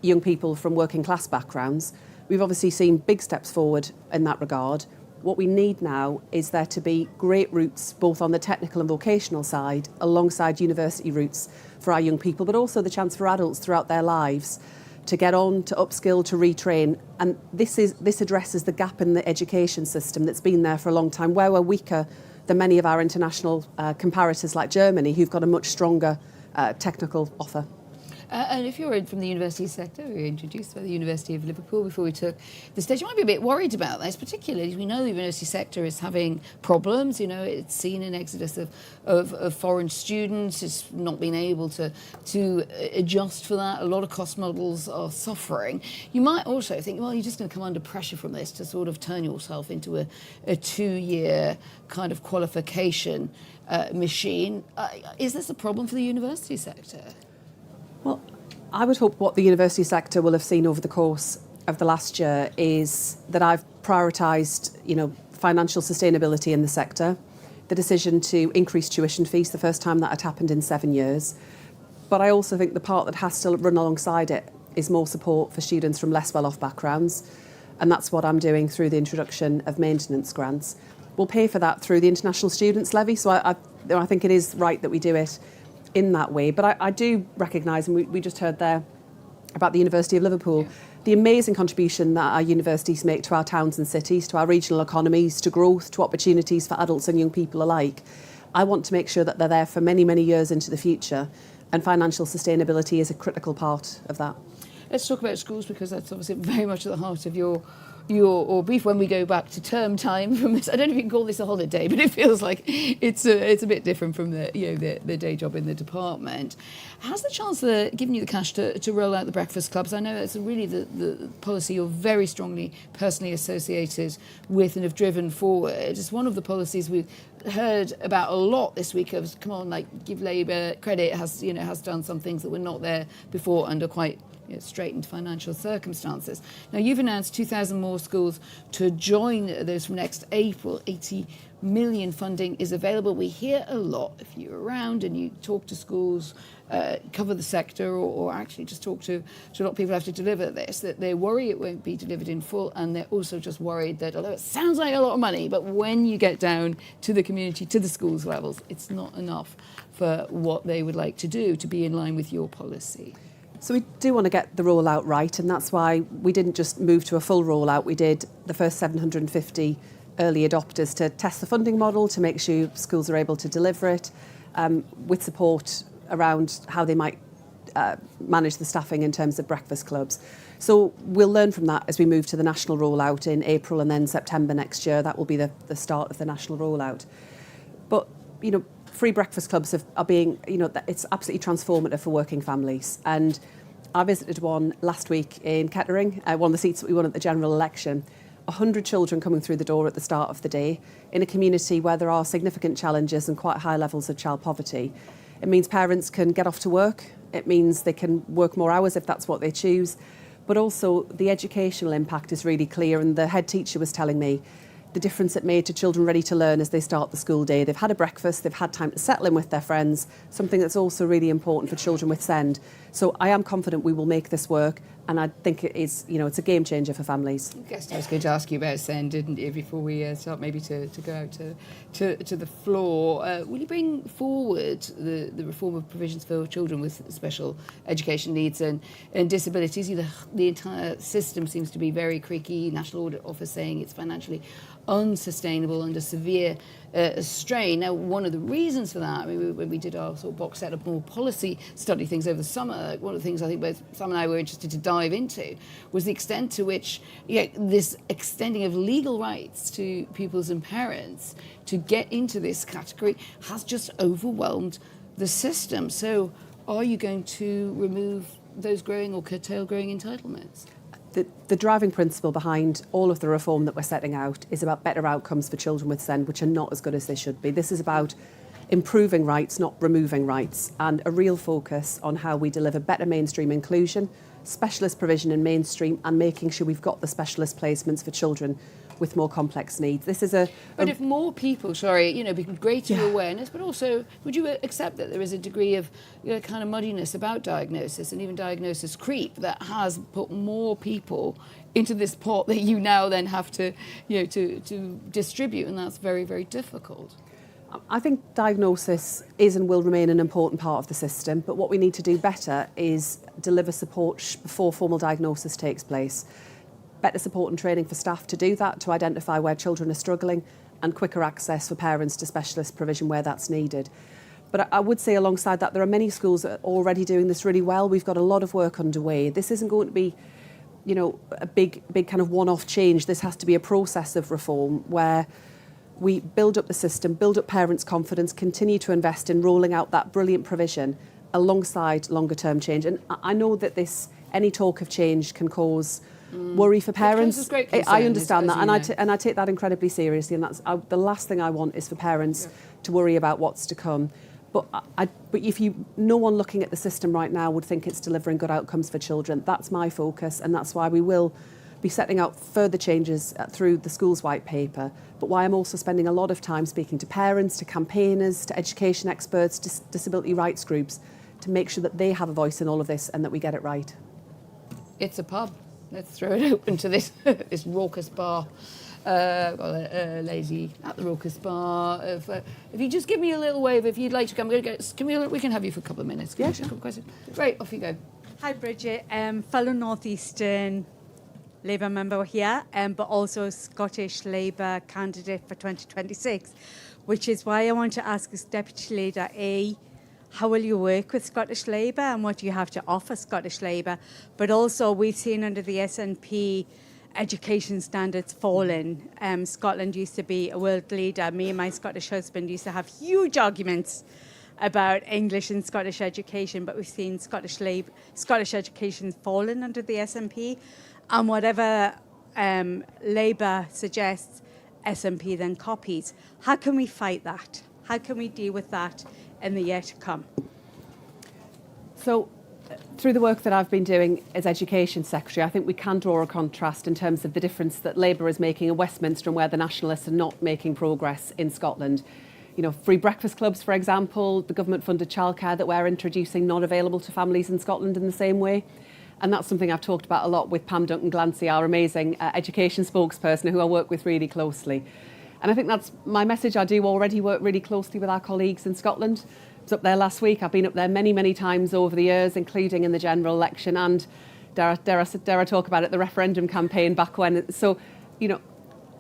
J: young people from working class backgrounds. We've obviously seen big steps forward in that regard. What we need now is there to be great routes both on the technical and vocational side alongside university routes for our young people, but also the chance for adults throughout their lives to get on, to upskill, to retrain. And this addresses the gap in the education system that's been there for a long time, where we're weaker than many of our international comparators like Germany, who've got a much stronger technical offer.
P: And if you're from the university sector, we were introduced by the University of Liverpool before we took the stage, you might be a bit worried about this, particularly as we know the university sector is having problems. It's seen an exodus of foreign students. It's not been able to adjust for that. A lot of cost models are suffering. You might also think, well, you're just going to come under pressure from this to sort of turn yourself into a 2-year kind of qualification machine. Is this a problem for the university sector?
J: Well, I would hope what the university sector will have seen over the course of the last year is that I've prioritised, financial sustainability in the sector, the decision to increase tuition fees, the first time that had happened in 7 years. But I also think the part that has to run alongside it is more support for students from less well-off backgrounds, and that's what I'm doing through the introduction of maintenance grants. We'll pay for that through the International Students Levy, so I think it is right that we do it in that way. But I do recognise, and we just heard there about the University of Liverpool, the amazing contribution that our universities make to our towns and cities, to our regional economies, to growth, to opportunities for adults and young people alike. I want to make sure that they're there for many, many years into the future, and financial sustainability is a critical part of that.
P: Let's talk about schools, because that's obviously very much at the heart of your brief. When we go back to term time from this, I don't know if you can call this a holiday, but it feels like it's a bit different from the day job in the department. Has the Chancellor given you the cash to roll out the breakfast clubs? I know it's really the policy you're very strongly personally associated with and have driven forward. It's one of the policies we've heard about a lot this week. Of come on, give Labour credit. It has done some things that were not there before under quite straightened financial circumstances. Now, you've announced 2,000 more schools to join those from next April. 80 million funding is available. We hear a lot, if you're around and you talk to schools, cover the sector, or actually just talk to a lot of people who have to deliver this, that they worry it won't be delivered in full, and they're also just worried that, although it sounds like a lot of money, but when you get down to the community, to the schools levels, it's not enough for what they would like to do to be in line with your policy.
J: So we do want to get the rollout right, and that's why we didn't just move to a full rollout. We did the first 750 early adopters to test the funding model to make sure schools are able to deliver it, with support around how they might manage the staffing in terms of breakfast clubs. So we'll learn from that as we move to the national rollout in April and then September next year. That will be the start of the national rollout. But, free breakfast clubs are being, it's absolutely transformative for working families. And I visited one last week in Kettering, one of the seats that we won at the general election. 100 children coming through the door at the start of the day in a community where there are significant challenges and quite high levels of child poverty. It means parents can get off to work. It means they can work more hours if that's what they choose. But also the educational impact is really clear, and the head teacher was telling me the difference it made to children ready to learn as they start the school day. They've had a breakfast, they've had time to settle in with their friends, something that's also really important for children with SEND. So I am confident we will make this work, and I think it is, it's a game changer for families.
P: I guess I was going to ask you about SEND, didn't you, before we start maybe to go out to the floor. Will you bring forward the reform of provisions for children with special education needs and disabilities? The entire system seems to be very creaky. National Audit Office saying it's financially unsustainable under severe strain. Now, one of the reasons for that, when we did our sort of box set of more policy study things over the summer, one of the things I think both Sam and I were interested to dive into was the extent to which this extending of legal rights to pupils and parents to get into this category has just overwhelmed the system. So are you going to remove those growing or curtail growing entitlements?
J: The driving principle behind all of the reform that we're setting out is about better outcomes for children with SEND, which are not as good as they should be. This is about improving rights, not removing rights, and a real focus on how we deliver better mainstream inclusion, specialist provision in mainstream, and making sure we've got the specialist placements for children with more complex needs. This is
P: But if more people, greater awareness, but also, would you accept that there is a degree of kind of muddiness about diagnosis and even diagnosis creep that has put more people into this pot that you now then have to distribute, and that's very, very difficult?
J: I think diagnosis is and will remain an important part of the system, but what we need to do better is deliver support before formal diagnosis takes place. Better support and training for staff to do that, to identify where children are struggling, and quicker access for parents to specialist provision where that's needed. But I would say alongside that, there are many schools that are already doing this really well. We've got a lot of work underway. This isn't going to be, a big kind of one-off change. This has to be a process of reform where we build up the system, build up parents' confidence, continue to invest in rolling out that brilliant provision alongside longer-term change. And I know that any talk of change can cause worry for parents. I understand that, and I take that incredibly seriously. And that's the last thing I want is for parents to worry about what's to come. But no one looking at the system right now would think it's delivering good outcomes for children. That's my focus, and that's why we will be setting out further changes through the school's white paper. But why I'm also spending a lot of time speaking to parents, to campaigners, to education experts, to disability rights groups, to make sure that they have a voice in all of this and that we get it right.
P: It's a pub. Let's throw it open to this this raucous bar. Lazy at the raucous bar. If you just give me a little wave, if you'd like to come, we can have you for a couple of minutes. Yeah, sure. Great, off you go.
K: Hi, Bridget. Fellow North Eastern Labour member here, but also Scottish Labour candidate for 2026, which is why I want to ask as Deputy Leader how will you work with Scottish Labour and what do you have to offer Scottish Labour? But also we've seen under the SNP education standards falling. Scotland used to be a world leader. Me and my Scottish husband used to have huge arguments about English and Scottish education, but we've seen Scottish education falling under the SNP. And whatever Labour suggests, SNP then copies. How can we fight that? How can we deal with that in the year to come?
J: So, through the work that I've been doing as Education Secretary, I think we can draw a contrast in terms of the difference that Labour is making in Westminster and where the Nationalists are not making progress in Scotland. Free breakfast clubs, for example, the government-funded childcare that we're introducing not available to families in Scotland in the same way. And that's something I've talked about a lot with Pam Duncan-Glancy, our amazing education spokesperson who I work with really closely. And I think that's my message. I do already work really closely with our colleagues in Scotland. I was up there last week. I've been up there many, many times over the years, including in the general election and, dare I talk about it, the referendum campaign back when. So,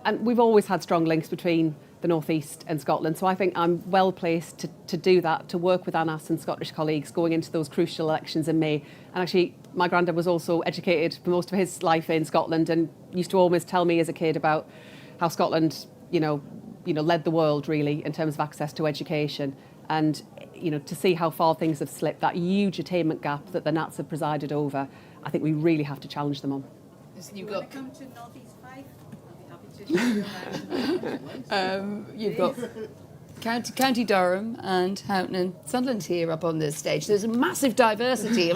J: and we've always had strong links between the North East and Scotland, so I think I'm well placed to do that, to work with Annas and Scottish colleagues going into those crucial elections in May. And actually, my granddad was also educated for most of his life in Scotland and used to always tell me as a kid about how Scotland, led the world really in terms of access to education. And to see how far things have slipped, that huge attainment gap that the Nats have presided over, I think we really have to challenge them on.
P: You've got
U: come to North East 5? I'll be happy to show you
P: you've got County Durham and Houghton and Sunderland here up on this stage. There's a massive diversity.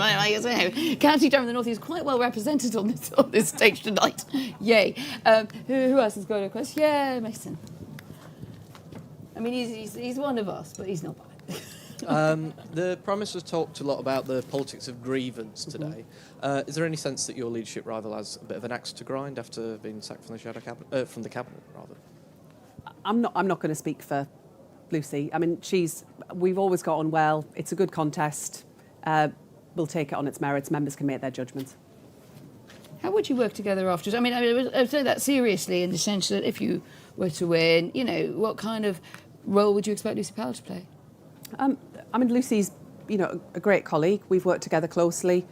P: County Durham and the North East quite well represented on this stage tonight. Yay! Who else has got a question? Yeah, Mason. I mean, he's one of us, but he's not bad.
A: The Prime Minister's talked a lot about the politics of grievance today. Is there any sense that your leadership rather has a bit of an axe to grind after being sacked from the cabinet, rather?
J: I'm not going to speak for Lucy. I mean, we've always got on well. It's a good contest. We'll take it on its merits. Members can make their judgments.
P: How would you work together afterwards? I mean, I say that seriously in the sense that if you were to win, what kind of role would you expect Lucy Powell to play?
J: I mean, Lucy's, a great colleague. We've worked together closely.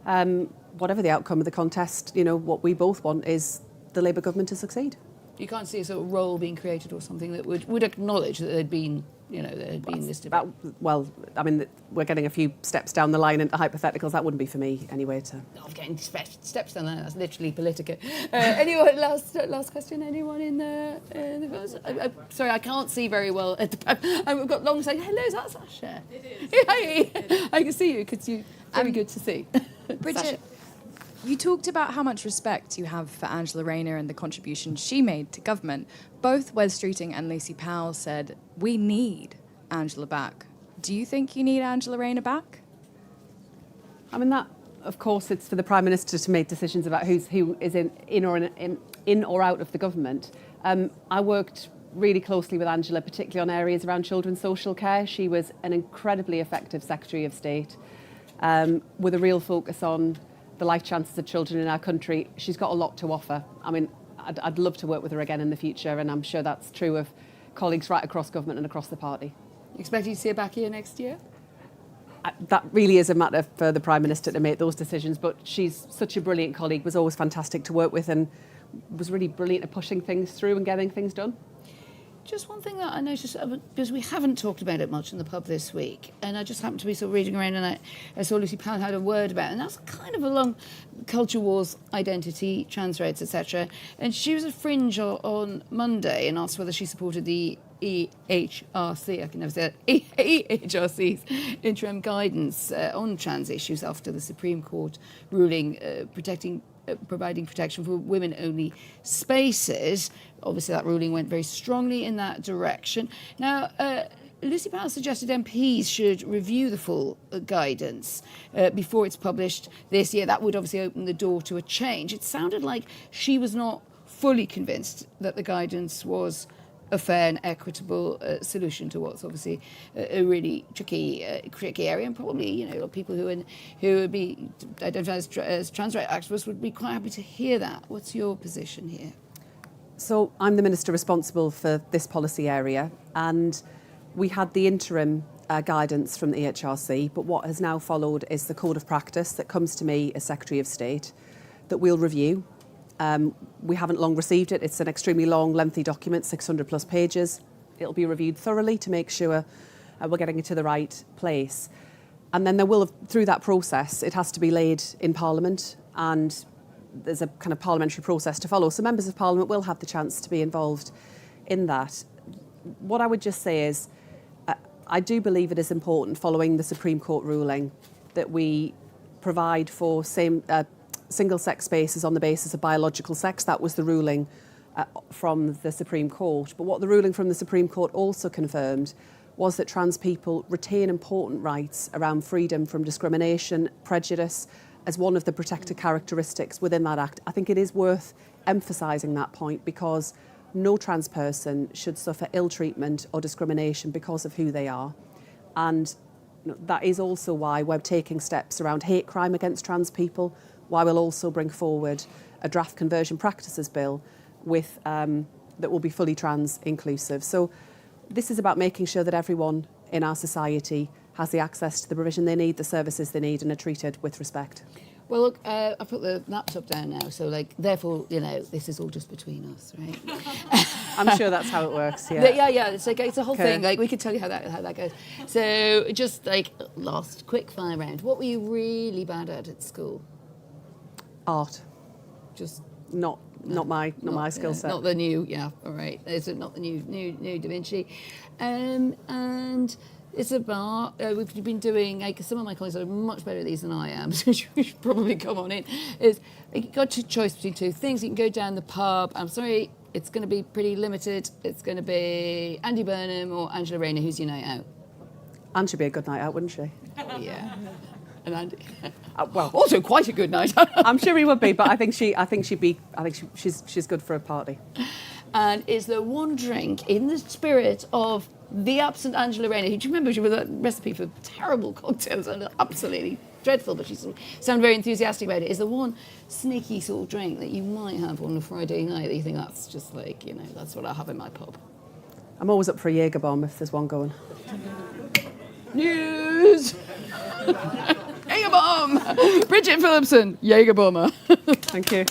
J: Whatever the outcome of the contest, what we both want is the Labour government to succeed.
P: You can't see a sort of role being created or something that would acknowledge that there'd been, this debate.
J: Well, I mean, we're getting a few steps down the line into hypotheticals. That wouldn't be for me anyway.
P: I'm getting steps down there. That's literally Politico. Anyone? Last question. Anyone in the? Sorry, I can't see very well. I've got long saying hello. Is that Sasha? It is. Hey, I can see you. Very good to see.
L: Bridget, you talked about how much respect you have for Angela Rayner and the contribution she made to government. Both Wes Streeting and Lucy Powell said, we need Angela back. Do you think you need Angela Rayner back?
J: I mean, that, of course, it's for the Prime Minister to make decisions about who is in or out of the government. I worked really closely with Angela, particularly on areas around children's social care. She was an incredibly effective Secretary of State with a real focus on the life chances of children in our country. She's got a lot to offer. I mean, I'd love to work with her again in the future, and I'm sure that's true of colleagues right across government and across the party.
P: You expect you to see her back here next year?
J: That really is a matter for the Prime Minister to make those decisions, but she's such a brilliant colleague, was always fantastic to work with, and was really brilliant at pushing things through and getting things done.
P: Just one thing that I noticed, because we haven't talked about it much in the pub this week, and I just happened to be sort of reading around and I saw Lucy Powell had a word about it, and that's kind of along culture wars, identity, trans rights, etc. And she was at Fringe on Monday and asked whether she supported the EHRC, I can never say that, EHRC's interim guidance on trans issues after the Supreme Court ruling providing protection for women-only spaces. Obviously, that ruling went very strongly in that direction. Now, Lucy Powell suggested MPs should review the full guidance before it's published this year. That would obviously open the door to a change. It sounded like she was not fully convinced that the guidance was a fair and equitable solution to what's obviously a really tricky area, and probably people who would be identified as trans rights activists would be quite happy to hear that. What's your position here?
J: So I'm the Minister responsible for this policy area, and we had the interim guidance from the EHRC, but what has now followed is the code of practice that comes to me as Secretary of State that we'll review. We haven't long received it. It's an extremely long, lengthy document, 600 plus pages. It'll be reviewed thoroughly to make sure we're getting it to the right place. And then through that process, it has to be laid in Parliament, and there's a kind of parliamentary process to follow. So members of Parliament will have the chance to be involved in that. What I would just say is, I do believe it is important, following the Supreme Court ruling, that we provide for single-sex spaces on the basis of biological sex. That was the ruling from the Supreme Court. But what the ruling from the Supreme Court also confirmed was that trans people retain important rights around freedom from discrimination, prejudice, as one of the protected characteristics within that Act. I think it is worth emphasising that point, because no trans person should suffer ill treatment or discrimination because of who they are. And that is also why we're taking steps around hate crime against trans people, why we'll also bring forward a draft conversion practices bill with that will be fully trans inclusive. So this is about making sure that everyone in our society has the access to the provision they need, the services they need, and are treated with respect.
P: Well, look, I put the laptop down now, so therefore, this is all just between us, right?
J: I'm sure that's how it works. Yeah.
P: Yeah. It's a whole thing. We could tell you how that goes. So, just last quick fire round. What were you really bad at school?
J: Art.
P: Just
J: not my skill set.
P: Not the new. Yeah. All right. Is it not the new Da Vinci? And it's about, we've been doing, some of my colleagues are much better at these than I am, so you should probably come on in, is you've got a choice between two things. You can go down the pub. I'm sorry, it's going to be pretty limited. It's going to be Andy Burnham or Angela Rayner. Who's your night out?
J: Anne should be a good night out, wouldn't she?
P: Yeah. And Andy, well, also quite a good night.
J: I'm sure he would be, but I think she's good for a party.
P: And is there one drink in the spirit of the absent Angela Rayner, who, do you remember she was a recipe for terrible cocktails and absolutely dreadful, but she sounded very enthusiastic about it. Is there one sneaky sort of drink that you might have on a Friday night that you think that's just that's what I have in my pub?
J: I'm always up for a Jaeger bomb if there's one going.
P: News! Jaeger bomb! Bridget Phillipson, Jaeger bomber.
J: Thank you.